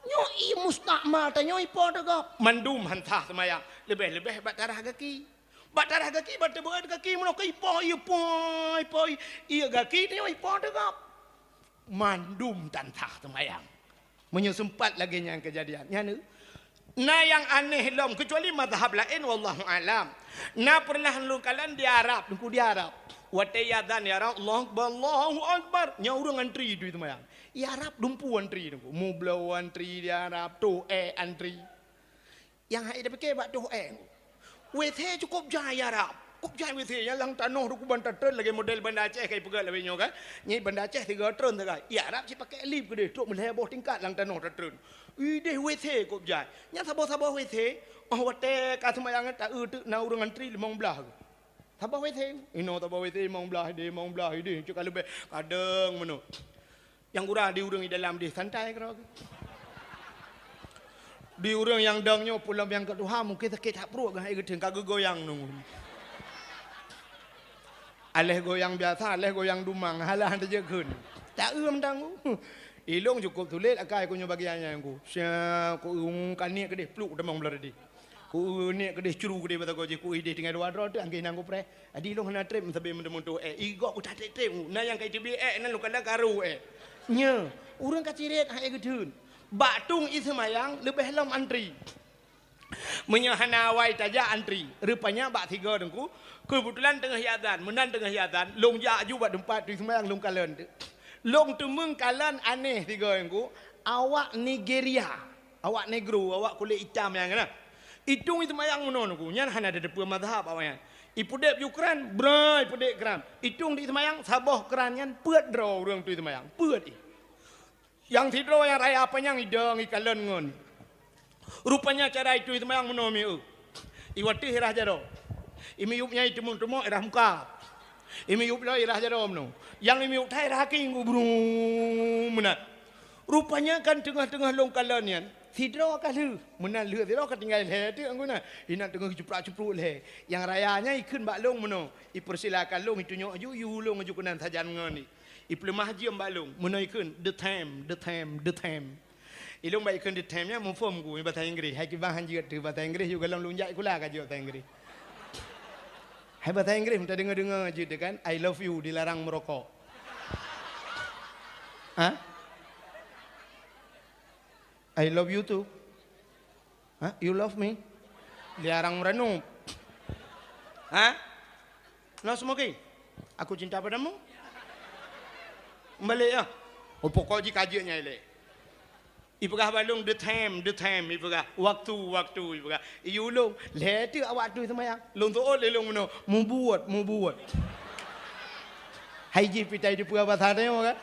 Nyo i mustakmal ta nyo ipo daga mandum hantah semayang lebih bat darah kaki. Bat darah kaki bat berat kaki mono ke ipo iya kaki nyo ipo daga mandum tantah semayang. Menyo sempat lagi yang kejadian. Nya nah yang aneh lom kecuali mazhab lain wallahu alam. Na pernah lu kalian di Arab, di Arab. Watayadan ya Allahu Akbar. Nya urang antri itu mayang. Ya Arab dumpu antri tu. Mu blau antri di Arab tu antri. Yang hai dah pakai bak tu WC cukup jaya Arab. Cukup jaya WC yang lang tanah ruku bantar tren lagi model Bandar Aceh kai pegal lebih nyo kan. Ni Bandar Aceh 3 tren tu kan. Ya Arab si pakai lift gede tok meleboh tingkat lang tanah tren. Ide WC cukup jaya. Nya sabo-sabo WC oh wate ka semayang tak tu na urang antri 15 ke. Tabah WC, ino tabah WC mong belah ide, cakap lebih kadang meno. Yang urang di urang di dalam di santai kira. Di urang yang dangnya pulang yang kedua mungkin sakit hak perut kan ai gedeng kagak goyang nunggu. Aleh goyang biasa, aleh goyang dumang, halah saja keun. Tak dangu. Ilong cukup tulis akai ku bagiannya aku. Sia ku kanik kedeh pluk demang belah di. Ku ni kedeh curu kedeh bata goje ku ide dengan dua tu angge nang ku pre adi long na trip sabe mendemonto igo ku tak trip na yang kai tibi nan lu kala karu nya urang kaciret hai gedun batung ismayang lebih lam antri menyahana wai taja antri rupanya bak tiga dengku kebetulan tengah hiadan menan tengah hiadan long ja ju bak tempat tu ismayang long kalen long temung kalan aneh tiga dengku awak Nigeria awak negro awak kulit hitam yang kana Itung itu mayang menon ku nyan hana ada depa mazhab awaknya. Ipudep Ukraine brai pudep keran. Itung di semayang saboh keran nyan peut draw urang tu semayang. Peut i. Yang tidro yang raya apa yang idang ikalan ngon. Rupanya cara itu semayang menon mi. Iwati hirah jaro. Imi yupnya itu mun tumo irah muka. Imi yup lo irah jaro meno. Yang imi yup thai raki ku brum menat. Rupanya kan tengah-tengah longkalan yan. Sidro kalu menan leu sidro ketinggal le tu anguna ina tengah ceprak-cepruk le yang rayanya ikun bak long meno ipersilakan long itu nyok yu long ju kenan sajan ngoni Iplemah haji balung menaikkan the time ilung baikkan the time nya mufum ku bahasa Inggeris hai kibah haji tu bahasa Inggeris juga dalam lunjak kula kaji bahasa Inggeris hai bahasa Inggeris minta dengar je kan I love you dilarang merokok ha I love you too ha you love me dilarang merenung ha no smoking aku cinta padamu balik ya oh pokok ji kajiannya elek ipegah balung the time ipegah waktu ipegah iulung letu awak tu semayang long tu lelong meno mu buat haji pitai di puas bahasa dia kan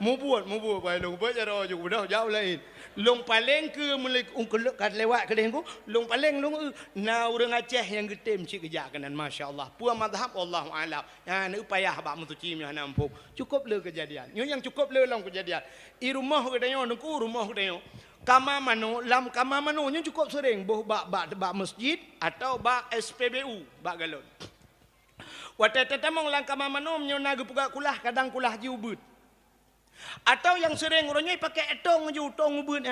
mu buat balung berjaro juga dah jauh lain long paling ke mulai ungkel kat lewat ke dengku long paling long na urang Aceh yang getem cik kejak kanan masya-Allah puas mazhab Allahu a'lam ya ni upaya bak mutuci mi nampuk cukup le kejadian nyo yang cukup le long kejadian i rumah ke dayo nungku rumah ke dayo kama mano lam kama mano nyo cukup sering boh bak masjid atau bak SPBU bak galon watata mong lang kama mano nyo nagu puga kulah kadang kulah ji ubut atau yang sering orangnya pakai etong je utong ubun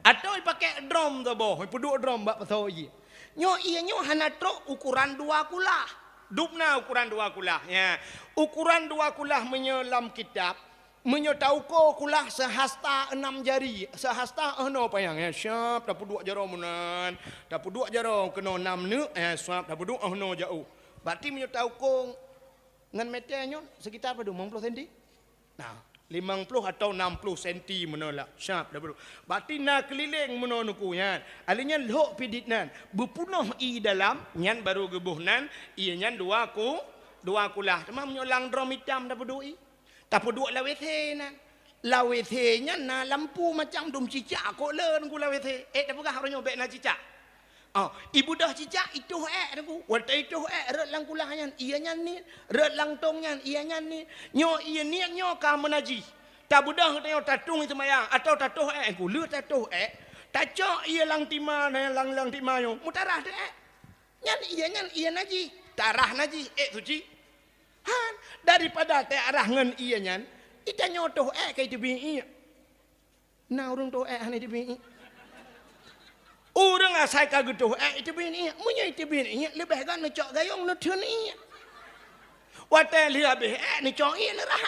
atau pakai drum tu boh puduk drum bak pasau je nyo iya nyo hanatro ukuran 2 kulah dupna ukuran 2 kulah ya ukuran 2 kulah menyelam kitab menyotau ko kulah sehasta 6 jari sehasta no payang ya syap dah puduk jaro munan dah puduk jaro kena 6 ne syap dah puduk no jauh berarti menyotau ko ngan meter nyo sekitar pada 50 cm nah 50 atau 60 senti menolak syap dah bro berarti nak keliling menonuku yan alinya lok piditnan berpunuh i dalam nyan baru gebuhnan ia nyan 2 kulah tamam nyolang drum hitam dah berdui tak peduk lawet nan lawet nya na lampu macam dum cicak kok len ku lawet dah pegah orangnya bek na cicak ibu dah cicak itu aku wata itu red lang kulah nyan ia nyan ni red lang tong nyan ia nyan ni nyo ia ni nyo ka menaji tak budah tengok tatung itu mayang atau tatuh aku lu tatuh tacok ia lang tima na lang tima yo mutarah de nyan ia naji tarah naji suci han daripada te arah ngan ia nyan ita nyotoh kai tibi na urung to hani tibi orang asai kagutuh itu bini munya itu bini lebih kan necok gayung nuthun ni watel lebih ni cong i nerah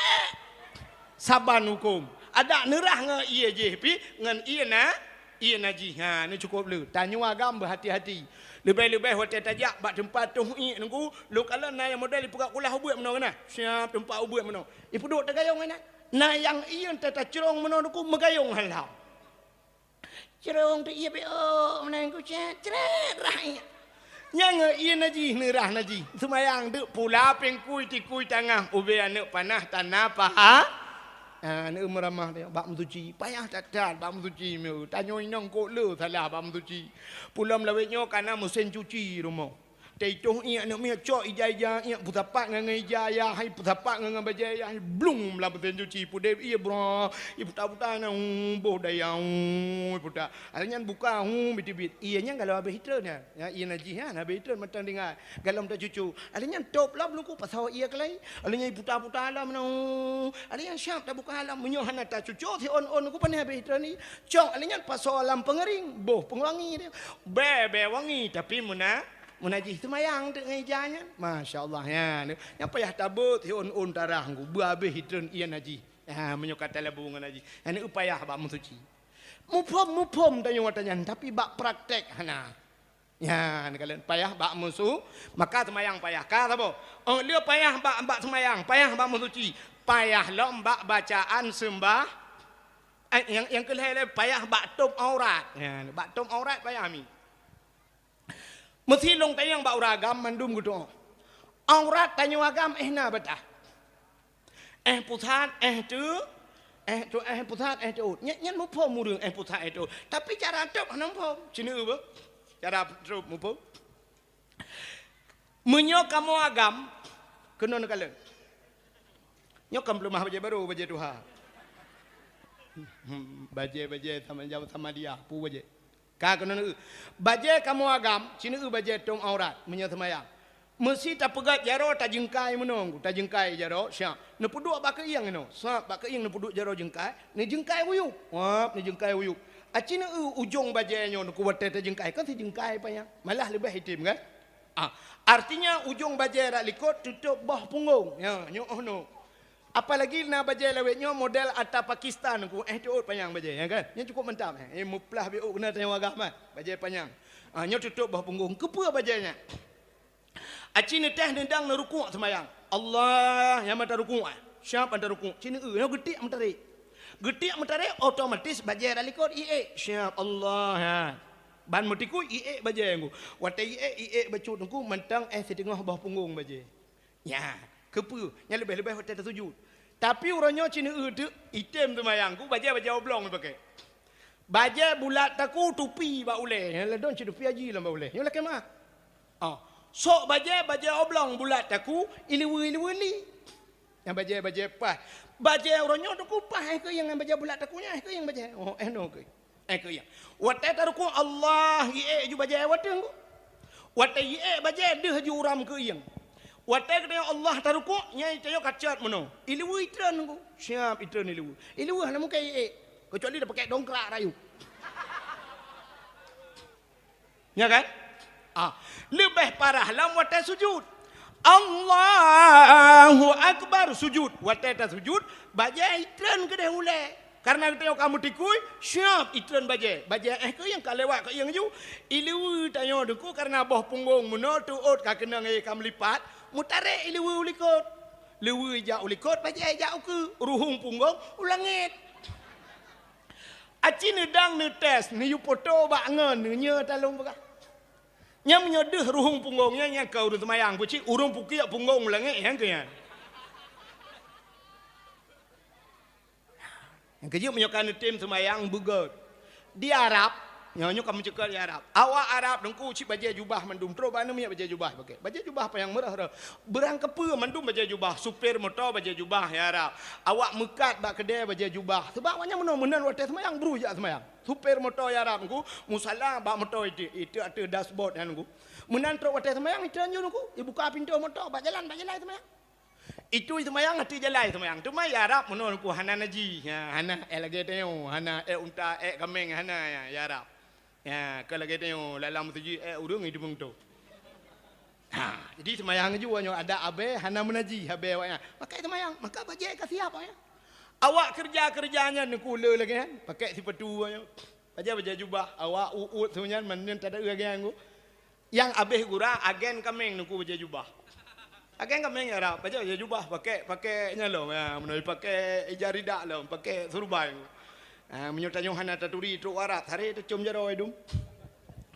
saban hukum ada nerah ngan iya je pi ngan iya na jihan ni cukup lu tanya agam berhati-hati lebih-lebih hotel tajak bak tempat tu i nunggu lu kalau na yang model pukak kulah ubuat meno kana siap tempat ubuat meno ipu duk tegayung na yang iya tata cerong meno nuku megayung halau cerong tu iya be menang ku ceret rahnya nyang iya naji nerah naji semayang duk pula pengkui tikui tangah ube anak panah tanah paha anak meramah dia bak mensuci payah tatat bak mensuci meu tanyo inong ko le salah bak mensuci pulam lawetnyo kana mesin cuci rumah Taitung ia nak mia cok ijaya ia putapak ngan ijaya hai putapak ngan bajaya blum la beten cuci pude ia bro ibu tabuta na boh dayang puta alanya buka bitibit ia nya kalau habis hitrnya ya ia najihan habis hitr matang dengar galam tak cucu alanya top lah belum ku pasal ia kelai alanya ibu tabuta alam na alanya syap tak buka alam menyohan ta cucu si on ku pan habis hitr ni cok alanya pasal alam pengering boh pengwangi dia be wangi tapi munajih tu mayang tu ngejanya masya-Allah ya yang payah tabut on tarah ku habis hitun ia naji menyukat labu ngan naji ini upaya bak mensuci mupom tanya watanya tapi bak praktek hana ya kalian payah bak musu maka semayang payah ka apa dia payah bak semayang payah bak mensuci payah lombak bacaan sembah yang kelihatan payah bak tup aurat ya bak tup aurat payah mi mesti long tayang bak uragam mandum gitu aurat tanya agam na betah pusat pusat tu nyen mupom murung pusat tu tapi cara tup hanam pom cina apa cara tup mupom menyok kamu agam kena nakalen nyok kam belum baje baru baje tuha baje sama dia pu baje ka kena baje kamu agam cina baje tong aurat menyok semayang Mesti tak pegat jaro tak jengkai menong, tak jengkai jaro syak. Ne puduk bak iang no. Sap bak iang ne puduk jaro jengkai, ne jengkai wuyuk. Wap ne jengkai wuyuk. Acina ujung bajenyo ne kuat tak jengkai kan si jengkai payang. Malah lebih hitam kan? Artinya ujung baje rak likut tutup bawah punggung. Ya, nyoh no. Apalagi na baje lawetnya model atas Pakistan ku tuut payang baje ya kan. Nya cukup mantap muplah biu kena tanya wagah mah. Baje panjang. Nya tutup bawah punggung. Kepa bajenya? Acina teh nendang na rukuk semayang. Allah yang mata rukuk. Siapa mata rukuk? Cina no getik mentari. Getik mentari otomatis baje rak likut siap Allah ya. Ban mutiku baje aku. Watai bacut aku mentang setengah bawah punggung baje. Ya, kepu. Nya lebih-lebih watai tersujud. Tapi orangnya Cina tu item tu mayangku baje oblong pakai. Baje bulat taku tupi ba uleh. Ya ledon tupi haji lah ba uleh. Ya lah kemah. Sok baje oblong bulat taku iliwi. Yang baje pas. Baje orangnya tu pas ke yang baje bulat takunya ke yang baje. No ke. Ke yang. Watai taruku Allah ju baje wateng. Watai baje deh ju uram ke yang. Watai kena Allah taruku nyai tayo kacat mano. Iliwi itran ku. Siap itran iliwi. Iliwi hana muka kecuali dah pakai dongkrak rayu. Ya kan? Lebih parah lam watai sujud. Allahu Akbar sujud. Watai tak sujud, baje itran ke dah ulai. Karena kita kamu tikui, siap itran baje. Baje ke yang kau lewat ke yang ju. Iliwi tanya deku karena bawah punggung meno tuut ka kena kam lipat. Mutare iliwi ulikot. Liwi ja ulikot baje ja ke ruhung punggung ulangit. Aci nedang ne tes ne yu foto ba ngen ne nya talung ba. Nya menyedeh ruhung punggungnya nya kau urut mayang puci urung puki punggung ulangit yang ke ya. Yang kerja menyokan tim semayang bugot. Di Arab, nyonya kamu cakap di Arab. Awak Arab dengku cip baje jubah mandum. Terus mana punya baje jubah pakai? Baje jubah apa yang merah? Berang kepa mandum baje jubah. Supir motor baje jubah ya Arab. Awak mekat bak kedai baje jubah. Sebab banyak menan wadah semayang bru jak semayang. Supir motor ya Arab ku musala bak motor itu ada dashboard kan ku. Menan terus wadah semayang itu anjur ku. Ibu buka pintu motor bak jalan semayang. Itu semayang hati jalan semayang. Cuma ya Arab menurutku hana naji, ya hana lagi tengok, hana unta kameng hana ya Arab. Ya kalau lagi tengok dalam tujuh urung itu pun tu. Jadi semayang juga nyo ada abe hana menaji abe awaknya. Pakai semayang, maka baje kasih apa ya? Awak kerjanya nekula lagi kan? Pakai sipetu ayo. Baje jubah, awak uut sebenarnya menen tak ada lagi yang abe gura agen kameng nuku baje jubah. Agen kami yang Arab, baca jubah pakai nyalo, menurut pakai ijarida lo, pakai surbai. Menyutai Yohana taturi tu Arab, hari itu cum jaro itu,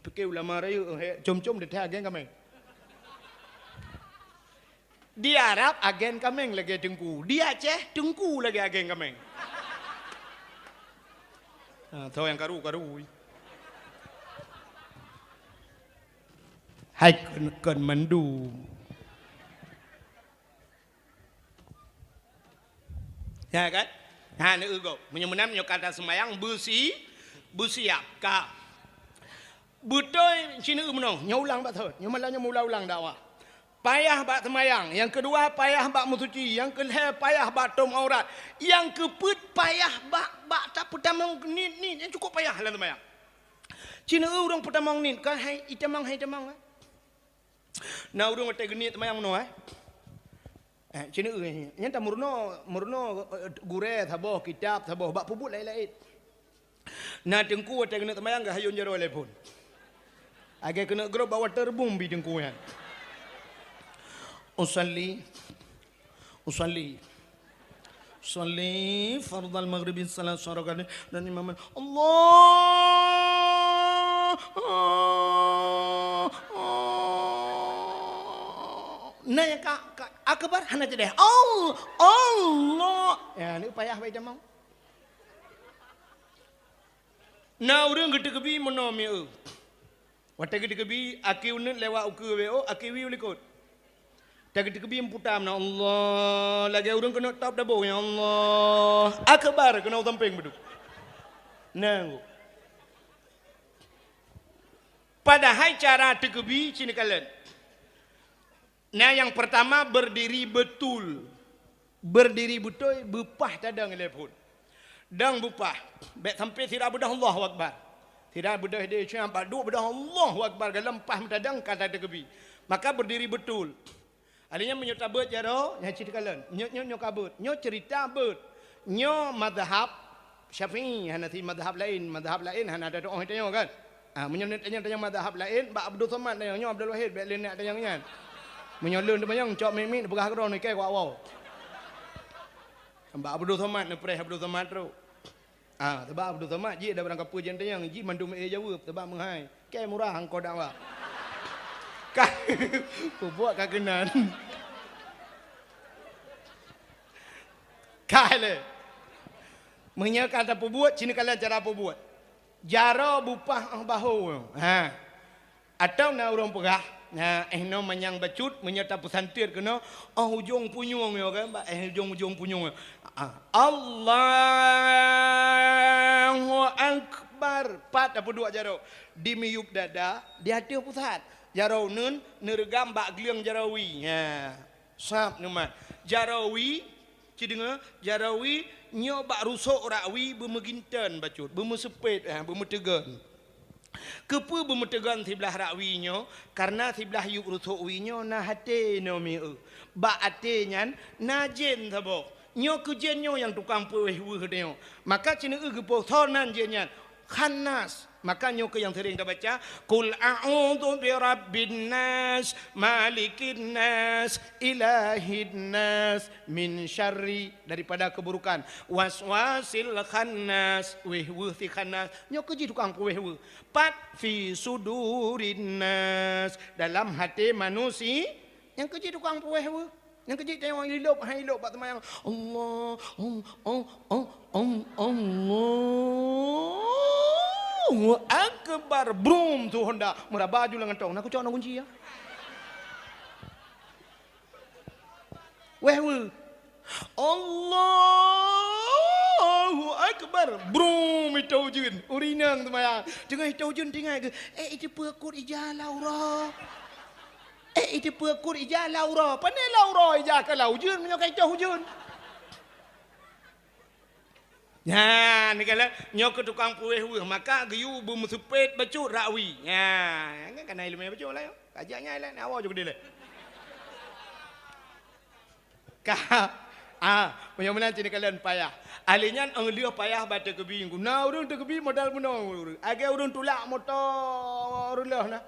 pakai ulama rayu, cum di agen kami. Di Arab agen kami lagi tengku, di Aceh tengku lagi agen kami. Tahu yang karu. Hai kon mandu. Ya kan? Ini ego. Menyemenam kata semayang bersiap ka. Betul Cina menong. Nyulang bat thot. Nyumalanya ulang dakwah. Payah bat semayang. Yang kedua payah bat musuci. Yang ketiga payah bat tom aurat. Yang keput payah bat tak putamang ni yang cukup payah lah semayang. Cina urang putamang ni kan hai itamang. Nah urang mate genit semayang no Cina yang tak murno gure thaboh kitab thaboh bak pubut lain. Nah tengku ada kena temayang gak hayun jaro telepon. Agak kena grob bawa terbum bi tengku yan. Usalli fardal maghribi salat syarakat dan imam Allah nah yang akbar hana jadi Allah ya ni payah baik jamang na urang gede kebi monomi wata gede kebi aki unun lewat uku weo aki wi ulikot tak gede kebi emputam na Allah lagi urang kena top dabo ya Allah akbar kena utampeng beduk nah padahal cara tekebi cini kalian Nah yang pertama berdiri betul. Berdiri betul, bupah tadang telepon. Dang bupah. Baik sampai tidak bedah Allahu Akbar. Tidak bedah dia cuma duk bedah Allahu Akbar lempah tadang kata tegebi. Maka berdiri betul. Alinya menyota bet jaro, nya cerita kalian. Nyo kabut, nyo cerita bet. Nyo mazhab Syafi'i, Hanafi mazhab lain hana ada doa tanya kan. Menyonat tanya mazhab lain, Pak Abdul Somad tanya nyo Abdul Wahid baik lain nak tanya kan. Menyolun tu bayang cok mimik begah kron ni kai wow. Mbak Abdul Somad ni preh Abdul Somad tu. Sebab Abdul Somad ji dah berangkat pujian tanya ji mandu me Jawa sebab menghai. Kai murah hangko dak wa. Kan ku buat kagenan. Kale. Menyaka apa buat sini kalian cara apa buat. Jaro bupah bahu. Atau na orang pegah. No menyang bacut menyata pesantir kena hujung punyung yo kan hujung punyung Allahu Akbar pat apa dua jaro di miyup dada di hati pusat jaro nun nergam bak gliang jarawi sap nama jarawi cidenga jarawi nyo bak rusuk rawi bemeginten bacut bemesepet bemetegan kepu bemetegan sebelah rakwinyo karena sebelah yuk rusuk winyo na hati no mi ba ate nyan na jen sabo nyo ke jen nyo yang tukang puih nyo maka cina gepo thonan jen nyan khanas maka nyo ke yang sering kita baca qul a'udzu birabbin nas malikin nas ilahin nas min syarri daripada keburukan waswasil khannas wehwu si khannas nyo ke ji tukang puih pat fi sudurin nas dalam hati manusia yang keji tukang puih yang keji tengok hidup pak temayang Allah Allahu Akbar brum tu honda murah baju lengan tong nak cok nak kunci ya wehwu Allahu Akbar brum itu jun urinang temayang jangan itu jun tinggal ke itu pekut ijah laura itu pekut ijah laura panai laura ijah ke lau jun menyokai itu jun ya ni kalau nyok tukang puih maka geyu bemusupet bacu rawi ya kan kena ilmu bacu lah yo kajaknya lah awak juga dia punya mana cini kalian payah alinya dia payah baca kebi guna urun tu kebi modal bunuh agak urun tulak motor lah nah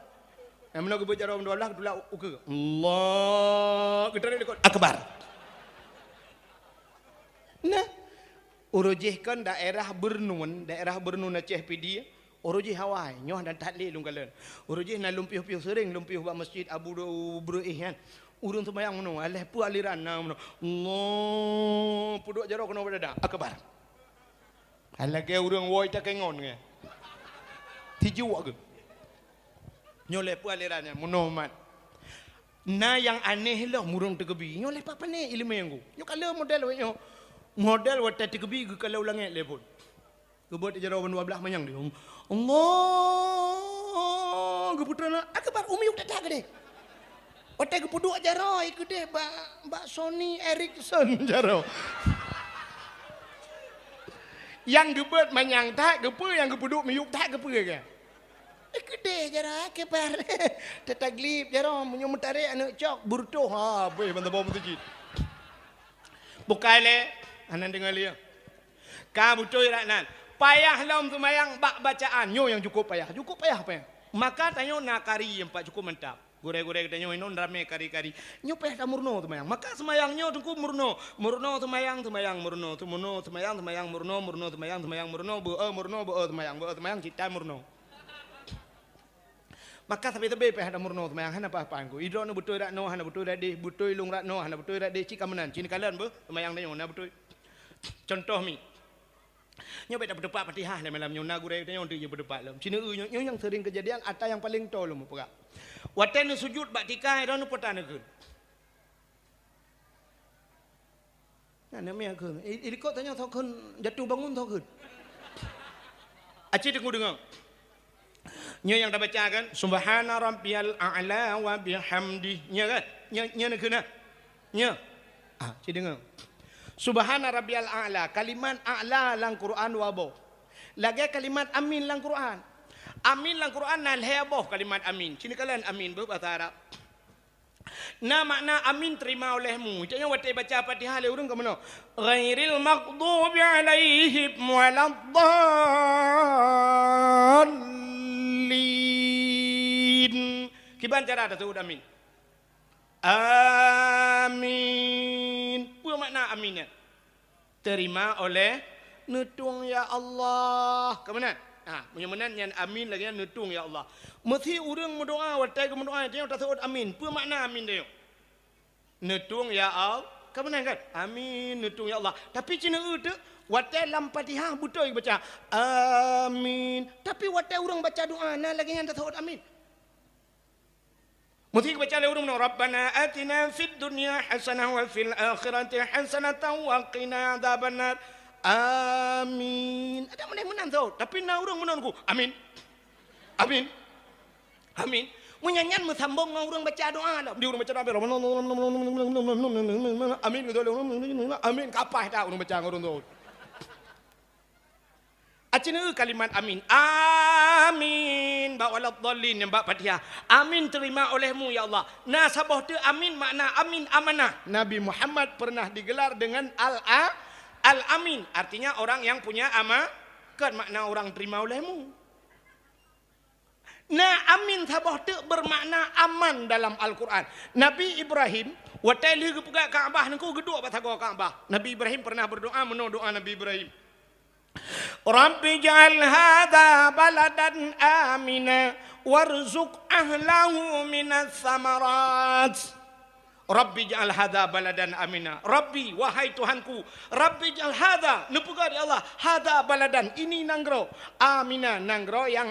yang mana kebi cara Allah tulak uke Allah kita ni dekot akbar nah urujihkan daerah Bernun Aceh PD urujih Hawaii nyoh dan tahlil lung kalian urujih na lumpiuh-piuh sering lumpiuh ba masjid Abu Bruih kan urun sembahyang meno aleh pu aliran na meno Allah puduk jaro kena badadak akbar halage urang woi tak kengon ke tiju ke nyoleh pu alirannya meno mat na yang aneh lah murung tegebi nyoleh pa pane ilmu yang nyo kala model we nyo model wata tegebi ke kalau langit lepon gebot jaro 12 manyang dia Allah geputrana akbar umiuk tak gede otak kepudu jaro ikut deh Mbak Sony Ericsson jaro yang gebet manyang tak gepe yang kepudu miuk tak gepe ke ikut deh jaro kebar tetaglip jaro menyum tarik anak cok burto boleh bantu bawa masjid bukale anan dengar dia ka butoi raknan payah lam semayang bak bacaan nyo yang cukup payah maka tanyo nakari yang pak cukup mantap gore-gore tanya inon rame kari-kari nyo payah dah murno semayang maka semayangnya tunggu murno semayang murno semayang murno semayang kita murno maka sampai payah dah murno semayang hana apa-apa angku idro no betul rak no hana betul rak de betul lung rak no hana betul rak de cikamanan cini kalian be semayang tanya hana betul contoh mi nyo beda berdebat Fatihah le malam nyo na gure tanya untuk je berdebat lam cini nyo yang sering kejadian ata yang paling tol mu pegak watan sujud bak tikai ran petana ke nah namanya ke ilikot tanya thokun jatuh bangun thokun aci tengok dengar nyo yang dah baca kan subhana rabbiyal a'la wa bihamdi nya kan nya nak kena. Nya. Cik dengar. Subhana rabbiyal a'la, kalimat a'la dalam Quran wabo. Lagi kalimat amin dalam Quran. Amin dalam Quran nal heboh kalimat amin. Cini kalian amin berbahasa Arab. Na makna amin terima olehmu. Jangan watai baca Fatihah le urang ke mana? Ghairil maghdubi alaihim waladdallin. Kiban cara tersebut amin. Amin. Apa makna aminnya? Terima oleh nutung ya Allah. Ke mana? Punya menan yang amin lagi nutung ya Allah. Mesti orang berdoa, watai ke berdoa dia tak sebut amin. Apa makna amin dia? Nutung ya Allah. Ke mana kan? Amin nutung ya Allah. Tapi cina itu watai dalam Fatihah betul baca amin. Tapi watai orang baca doa nah lagi yang tak sebut amin. Mesti baca le urang Rabbana atina fid dunya hasanah wa fil akhirati hasanah wa qina adzabannar. Amin. Ada menang tu. Tapi na urang menangku. Amin. Amin. Amin. Munyanyian mesambung dengan urang baca doa lah. Dia urang baca doa. Amin gitu. Amin kapah dah urang baca urang tu. Acina kalimat amin. Amin. Ba waladdallin yang ba Fatihah. Amin terima olehmu ya Allah. Nah sabah tu amin makna amin amanah. Nabi Muhammad pernah digelar dengan al-amin. Artinya orang yang punya amanah. Kan makna orang terima olehmu. Nah amin sabah tu bermakna aman dalam Al-Quran. Nabi Ibrahim watai li pegak Kaabah nengku geduk pas Kaabah. Nabi Ibrahim pernah berdoa doa Nabi Ibrahim. Rabbi ja'al hadha baladan amina warzuq ahlahu minas samarat. Rabbi ja'al hadha baladan amina. Rabbi wahai Tuhanku, Rabbi ja'al hadha nepuga di Allah, hadha baladan ini nanggro amina nanggro yang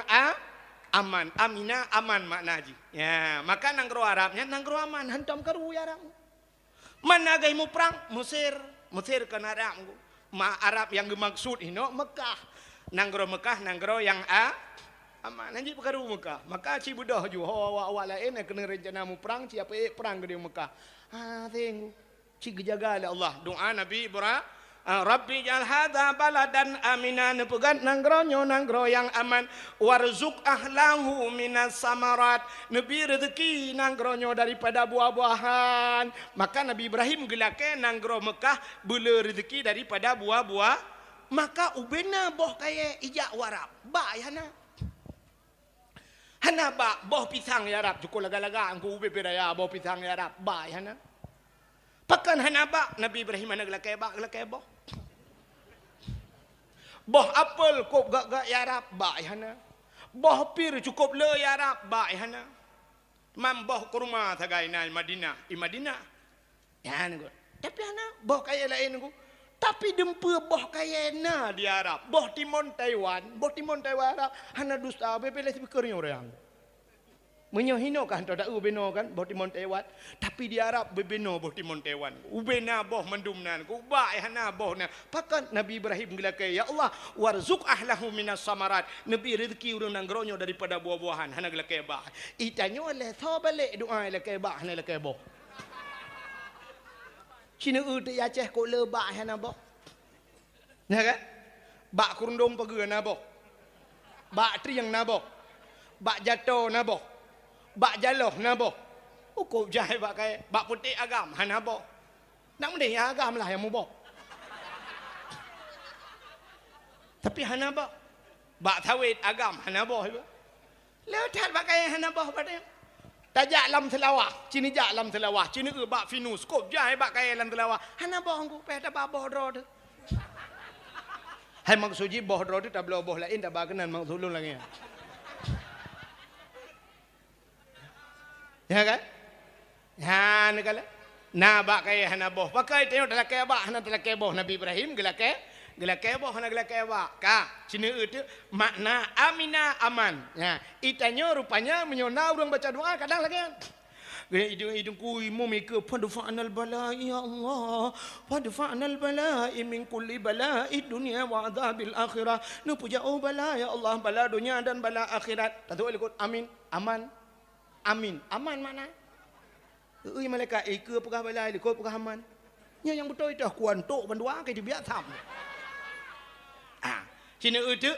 aman. Amina aman makna ji. Ya, maka nanggro Arabnya nanggro aman hantam karu ya Arab. Mana gaimu perang Mesir kan Arab. Arab yang dimaksud ini Mekah. Nanggro Mekah nanggro yang aman. Nanti perkara Mekah. Maka ci budah ju awak lain kena rencana mu perang siapa perang ke Mekah. Tengok ci jaga oleh Allah. Doa Nabi Ibrahim, Rabbi ja'al hadza baladan amina nepegat nanggro yang aman warzuq ahlahu minas samarat nebi rezeki nanggronyo daripada buah-buahan. Maka Nabi Ibrahim gelake nanggro Mekah bela rezeki daripada buah-buah. Maka ubena boh kaya ijak warap ba yana hana ba boh pisang ya Arab cukup laga-laga angku ube peraya boh pisang ya Arab ba yana pakan hana ba Nabi Ibrahim ana gelake boh boh apel kop gak ya Arab ba yana boh pir cukup le ya Arab ba yana mam boh kurma tagai na Madinah ya nego tapi hana boh kaya lain nego tapi dempa boh kaya na di Arab boh Timon Taiwan Arab hana dusta bebele speakernya orang menyohino kan tak ubeno kan boh Timon Taiwan tapi di Arab bebeno boh Timon Taiwan ubena boh mendumnan ku ba hana boh na pakan Nabi Ibrahim gelake ya Allah warzuq ahlahu minas samarat nabi rezeki urang nanggronyo daripada buah-buahan hana gelake ba itanyo le so balik doa gelake ba hana gelake boh Cina tu ya Aceh kok le bak hana boh. Ya kan? Bak kurundung pege na boh. Bak triang na boh. Bak jatuh na boh. Bak jaloh na boh. Kok jahil bak kai bak putih agam hana boh. Nak mending agam lah yang mu boh. Tapi hana boh. Bak tawid agam hana boh. Leutat bak kai hana boh pada. Tajak lam selawah, cini jak lam selawah, cini bak finus, kop jai bak kaya lam selawah. Hana boh angku, peh tak boh dro tu. Hai maksudnya boh dro tu tak boleh boh lain tak bakanan maksud lu lagi. Ya kan? Ya nak kala. Na bak kaya hana boh. Pakai tengok dalam kaya bak hana dalam kaya boh Nabi Ibrahim gelake boh hana gelake bak. Ka, cini itu makna amina aman. Ya, itanya rupanya menyona orang baca doa kadang lagi. Hidung-hidungku memikir fadfa'nal bala'i ya Allah. Fadfa'nal bala'i min kulli bala'i dunia wa adzabil akhirah. Nu puja oh bala ya Allah, bala dunia dan bala akhirat. Tak tahu ikut amin, aman. Amin. Aman mana? malaikat ke pegah balai le ko pegah haman. Nya yang betul itu kuan tok bandua ke dia tham. Cina itu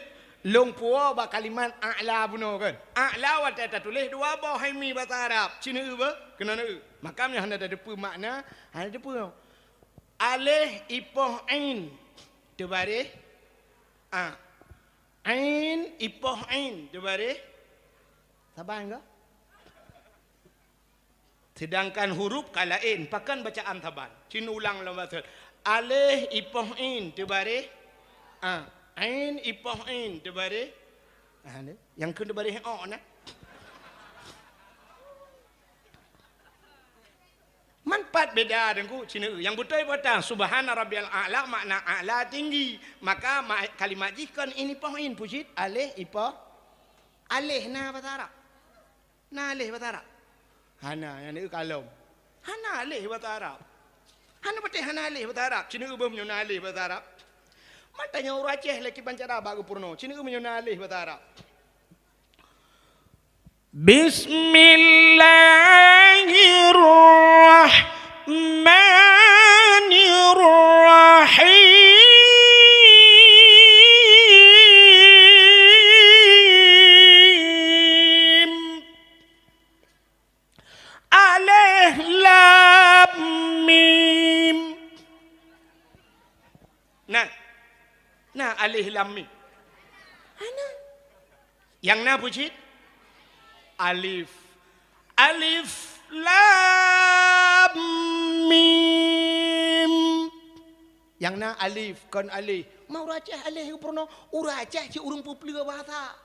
long puo ba kalimat a'la buno kan. A'la wa ta tulis dua bah hai mi bahasa Arab. Cina ba kena makamnya hanya ada depu makna, ada depu. Alif ipoh ain. Terbalik. Ain ipoh ain. Terbalik. Sabar enggak? Sedangkan huruf kalain pakan bacaan taban. Cina ulang dalam bahasa. Alif ipoh ain. Terbalik. Ain ipoh ain. Terbalik. Yang kena terbalik nah. Manfaat beda dengan Cina. Yang betul betul subhana rabbiyal a'la makna a'la tinggi. Maka kalimat jihkan ini poin pujit alih ipa alih na bahasa Arab. Na alih bahasa Arab. Hana yang ni kalom. Hana alih bahasa Arab. Hana betul hana alih bahasa Arab. Cina ubah menyuna alih bahasa Arab. Matanya orang Aceh lagi pancara bagu purno. Cina ubah menyuna alih bahasa Arab. Bismillahirrahmanirrahim. Alif lam mim. Nah alif lam mim. Yang na puji? Alif lam mim. Yang na alif kon alif. Mau racah alif purno uracah ci urung puplia bahasa.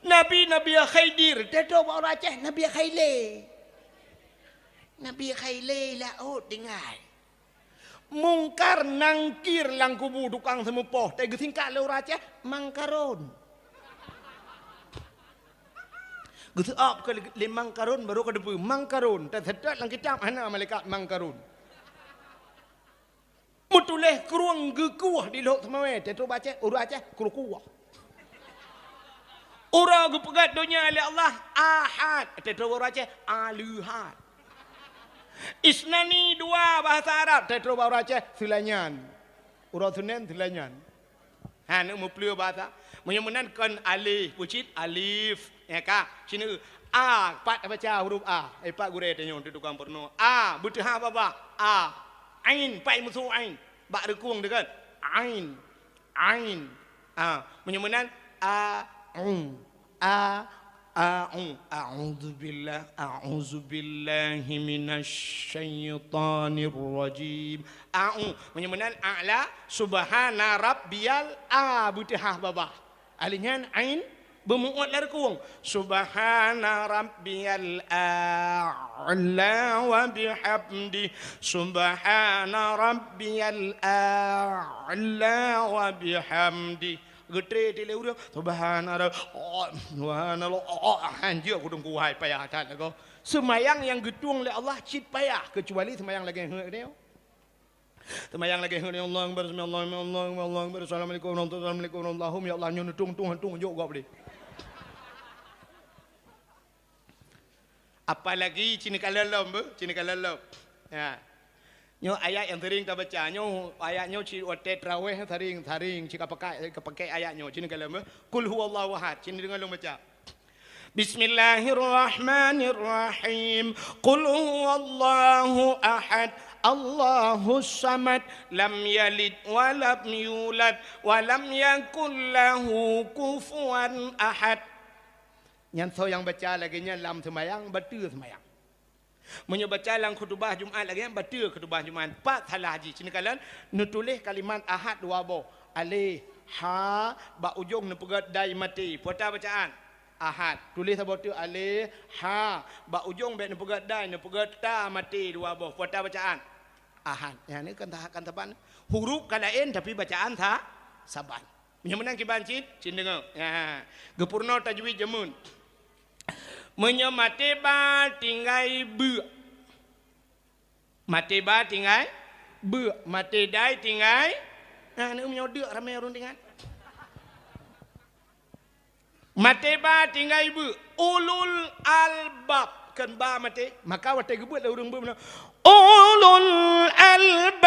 Nabi Khaidir teto mau racah Nabi Khaile. Nabi Khaile lah dengar. Mungkar nangkir lang kubu dukang semupoh. Tega singkat le racah mangkaron. Gitu ke limang karun baru ke debu mangkarun. Tak sedap dalam kitab mana malaikat mangkarun. Mutuleh keruang gekuah di lok semawe. Tentu baca urut aja kerukuah. Orang gepegat dunia oleh Allah ahad. Tentu urut aja aluhad. Isnani dua bahasa Arab. Tentu urut aja silanyan. Urut sunan silanyan. Nak mempelua bahasa. Menyemenankan alif pucit alif. Ya kak, sini pat baca huruf pak gure tanya untuk tukang porno. Betul apa? Ain, pai musuh ain. Bak rekung dekat. Ain. Menyemenan A'udzu billahi minasyaitonir rajim. Menyemenan a'la subhana rabbiyal butihah babah. Alinyan ain bermuat lar kuang subhana rabbiyal a'la wa bihamdi subhana rabbiyal a'la wa bihamdi getre tile urang subhanallah anjir aku tunggu hai payah kan aku semayang yang getuang oleh Allah cit payah kecuali semayang lagi dia semayang lagi ya Allah bismillah assalamualaikum warahmatullahi wabarakatuh ya Allah nyu tung jok gop boleh. Apalagi Cina kalalom ya. Nyo ayat yang sering kita baca nyo ayatnya ci otet raweh sering cika pakai ayatnya Cina kalalom kul huwallahu ahad Cina dengar long baca Bismillahirrahmanirrahim qul huwallahu ahad Allahus samad lam yalid wa lam yulad wa lam yakul lahu kufuwan ahad. Yang yang baca lagi nya lam semayang betul semayang. Menyo baca lang khutbah Jumaat lagi betul khutbah Jumaat. Pak salah haji sini kalian nutulis kalimat ahad dua bo. Alif ha ba ujung nu pegat dai mati. Puata bacaan ahad. Tulis apa tu alif ha ba ujung be nu pegat dai nu pegat ta mati dua bo. Puata bacaan ahad. Yang ni kan taban huruf kalain tapi bacaan saban. Menyemenang kibancit cin dengar. Ya. Gepurna tajwid jamun. Menyemate ba tinggai bu. Mate ba tinggai bu. Mate dai tinggai. Nah, ni menyodek ramai orang dengan. Mate ba tinggai bu. Ulul albab. kan ba mati maka wate gebut la urang beuna ulul albab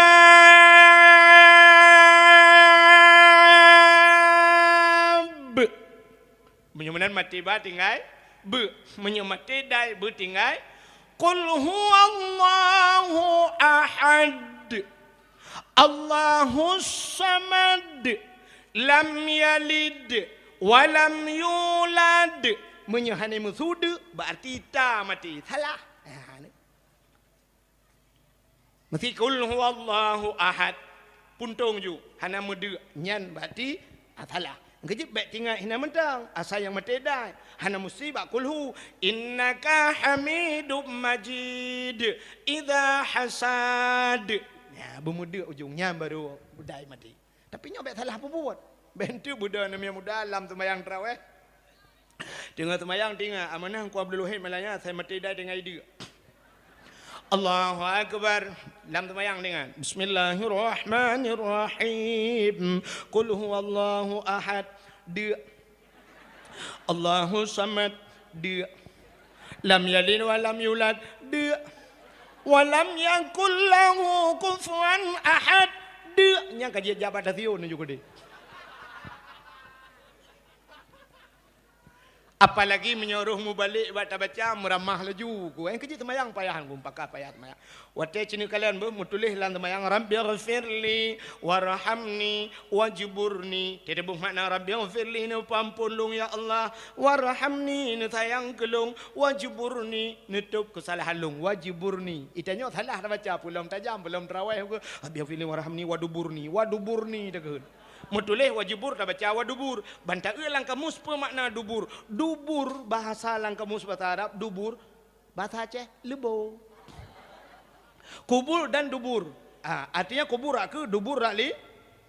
menyemenan mati ba tinggal be menyemati dai be tinggal qul huwallahu ahad Allahus samad lam yalid walam yulad menyahani musudu berarti ta mati salah mesti qul huwallahu ahad puntung ju hana mudu nyan berarti salah ngejip baik tinggal hina mentang asa yang mati dai hana musibah qul innaka hamidum majid idza hasad ya bermuda ujungnya baru budai mati tapi nyobek salah apa buat bentu budak namanya muda dalam sembahyang tarawih tengah sembahyang tinggal amanah ku Abdul Wahid malanya saya mati dah dengan dia Allahu akbar dalam sembahyang dengan bismillahirrahmanirrahim qul huwallahu ahad dia Allahu samad dia lam yalid wa lam yulad dia wa lam yakul lahu kufuwan ahad dia nya kaji jabat datio ni juga dia apalagi menyuruhmu balik baca baca meramah laju ku yang kerja temayang payahan ku pakai payah temayang wate cini kalian bu mutulih lan temayang rabbighfirli warhamni wajburni tidak bu makna rabbighfirli ni pampulung ya Allah warhamni ni sayang kelung wajburni nutup kesalahan lung wajburni itanya salah baca belum tajam belum tarawih ku rabbighfirli warhamni waduburni dekeun mutulih wajibur dah baca wadubur banta lang kamus pe makna dubur dubur bahasa lang kamus bahasa Arab dubur bahasa Aceh lebo kubur dan dubur artinya kubur ke dubur li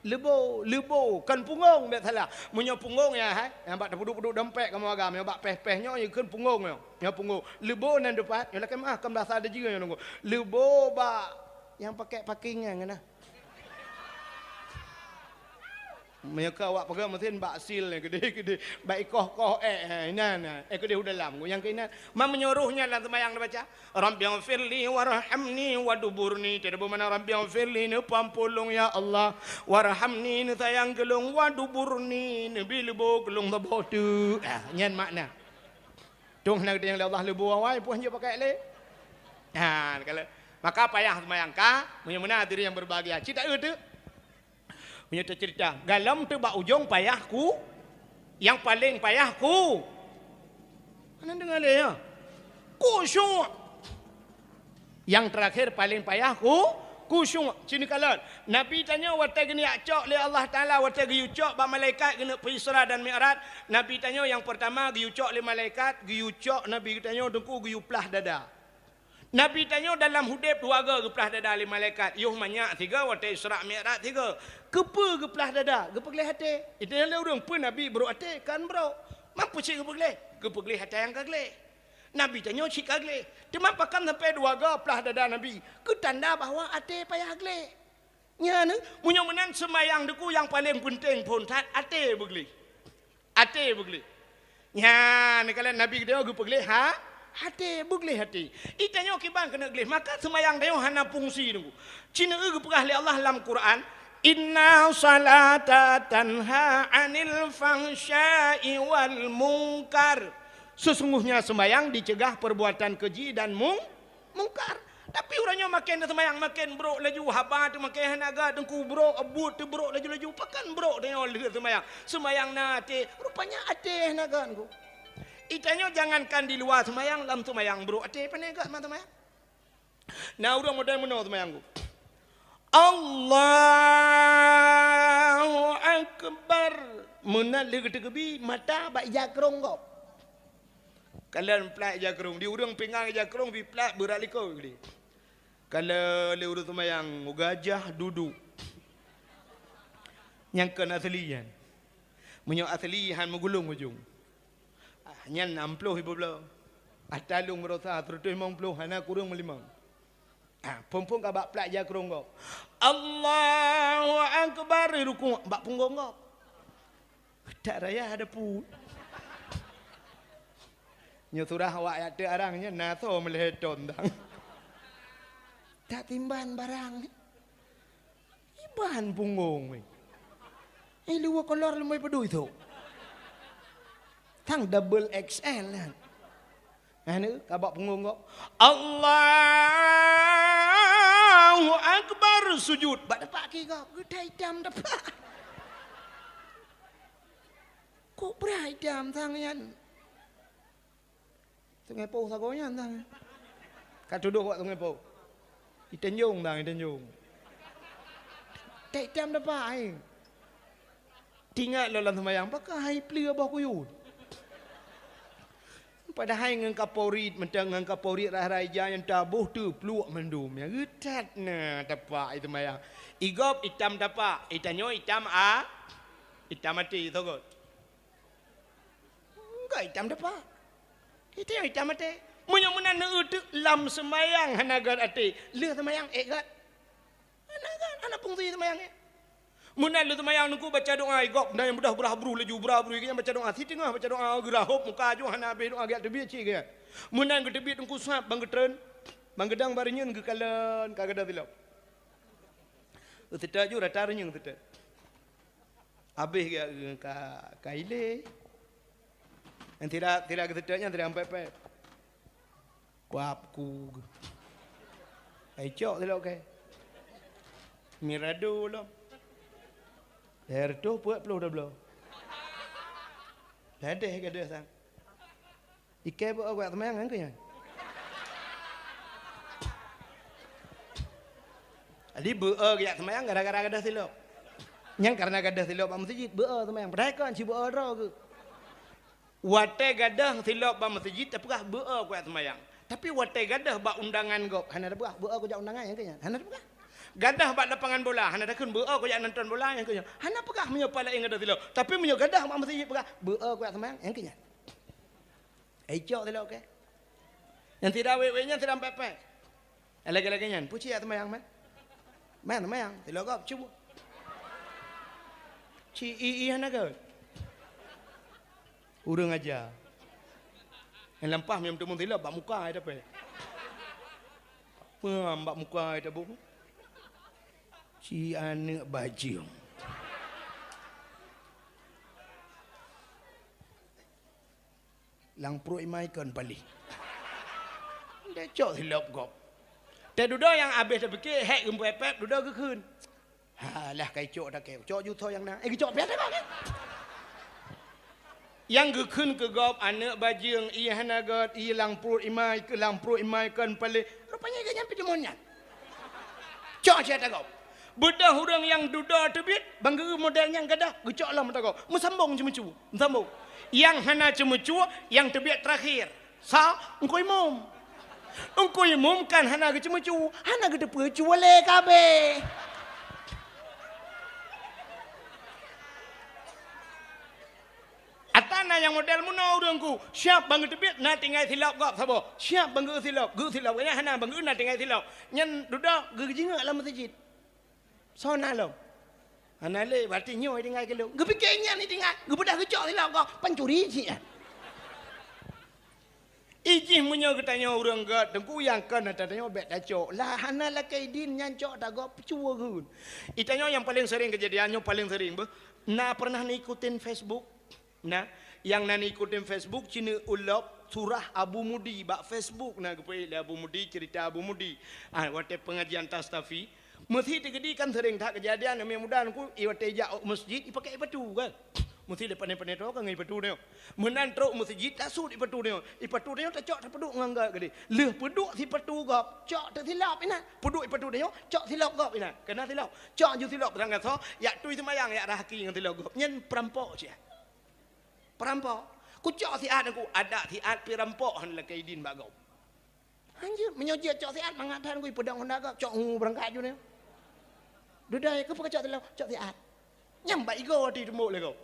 lebo kan punggung tak salah munyo punggung ya yang bak duduk dompet kamu agam yang bak peh-pehnya ya kan punggung ya punggung lebo nan depan ya kan kan bahasa ada juga yang lebo bak yang pakai pakingan ngana mereka awak pegang mesin baksil ni gede baik koh ina gede dalam yang kena mam menyuruhnya dalam sembahyang baca rabbighfirli warhamni waduburni tidak bermakna rabbighfirli ni pampulung ya Allah warhamni ni sayang gelung waduburni ni bilbo gelung tabotu nyan makna tung nak yang Allah lebu awai puan je pakai le kalau maka payah sembahyang ka punya diri yang berbahagia cita itu punya cerita galam tu bak ujung payahku yang paling payahku mana dengar le ya khusyuk yang terakhir paling payahku khusyuk sini kalan nabi tanya wata gini acok le Allah taala wata gi ucok ba malaikat kena Isra dan Mi'raj nabi tanya yang pertama gi ucok le malaikat gi ucok nabi tanya dengku gi uplah dada Nabi tanya dalam hudib dua geplah dada li malaikat. Yuh banyak tiga wate Isra Mi'raj tiga. Kepa geplah dada, gepegleh hati. Itu yang orang pun Nabi bro hati kan bro. Mampu cik gepegleh? Gepegleh hati yang kagleh. Nabi tanya cik kagleh. Cuma pakan sampai dua geplah dada Nabi. Ketanda bahawa hati payah kagleh. Nya ne, punya menan semayang deku yang paling penting pun tat hati begleh. Hati begleh. Nya ne kalian Nabi dia gepegleh hati begleh hati. Itanya kibang kena gleh. Maka semayang dia hana fungsi nunggu. Cina perah li Allah dalam Quran. Inna salata tanha anil fahsya'i wal munkar. Sesungguhnya sembayang dicegah perbuatan keji dan mungkar. Tapi orangnya makin sembayang makin bro laju haba tu makin hanaga dengku bro abut tu bro laju pakan bro tengok lihat sembayang. Sembayang nate rupanya ate hanaga ku. Itanya jangankan di luar semayang, dalam semayang bro. Ada apa ni kat semayang? Nah, orang modal mana semayang ku? Allahu Akbar. Menal lega tegebi mata bak jakrong kau. Kalian pelak jakrong, di urang pinggang jakrong bi pelak berat liko gede. Kalau le urang semayang gajah duduk. Yang kena aslian. Menyo aslihan menggulung ujung. Nyan 60 ibu belah. Atalung merosa 150 hana kurang 5. Pompong ka bak plak jakrong kau. Allahu Akbar ruku bak punggung kau. Tak raya ada pun. Nya surah awak ada arangnya naso meleton tang. Tak timban barang. Iban punggung. Luar kolor lemai pedui tu. Tang double XL kan. Anu kabak punggung kok. Allahu Akbar sujud. Bak dapat ki kau. Gedai dam dapat. Kok berai dam tangan. Sungai Po sagonya tang. Kat duduk buat sungai Po. Itenjung tang itenjung. Dai dam dapat ai. Tinggal dalam sembahyang pakai pelia bah kuyut. Padahal dengan Kapolri mentang dengan Kapolri raja yang tabuh tu peluk mendum ya getat na tapak itu mayang. Igop hitam tapak, itanyo hitam hitam mati tu kot. Enggak hitam tapak. Itu yang hitam mati. Munyo munan na utu lam sembayang hanagat ati. Le sembayang gat. Hanagat anak pungsi sembayang ni. Munan lu sembayang nuku baca doa igop dan yang budah buru laju buru yang baca doa si tengah baca doa gerahop muka aju hana be doa gak tebi ci ke. Munan ke tebi nuku sap bang getren bang gedang barinyeun ke kalen kagada tilap. Utita ju rata renyeng utita. Habis ke kaile. Yang tidak ketidaknya tidak sampai kuapku. Ai cok tilap ke. Mirado lo. Herdo buat peluh dah belum. Ledeh ke dia sang. Ikai buat awak temayang kan kaya. Ali buat ke temayang gara-gara gadah silap. Yang karena gadah silap pak masjid buat temayang. Padahal kan si buat ro ke. Wate gadah silap pak masjid tapi kah buat ke temayang. Tapi wate gadah bak undangan gop. Hana dah buat ke undangan yang kaya. Hana dah buat. Gadah bak lapangan bola, hana dah kun beau ko jak nonton bola yang kenya. Hana pegah menyo pala ing gadah tilo. Tapi menyo gadah mak mesti pegah beau ko semang yang kenya. Ejok tilo ke. Yang tidak wewe-nya tidak pepe. Lagi-lagi nyan, puci ya temayang man. Man temayang, tilo ko cuba. Ci ii hana ke. Urang aja. Yang lempah minum temu tilo bak muka ada pe. Bak muka ada bu. Si anak bajing. Lang pro imai kan balik. Dia cok silap gop.แต่ดูดyang habis dah fikir hek gempa pepดูดก็คืน Halah kai cok dah ke. Cok juta yang nang. Cok biasa kau kan. Yang keคืนke gop anak bajing iya hanagat iya lang pro imai ke lang pro imai kan balik. Rupanya dia nyampe demonnya. Cok cerita gop. Bedah orang yang duda tebit, bangga modelnya gadah, gecok lah mata kau. Musambung cuma-cuma, musambung. Yang hana cuma-cuma, yang tebit terakhir. Sa, engkau imam. Engkau imam kan hana cuma-cuma, hana gede percuma le kabe. Atana yang model muna orangku, siap bangga tebit, na tinggal silap gap sabo. Siap bangga silap, gu silap, kaya hana bangga na tinggal silap. Nyan duda, gu jingak lah masjid. Sona lo. Anale berarti nyoy tinggal ke lo. Gepikirnya ni tinggal. Gebedah kecok ni lah kau. Pancuri je. Ijih munyo ketanya orang gat. Tengku yang kan tanya bet dacok. Lah hana lah kaidin nyancok tak kau percua kun. Itanya yang paling sering kejadiannya paling sering. Nah pernah ikutin Facebook. Nah yang nani ikutin Facebook Cina ulap surah Abu Mudi bak Facebook nah kepai Abu Mudi cerita Abu Mudi. Waktu pengajian Tastafi. Mesti digedikan sering tak kejadian yang mudah aku iwat teja masjid ipakai batu kan. Mesti depan-depan itu kan ngai batu dia. Menan truk masjid tak sud batu dia. Batu dia tak cok tak peduk ngangga gede. Leh peduk si batu gap. Cok tak silap ina. Peduk batu dia cok silap gap ina. Kena silap. Cok ju silap berangkat so ya tui semayang ya rahaki ngan silap gap. Nyen perampok je. Perampok. Ku cok si ad aku ada si ad perampok han la kaidin bagau. Anjir menyojek cok si ad mangatan ku pedang honda gap cok berangkat ju dia. Dudai ke pakai cok tilau, cok tiat. Nyambai go di rumah le kau.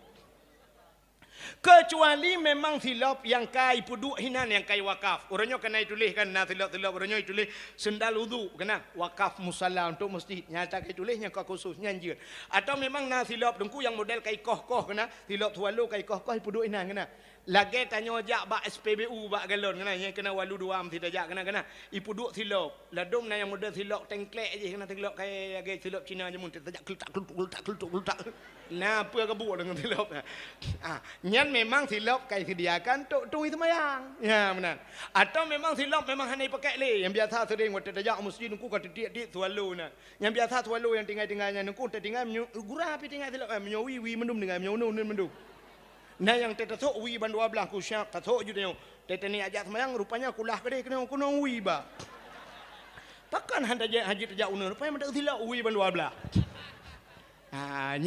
Kecuali memang silap yang kai puduk hinan yang kai wakaf. Orangnya kena tulis kan nah silap orangnya tulis sendal wudu kena wakaf musalla untuk masjid. Nyata kai tulisnya kau khusus nyanjir. Atau memang nah silap dengku yang model kai koh kena silap tualu kai koh puduk hinan kena. Lagi tanya jak bak SPBU bak galon kena yang kena walu dua tidak jak kena ipuduk silap. Ladum na yang model silap tengklek je kena silap kai lagi silap Cina je mun tidak keltak. Nah, apa kebuk dengan silap. Nyan memang silap kai sediakan tu itu mayang. Ya benar. Atau memang silap memang hanya pakai le yang biasa sering waktu tajak masjid nungku kata dia tualu nah. Yang biasa tualu yang tinggal-tinggalnya nungku tinggal gurah api tinggal silap menyawi mendum dengan mendum. Nah yang tetasok wi ban 12 ku syak tasok ju tengok. Teteni ajak semayang rupanya kulah kede kena kuno wi ba. Takkan handa haji tajak una rupanya mendak silap wi ban 12.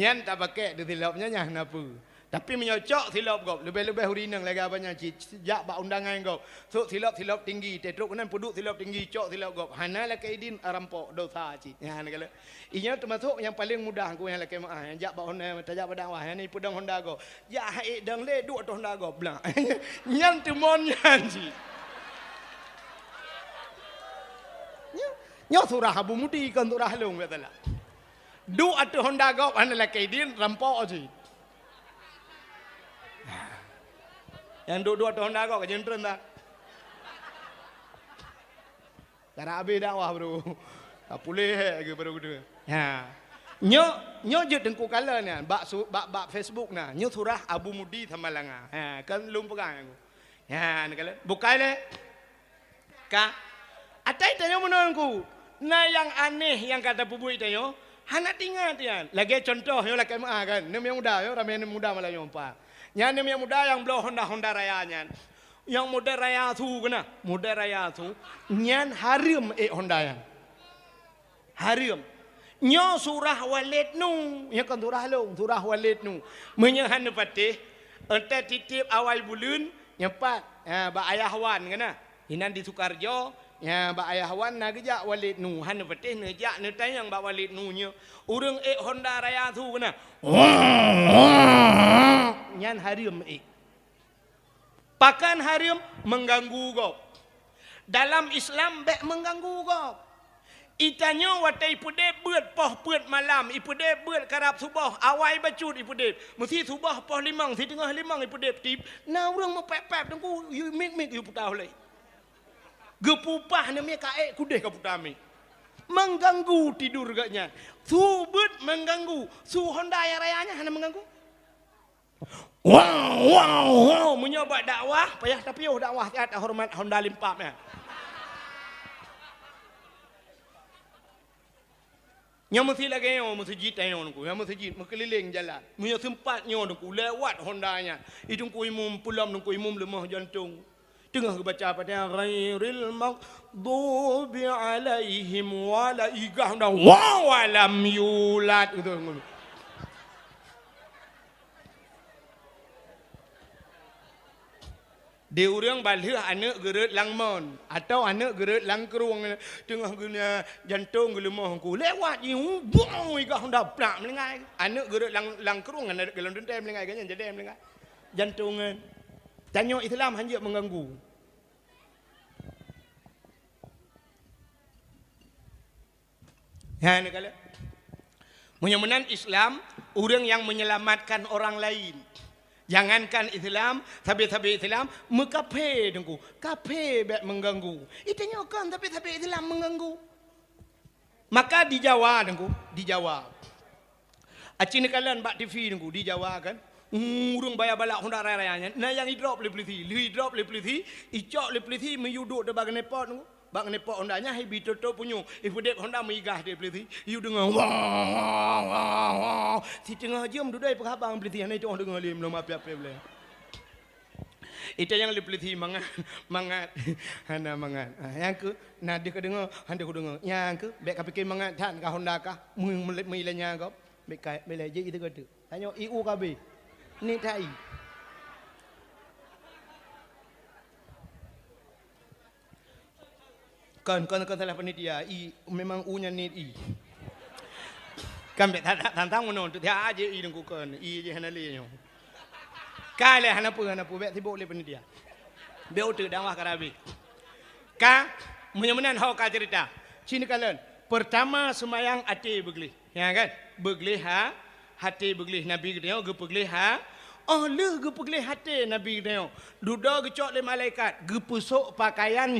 Nyan tak pakai di silapnya nyah napa. Tapi menyocok silap kau. Lebih-lebih hurinang lagi abanya sejak bak undangan kau. So silap tinggi. Tetruk kanan puduk silap tinggi cok silap kau. Hana lah kaidin rampok dosa cik. Ya nak inya termasuk yang paling mudah aku yang laki yang jak bak Honda tajak padang wah yang ni pudang Honda kau. Ya haik dang le duk atas Honda kau. Belang. Nyan temon nyan cik. Nyo surah Abu Mudi kan surah long katalah. Du atu Honda kau adalah kaidin rampok aje. Yang dua atu Honda kau kejentren tak? Cara habis dakwah bro. Tak boleh ke baru tu. Ha. Nyo je tengku kala ni bak Facebook nah. Nyo surah Abu Mudi Tamalanga. Ha kan lum pegang aku. Ya nak kala. Bukai le. Ka. Atai tanya menangku. Nah yang aneh yang kata pubui tanya. Hana tinggal tian. Lagi contoh yo laki kan. Nem yang muda yo ramai nem muda malah nyompa. Nya nem yang muda yang blow Honda raya nyan. Yang model raya tu kena. Model raya tu nyan harim Honda yang. Harim. Nyo surah Walid nu. Nya kan surah Walid nu. Menyahan patih ente titip awal bulan nyepat ba ayah wan kena. Hinan di Sukarjo ya ba ayah wan na gejak Walid nu han patih nejak ne tayang ba Walid nu nya urang Honda raya tu kena nyan harim pakan harim mengganggu kau dalam Islam bek mengganggu kau itanya watai pude beut poh beut malam ipude beut karab subah awai bacut ipude mesti subah poh limang si tengah limang ipude tip na urang mepep tengku mik you putah lei gepupah namanya kaek kudeh kaputami mengganggu tidur gaknya subut mengganggu su Honda yang rayanya hanya mengganggu wow menyoba dakwah payah tapi dakwah tiada hormat Honda limpapnya yang mesti lagi yang masjid yang nunggu yang masjid mengkeliling jalan punya sempatnya nunggu lewat Hondanya itu nunggu imum pulam nunggu imum lemah jantung tengah baca pada ghairil maghdubi alaihim wala igah dah walam yulad itu dia orang balik anak geret langmon atau anak geret langkerung tengah guna jantung gelemah ku lewat ni bong igah dah plak melengai anak geret langkerung anak gelam dentai melengai kan jadi melengai jantungan tanya Islam hanya mengganggu. Ya ni kala. Mudah-mudahan Islam orang yang menyelamatkan orang lain. Jangankan Islam, tapi Islam mekape dengku. Kape bek mengganggu. Itanya kan tapi Islam mengganggu. Maka di Jawa dengku, di Jawa. Acin kalian bak TV dengku di Jawa kan. Urung bayar balak Honda rayanya. Nah yang drop le polisi, icok le polisi meyuduk de bagan nepot dengku. Bang nepot Hondanya hebi toto punyo. Ibu dek Honda meigah de polisi. You dengar wah. Si tengah jam duduk perhabang polisi hana itu orang dengar lim belum apa-apa boleh. Itu yang le polisi mangat hana mangat. Yang ke nah dia dengar handa ku dengar. Yang ke bek kapikir mangat tan ka Honda kah? Meilanya kau. Bek kai belaje itu kata. Tanya IU KB. Ni tai. Kan salah panitia memang U-nya need I. Kan bet tantang mono tu dia aje I dengku kan I je hanali nyo. Kale hanapu bet tibo le dia. Beu tu dawah karabi. Ka menyemenan hau ka cerita. Cini kalian. Pertama semayang hati begli. Ya kan? Begli hati begli Nabi dia ge begli Oh le ge begli hati Nabi dia. Duda ge cok le malaikat, ge pusuk pakaian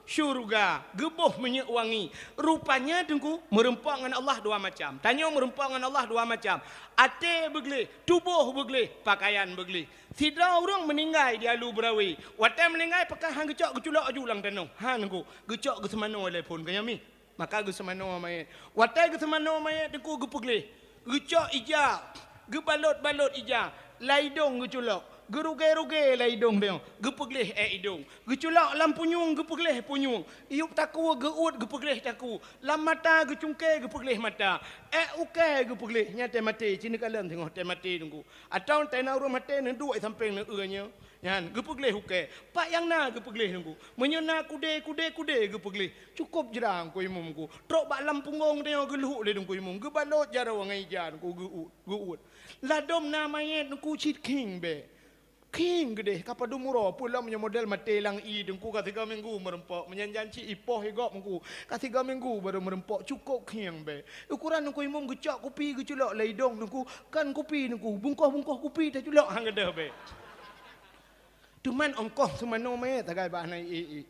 syurga, geboh minyak wangi. Rupanya tengku merempak dengan Allah dua macam. Tanya merempak dengan Allah dua macam. Ate begli, tubuh begli, pakaian begli. Tidak orang meninggal di alu berawi. Watai meninggal pakai hang gecok geculak ajulang tanong. Han tengku gecok ge semano oleh pun kaya mi. Maka ge semano mayat. Watai ge semano mayat tengku ge begli. Gecok ija, ge balot ija, laidong geculak. Geruge-ruge lah hidung dia. Gepegleh hidung. Geculak lam punyung, gepegleh punyung. Iup taku geut, gepegleh taku. Lam mata gecungke, gepegleh mata. Uke gepegleh. Nyata mati. Cina kalam tengok te mati tunggu. Atau tena urut mati nenduk sampai neuranya. Yan, gepegleh uke. Pak yang na gepegleh tunggu. Menyona kude gepegleh. Cukup jerang ku imumku. Trok bak lam punggung dia geluh le tunggu imum. Gebalot jarang ngai jan ku geut. Ladom namanya tunggu cheat king be. King gede kapadu muro pula punya model mate lang I dengku ka 3 minggu merempok menyanjanci ipoh higop mengku ka 3 minggu baru merempok cukup king be ukuran dengku imum gecak kopi geculok laidong dengku kan kopi dengku bungkoh kopi tak culok hang gede be tuman ongkoh semano me tagai ba nai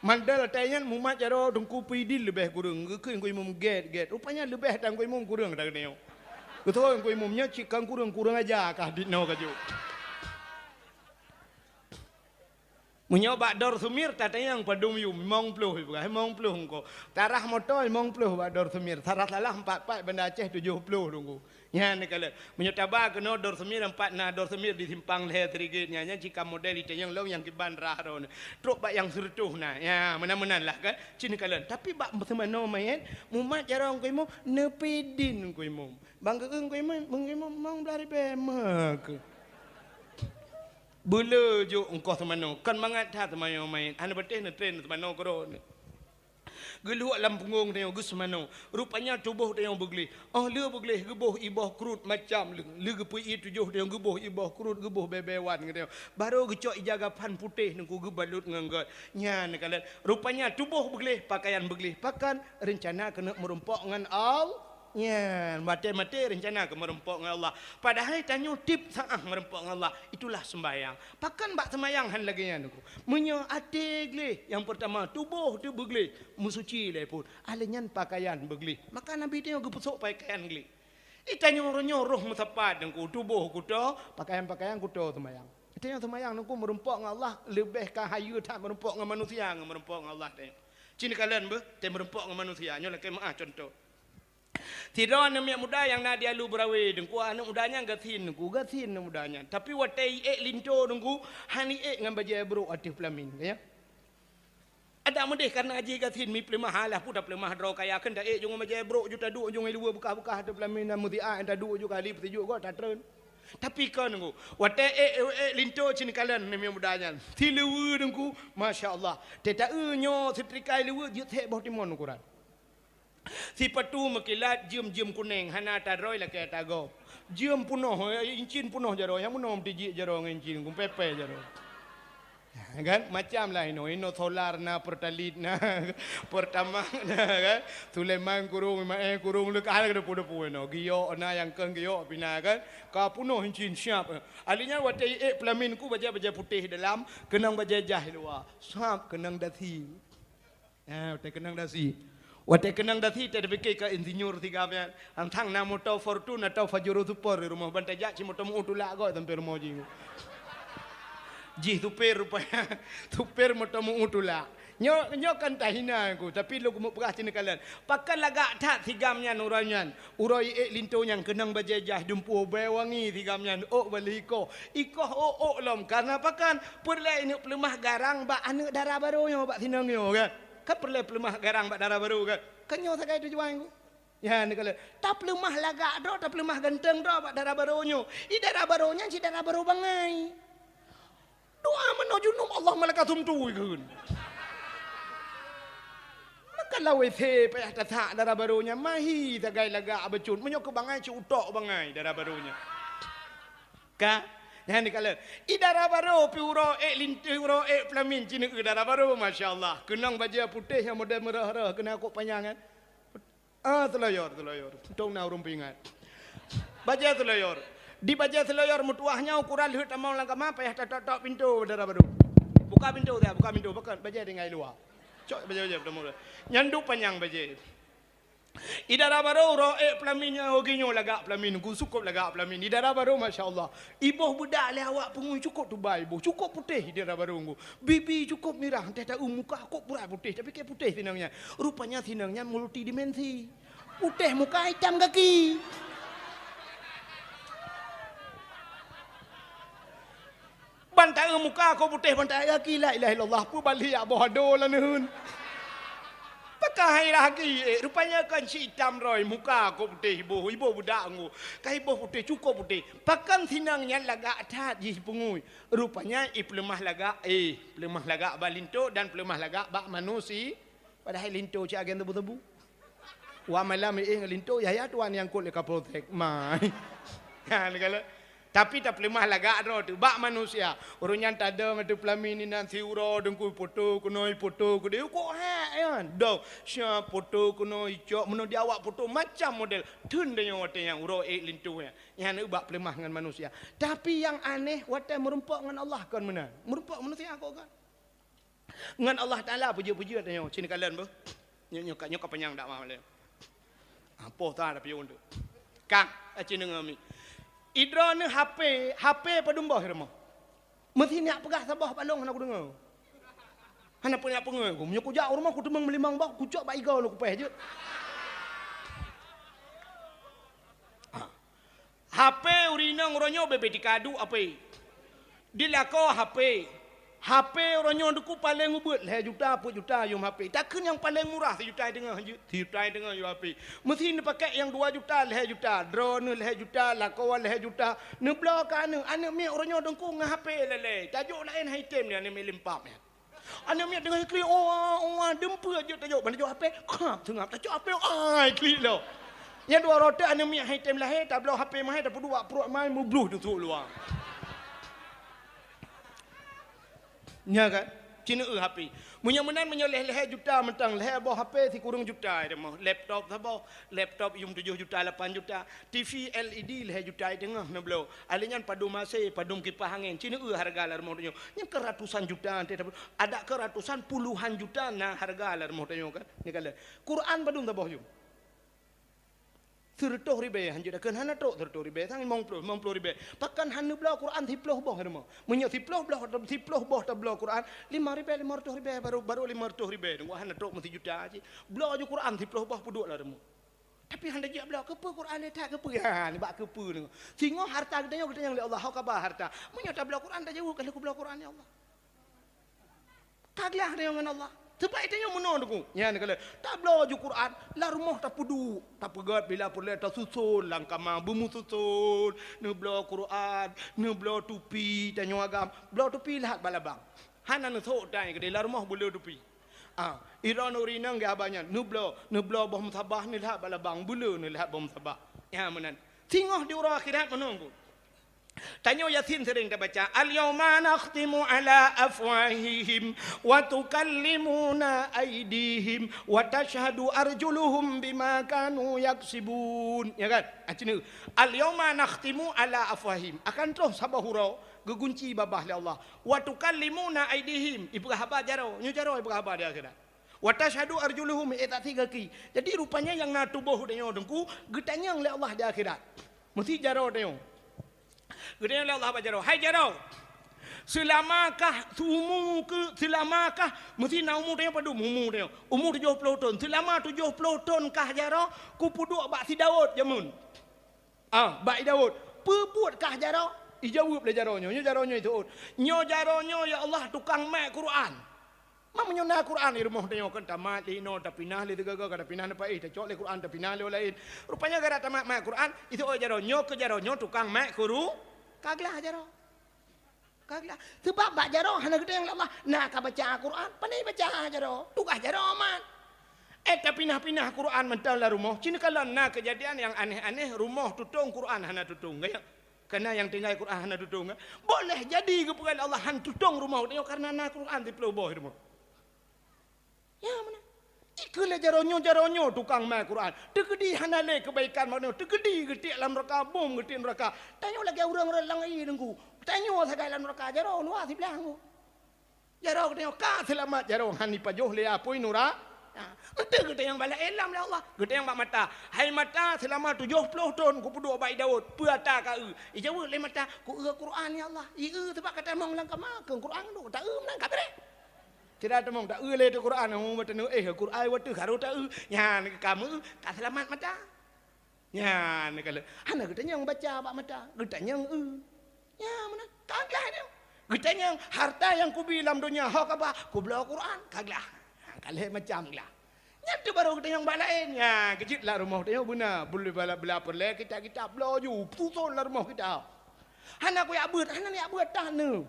mandal tayan mumat jaro dengku pidil lebih kurang ke dengku imum get rupanya lebih dengku imum kurang dak neo betul kau imumnya cikang kurang aja kah di no kaju. Menyoba dor sumir tatanya yang padum yum mong pluh bukan mong pluh engko. Tarah motor mong pluh ba dor sumir. Tarah salah 4 benda Aceh 70 tunggu. Nya ni kala menyotaba kena dor sumir 4 na dor sumir di simpang leher trigitnya nya jika model itu yang long yang kiban rah ron. Truk bak yang serutuh na. Ya menan-menan lah kan. Cini kala tapi bak semano main mumat jarang ko imo nepidin ko imo. Bangga ko imo mong blari bemak. Bula jo engkau semano kan mangat ha semano main ana betih na train semano koro geluh lam punggung dia gus semano rupanya tubuh dia yang begli le begli geboh ibah krut macam le gepui 7 dia geboh ibah krut geboh bebewan dia baru gecok ijaga pan putih nengku gebalut nganggot nya nekalan rupanya tubuh begli pakaian begli pakan rencana kena merempok dengan Allah. Ya, mati rencana ke merempok dengan Allah. Padahal tanya tip saah merempok dengan Allah. Itulah sembahyang. Pakan bak sembahyang han lagi yang aku. Menyo ate gle. Yang pertama tubuh tu begli. Musuci le pun. Alenyan pakaian begli. Maka Nabi dia gepesok pakaian gle. Itanya nyoroh musapat dengku tubuh kuto, pakaian kuto sembahyang. Itanya sembahyang dengku merempok dengan Allah lebih kahayu tak merempok dengan manusia, merempok dengan Allah teh. Cini kalian be, teh merempok dengan manusia. Nyolah ke contoh. Tidak anak muda yang nak dia lu berawi dengku anak mudanya gatin mudanya tapi watai linto dengku hani ngan baje bro atif pelamin ya ada mudeh karena aji gatin mi pelemah halah pun dah pelemah draw kaya kan dah jong baje bro juta du jong lu buka atif pelamin mudi anda du ju kali petuju ko tak tren tapi kan dengku watai linto cini kalian anak mudanya tilu dengku masya-Allah teta nyo setrikai lu je teh boh timon ukuran si patu makilat jam kuning hana taroi la ke tago jam punoh incin punoh jaro yang munom tiji jaro incin kum pepe jaro kan macam lah ino solar na pertalit na pertama kan Sulaiman kurung kurung lu kala ke pudo no gio na yang keng gio pina kan ka punoh incin siap alinya watai pelamin ku baja putih dalam kenang baja jah luar sap kenang dasi watai kenang dasi Watai kenang dasi tak fikir ke insinyur tiga punya antang nama tau Fortune atau Fajro Super di rumah bantai jak cuma temu utula kau tempat rumah jingu. Jih tupir rupanya tupir mau temu utula. Nyo kan tahina aku tapi lu gemuk beras cina kalian. Pakai lagak tak tigamnya nuranyan. Urai linto yang kenang bajajah dumpu bewangi tigamnya. Baliko. Ikoh lom karena pakan perlai ini pelemah garang bak anak darah baru nyo bak sinang nyo kan. Kan perlu pelemah garang bak darah baru kan. Kan nyo sakai tujuan ku. Ya ni kalau tak pelemah lagak do, tak pelemah ganteng do bak darah baru nyo. I darah barunya si darah baru bangai. Doa menuju nom Allah malakatum tu kan. Maka lawe the payah tak darah barunya mahi tagai lagak becun. Menyo ke bangai ci utok bangai darah barunya. Ka yang dikala idara baru piuro linturo pelamin Cina idara baru masya-Allah kenang baju putih yang model merah-merah kena kok panjangan telayar tong na rumpingan baju telayar di baju telayar mutuahnya ukuran lihat amau langkah apa ya tok pintu idara baru buka pintu bukan baju dengan luar cok baju bertemu nyandu panjang baju idara baru roe pelaminnya hoginya lagak pelamin ku cukup lagak pelamin idara baru masya-Allah ibuh budak le awak pengui cukup tu bai ibuh cukup putih idara baru ku bibi cukup merah teh muka kok pura putih tapi ke putih sinangnya rupanya sinangnya multidimensi putih muka hitam kaki bantai muka kau putih bantai kaki la ilaha illallah pu balik abodo lah neun pakai lagi rupanya kan si hitam roy muka kau putih ibu budak ngu kai ibu putih cukup putih pakan sinangnya lagak tat ji pengui rupanya pelemah lagak balinto dan pelemah lagak bak manusia padahal linto cak agen tebu-tebu wa malam linto ya tuan yang kul ka protek mai kan kalau tapi tak pelemah lagak ro tu bak manusia urunyan tada matu pelamin ni nanti uro dengku foto kunoi foto ku dia kok kan do sya foto kunoi cok meno dia awak foto macam model tun dia wate yang uro lintu yang bak pelemah dengan manusia tapi yang aneh wate merumpak dengan Allah kan mana merumpak manusia kok kan dengan Allah Taala puji-puji katanya sini kalian bu nyok panjang dak mah le apa ta ada pion tu kang cina ngami idra ni HP padumbah rumah. Mesti nak pegah sabah palong aku dengar. Hana punya pengen aku. Menyo kujak rumah aku temang melimang bah kucak bak igau lu kupeh je. HP urina ngoronyo bebe dikadu apa? Dilako HP oronyo duku paling ubut leh juta apa juta yum HP. Takkan yang paling murah 1 juta dengan yo HP. Mesti ni pakai yang 2 juta leh juta, drone leh juta, lakawan leh juta. Ne blok anu mi oronyo dengku ngah HP lele. Tajuk lain item dia ni melimpap ya. Anu mi dengan klik dempu aja tajuk mana tajuk HP. Kap tengap tajuk HP klik lo. Yang 2 roda anu mi item lahir tak blok HP mai tak perlu perut mai mubluh tu luar. Nya kan Cina HP munya menan menyoleh leh juta mentang leh boh HP si kurang juta dia mah laptop sabo laptop yum 7 juta 8 juta TV LED leh juta tengah na belo alinyan padum masih padum kipas angin Cina harga lar modnya nya ke ratusan juta ada ke ratusan puluhan juta nah harga lar modnya kan ni kala Quran padum sabo yum Tertoh ribe hanjur akan hana tok tertoh ribe tang 50 ribe pakan hanu bela Quran 30 boh demo munyo 30 boh ta bela Quran 5 ribe 500 ribe baru 500 ribe ngwa hana tok mesti juta aje bela je Quran 30 boh puduk lah demo tapi handa je bela ke pe Quran ni tak ke pe ha ni bak ke pe ni singo harta gedanya yang li Allah ka ba harta munyo ta bela Quran dah jauh kalau ku bela Quran ya Allah kaglah dengan Allah sebab itu yang menang aku. Ya ni kalau tak belajar Quran, lah rumah tak pudu, tak pegat bila pulai tak susul, langkama bemu susul, ne belajar Quran, ne belajar tupi, tanya agam, belajar tupi lihat balabang. Hana ne thok dai ke lah rumah boleh tupi. Iran urinang ga banyak, ne belajar bah musabah ni lihat balabang, boleh ne lihat bah musabah. Ya menan. Tengok di orang akhirat menang aku. Tanya Yasin sering kita baca al-yawma nakhtimu ala afwahihim wa tukallimuna aydihim wa tashhadu arjuluhum bima kanu yaksibun ya kan acini al-yawma nakhtimu ala afwahihim akan terus sabahura gegunci babah li Allah wa tukallimuna aydihim ibu haba jaro nyu jaro ibu haba dia kira wa tashhadu arjuluhum tak tiga ki jadi rupanya yang na tubuh dia dengku getanya li Allah di akhirat mesti jaro dia Gede Allah bajaro. Hai jaro. Selamakah mesti na umur dia padu umur dia. Umur 70 tahun. Selama 70 tahun kah jaro ku puduk bak si Daud jamun. Bak Daud. Puput kah jaro? Ijawab le jaronyo. Nyo jaronyo itu. Nyo jaronyo ya Allah tukang mak Quran. Mak menyona Quran di rumah dia kan tamat lino tapi nah le tegaga kada pinah na pai tak le Quran tapi nah le lain. Rupanya gara tamat mak Quran itu jaronyo ke jaronyo tukang mak Quran. Kaglah jaro. Kaglah. Sebab bak jaro hana gede yang Allah. Nak ka baca Quran, pandai baca jaro. Tugas jaro man. Tapi pinah-pinah Quran mental lah rumah. Cina kalau nak kejadian yang aneh-aneh rumah tutung Quran hana tutung gaya. Karena yang tinggal Quran hana dudung. Boleh jadi ke perkara Allah han tudung rumah dia karena na Quran di peloboh rumah. Ya mana? Ikulah jaronyo tukang mai Quran. Tegedi hana le kebaikan mana? Tegedi getik dalam neraka bom getik neraka. Tanya lagi orang-orang langai dengku. Tanya saya dalam neraka jaro luar di belakang. Jaro tengok ka selamat jaro hani pajoh le apoi nura. Entah kita yang bala elam lah Allah. Kita yang bak mata. Hai mata selama 70 tahun ku peduk baik Daud. Puata ka jauh le mata ku Quran ya Allah. Sebab kata mong lang kama ke Quran tu. Tak menang ka bre. Tidak ada mong tak le tu Quran mong mata Quran watu karo tak nya kamu tak selamat mata. Nya ni kala. Hana kita yang baca bak mata. Kita yang ya mana? Kaglah dia. Kita yang harta yang ku bilam dunia hak apa? Ku bela Quran kaglah. Kalau macam lah. Nyata baru kita yang balain. Ya, kecil lah rumah dia benar. Boleh bala perle kita belaju. Susun lah rumah kita. Hana aku ya buat, hana ni buat tanah.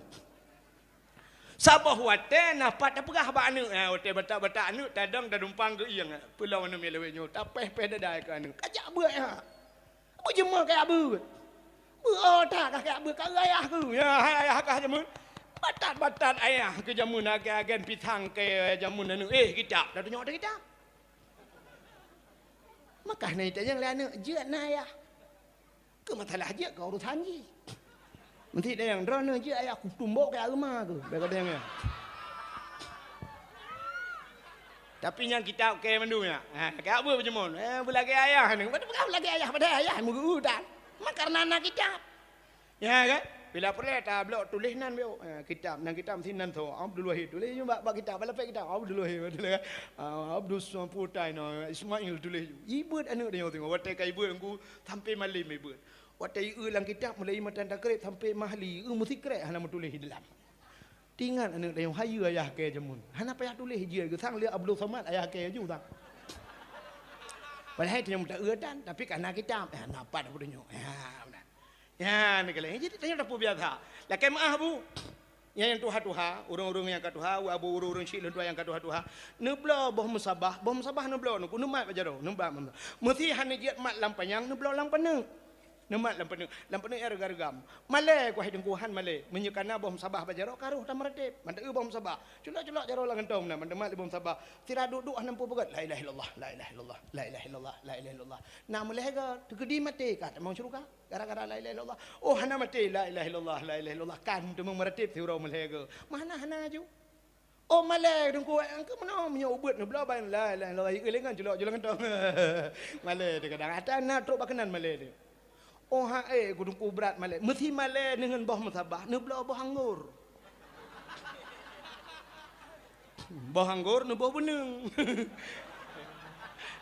Sabah wate napat apa kah anu? Wate bata anu tadang dah dumpang ke iang. Pulau mana melewenyo. Tapeh pedadai ke anu. Kajak buat ya. Apa jema kayak buat? Buat tak kayak buat kau ayah aku. Ya, ayah kah jema. Batat ayah ke jamun agen pitang ke jamun anu kitab dah tunjuk ada kitab maka ni tak yang lain je na ayah ke masalah je kau urusan je nanti dia yang drone je ayah aku tumbuk ke rumah tu dia kata yang tapi yang kitab ke mandunya ke apa macam mana belagi ayah ni bukan belagi ayah pada ayah mugu dan mak karena anak kitab ya kan. Bila perlu tak blok tulis nan bio kitab nang kitab mesti nan tu Abdul Wahid tulis je bak kitab bala kitab Abdul Wahid betul kan Abdul Putai no Ismail tulis ibu anak dia tengok watai kai ibu aku sampai malam ibu watai ulang kitab mulai matan tak kerek sampai mahli mesti kerek hana tulis dalam tinggal anak dia hayu ayah ke jamun hana payah tulis je ke sang dia Abdul Samad ayah ke ju tak padahal dia minta dan tapi karena kitab nampak dah punya ya ni kalau jadi tanya apa biasa. Lah kemah bu. Yang tuha-tuha, orang-orang yang katuha, abu orang-orang syilun yang katuha-tuha. Nebla boh musabah nebla nu mat bajaro, nembat. Mesti hanya jiat mat lampanyang nebla lampaneng. Nemat lampaneng ergam. Malai ku hidung kuhan malai. Menyekana boh musabah bajaro karuh tam ratib. Mandak boh musabah. Culak-culak jaro lang entom na mandemat boh musabah. Tira duduk nampu begat. La ilaha illallah, la ilaha illallah, la ilaha illallah, la ilaha illallah. Nak mulai ke tegedi mati ka mau suruh ka? Gara-gara la ilaha illallah. Oh hana mati la ilaha illallah, la ilaha illallah. Kan tu meratib surau mulai ke. Mana hana ju? Oh malai dengku angke mana punya ubut ni belah bain la ilaha illallah. Ilengan culak-culak entom. Malai dia kadang ada nak truk bakanan malai dia. Oh gudungku berat malai. Mesti malai dengan boh musabah. Nebla boh anggur. Boh anggur nu boh beneng.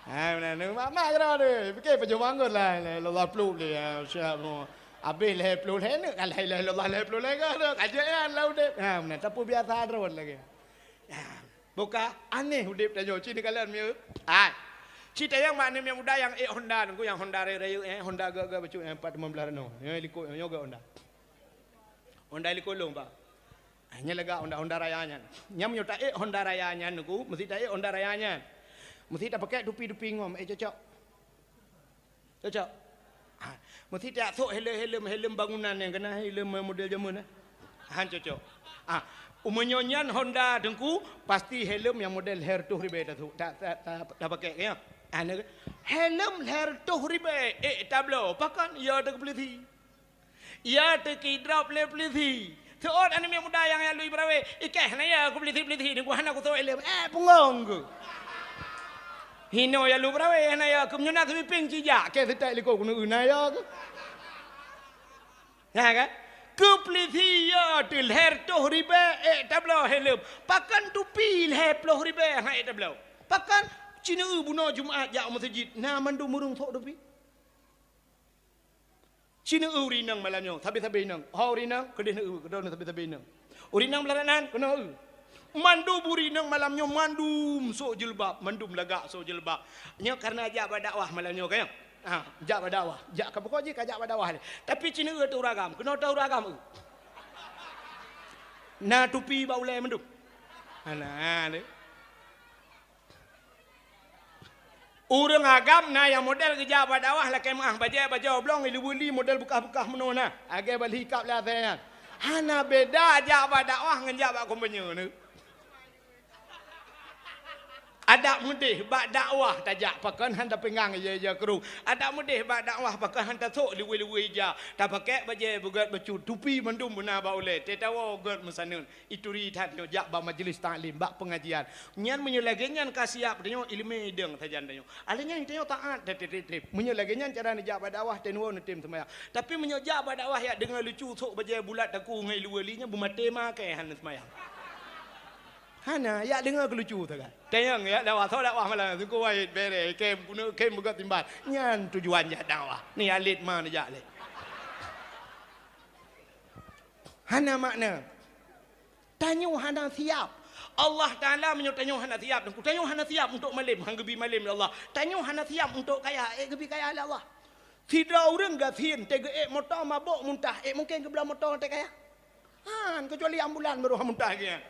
Mana nu mak kena dia. Fikir pejam anggur lah. Allah peluk dia. Siap no. Habis leh peluk leh ni. Kalau leh Allah leh peluk leh kan. Kajian lah udip. Mana tapi biasa terus lagi. Buka aneh udip dah jauh. Cini kalian miu. Cita yang mana yang muda yang Honda nunggu yang Honda rayu Honda gak bacu 415 no yang liko yoga Honda liko long ba hanya lega Honda rayanya nyam nyota Honda rayanya nunggu mesti tak Honda rayanya mesti tak pakai dupi ngom cocok mesti tak sok helm bangunan yang kena helm model zaman cocok umenyonyan Honda dengku pasti helm yang model hair tu ribe tu tak pakai ya helm hair tu ribe tablo pakan ya tak peliti ya tak drop le peliti tu orang yang muda yang lui brawe ikeh na ya aku peliti dengku hana aku tu helm pungong hino ya lu brawe hana ya aku nyuna tu ping cijak ke tak liko kuno una ya kan Kupliti ya til her toh ribe tablo helm pakan tupi her ploh ribe tablo pakan cina buno Jumaat jak masjid na mandu murung thok tupi cina urinang malamnya tabi nang urinang kedih kedon tabi nang urinang belaranan kena mandu burinang malamnya mandum sok jilbab mandum lagak sok jilbab nya karena ajak berdakwah malamnya kan jak berdakwah jak ke pokok je kajak berdakwah ni tapi cina tu ragam kena tahu ragam na tupi bau le mandum ana ni Urang agam na yang model kerja badawah lah kemah baca oblong ilu buli model buka-buka menona. Age bali kap lah saya. Hana beda aja badawah ngan ja bak kompenya ni. Ada mudih bak dakwah tajak pakan handa pengang je kerung. Ada mudih bak dakwah pakan handa sok liwi-liwi je. Tak pakai baje bugat bacu tupi mendum bena ba oleh. Tetawa got mesanun. Itu ri that yo jak ba majlis taklim bak pengajian. Nyan menyelagenyan kasiap denyo ilmu deng tajan denyo. Alanya denyo taat tetep. Menyelagenyan cara ni jak ba dakwah tenwo netim semaya. Tapi menyojak ba dakwah ya dengan lucu sok baje bulat aku ngai luwelinya bumate make han semaya. Hana ya dengar kelucu tu kan. Tengok ya dakwah malah tu kau wahid bere kem buka timbal. Nyan tujuan jak dakwah. Ni alit mana jak le. Hana makna. Tanyo hana siap. Allah Taala menyotanyo hana siap. Tanyo hana siap untuk malim, hang gebi malim ya Allah. Tanyo hana siap untuk kaya, gebi kaya ya Allah. Tidak orang gafin tega motor mabuk muntah. Mungkin ke belah motor teh kaya. Han kecuali ambulan baru muntah dia.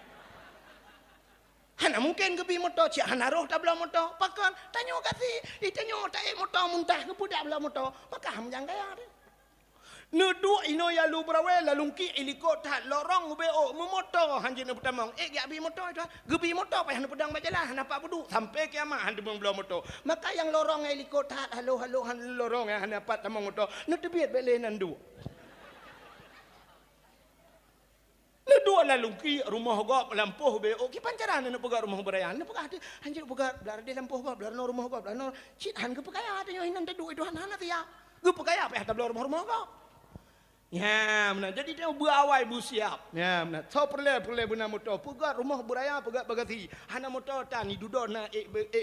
Hana mungkin kebi motor cik hana roh tak belah motor pakan tanyo kasi itanyo tak motor muntah ke budak belah motor pakam jang kaya dia nedu ino ya lu brawe la lungki iliko tat lorong beo memotor hanjin pertama gak bi motor itu gebi motor payah pedang bajalah nampak budu sampai kiamat han demang belah motor maka yang lorong iliko tat halo han lorong ya han dapat tamang motor netebiat bele nandu dua lalungki rumah gop lampuh be o ki pancaran nak pegat rumah berayan nak pegat hanjir pegat belar di lampuh gop belar no rumah gop belar no cit han ke pekaya ada hinan tedu itu han ya ge pekaya apa tak belar rumah gop ya mana jadi dia berawai bu siap ya mana so perle benar motor pegat rumah beraya pegat bagasi hana motor tani duduk na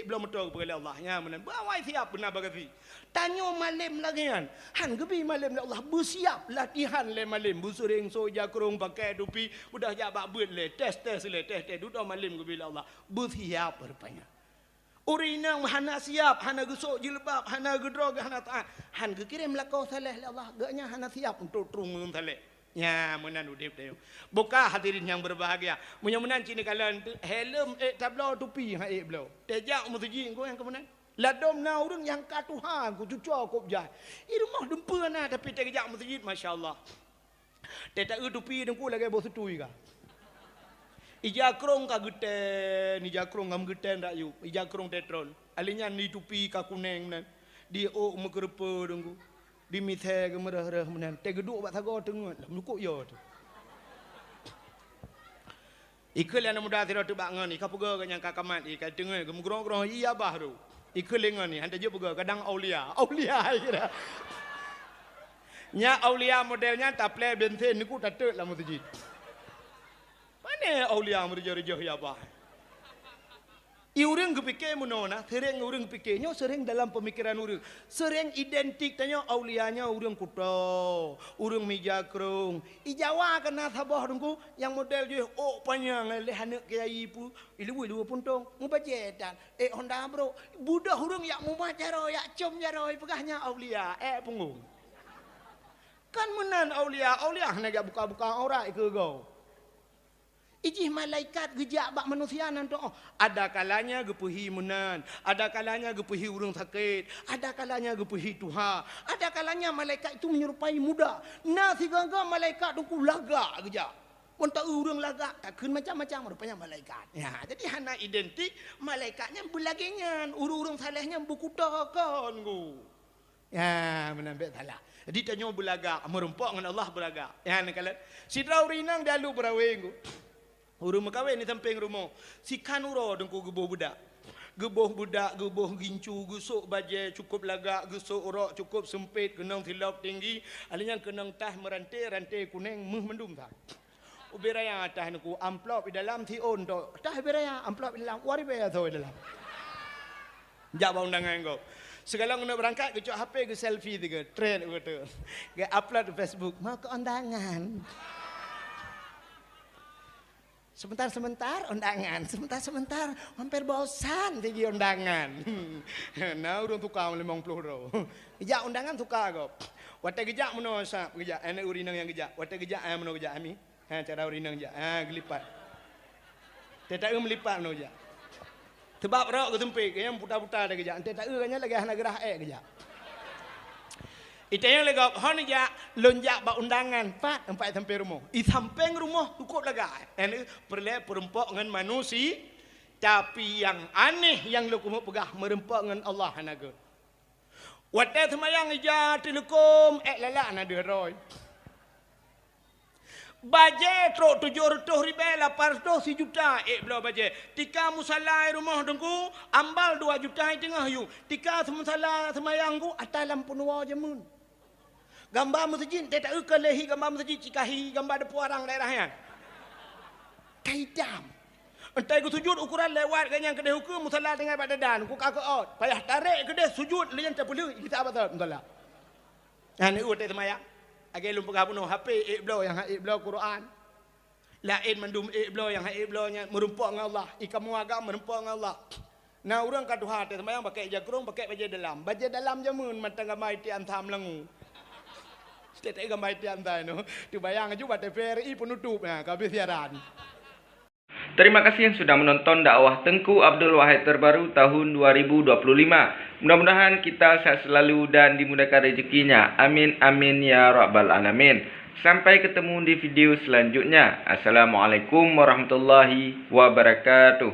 belah motor kepada Allah ya mana berawai siap benar bagasi tanyo malim lagi han gebi malim Allah bersiap latihan le malim busering soja kerung pakai dupi udah jabak buat le tes duduk malim gebi Allah bersiap rupanya urinang hana siap hana gesok jilbab hana gedrog hana taat han gekirim lakau saleh Allah gaknya hana siap untuk turun saleh ya menan udip dia buka hadirin yang berbahagia munya-munan cini kalian helm tablau tupi ha blau tejak mutuji engko yang kemunan ladom na urang yang katuhan ku cucuk kop jai i rumah dempa na tapi tejak mutuji masyaallah tetak tupi dengku lagi bos tutui ka ijakrong ka geten ijakrong ngam geten dak yu ijakrong tetron alinya ni tupi ka kuneng nan di o mekerepa dengku di mithe ke merah-merah menan te geduk bak sago tengut lukuk yo tu ikul yang muda tiro tu bak ngan ika pega ke yang kakamat ika dengai ke mugrong-grong iya bah tu ikul lengan ni hanta je pega kadang aulia kira nya aulia modelnya taple bensin niku tatek lah masjid mana aulia merja-reja ya bah urang kepikir menona sering urang pikirnya sering dalam pemikiran urang sering identik tanya aulianya urang kuto urang mijakrung i Jawa kena sabah dengku yang model je panjang le hanek kiai pu ilu puntong mubajetan Honda bro budak urang yak mubajaro yak com jaro pegahnya aulia punggung kan menan aulia hanya buka-buka aurat ke kau ijih malaikat gejak bak manusia nanti ada kalanya gepuhi menan ada kalanya gepuhi urang sakit ada kalanya gepuhi Tuhan ada kalanya malaikat itu menyerupai muda nah sigaga malaikat dengku lagak gejak untuk urang lagak takkan macam-macam rupanya malaikat ya jadi hana identik malaikatnya belagingan urang salehnya bukutakan ku ya menambil salah jadi tanya belagak merempok dengan Allah belagak ya kalau sidra urinang dalu beraweng ku urung makawin ni samping rumah si kanuro dengku geboh budak geboh gincu gusuk baje cukup lagak gusuk urok cukup sempit kenang tilap tinggi alinya kenang tah merantai kuning mendum tak ubiraya tah nuku amplop di dalam ti on to tah biraya amplop di dalam wari baya tu di dalam jak ba undangan kau segala nak berangkat ke cok HP ke selfie tiga trend betul ke upload di Facebook mau ke undangan sebentar undangan sebentar hampir bosan tinggi undangan nah urang tukar 50 ro gejak undangan tukar kau wate gejak meno sap gejak anak urinang yang gejak wate gejak meno gejak ami cara urinang gejak gelipat tetak melipat meno gejak Sebab rok ke tempe ke yang putar-putar dah kejap. Ente tak eranya lagi hana gerah kejap. Itu yang lagi hana ja lonjak ba undangan pat sampai sampai rumah. Samping rumah cukup lagi. Ini perempok dengan manusia tapi yang aneh yang lu kumuk pegah merempok dengan Allah hanaga. Wadah semayang ija telekom lala nada roy. Baje trok 700,000 800 juta belah baje. Tika musalla rumah dengku ambal 2 juta tengah yu. Tika musalla semayang ku atas lampu nuwa jemun. Gambar masjid tak ke lehi gambar masjid cikahi gambar depu orang daerahnya. Kaidam. Entai ku sujud ukuran lewat kan yang kedai hukum musalla dengan badadan ku kakak payah tarik kedai sujud layan tak boleh kita apa tak musalla. Ni utai semayang. Agak lupa kamu HP belau yang belau Quran. Lain mandum belau yang belaunya merumpuk dengan Allah. Ikan muagam merumpuk dengan Allah. Nah orang kat Tuhan tu semayang pakai jagrung pakai baju dalam. Baju dalam jamun mata gamai ti antam lengu. Setiap gamai ti antai no. Tu bayang juga TVRI penutup habis siaran. Terima kasih yang sudah menonton dakwah Tengku Abdul Wahid terbaru tahun 2025. Mudah-mudahan kita sehat selalu dan dimudahkan rezekinya. Amin amin ya rabbal alamin. Sampai ketemu di video selanjutnya. Assalamualaikum warahmatullahi wabarakatuh.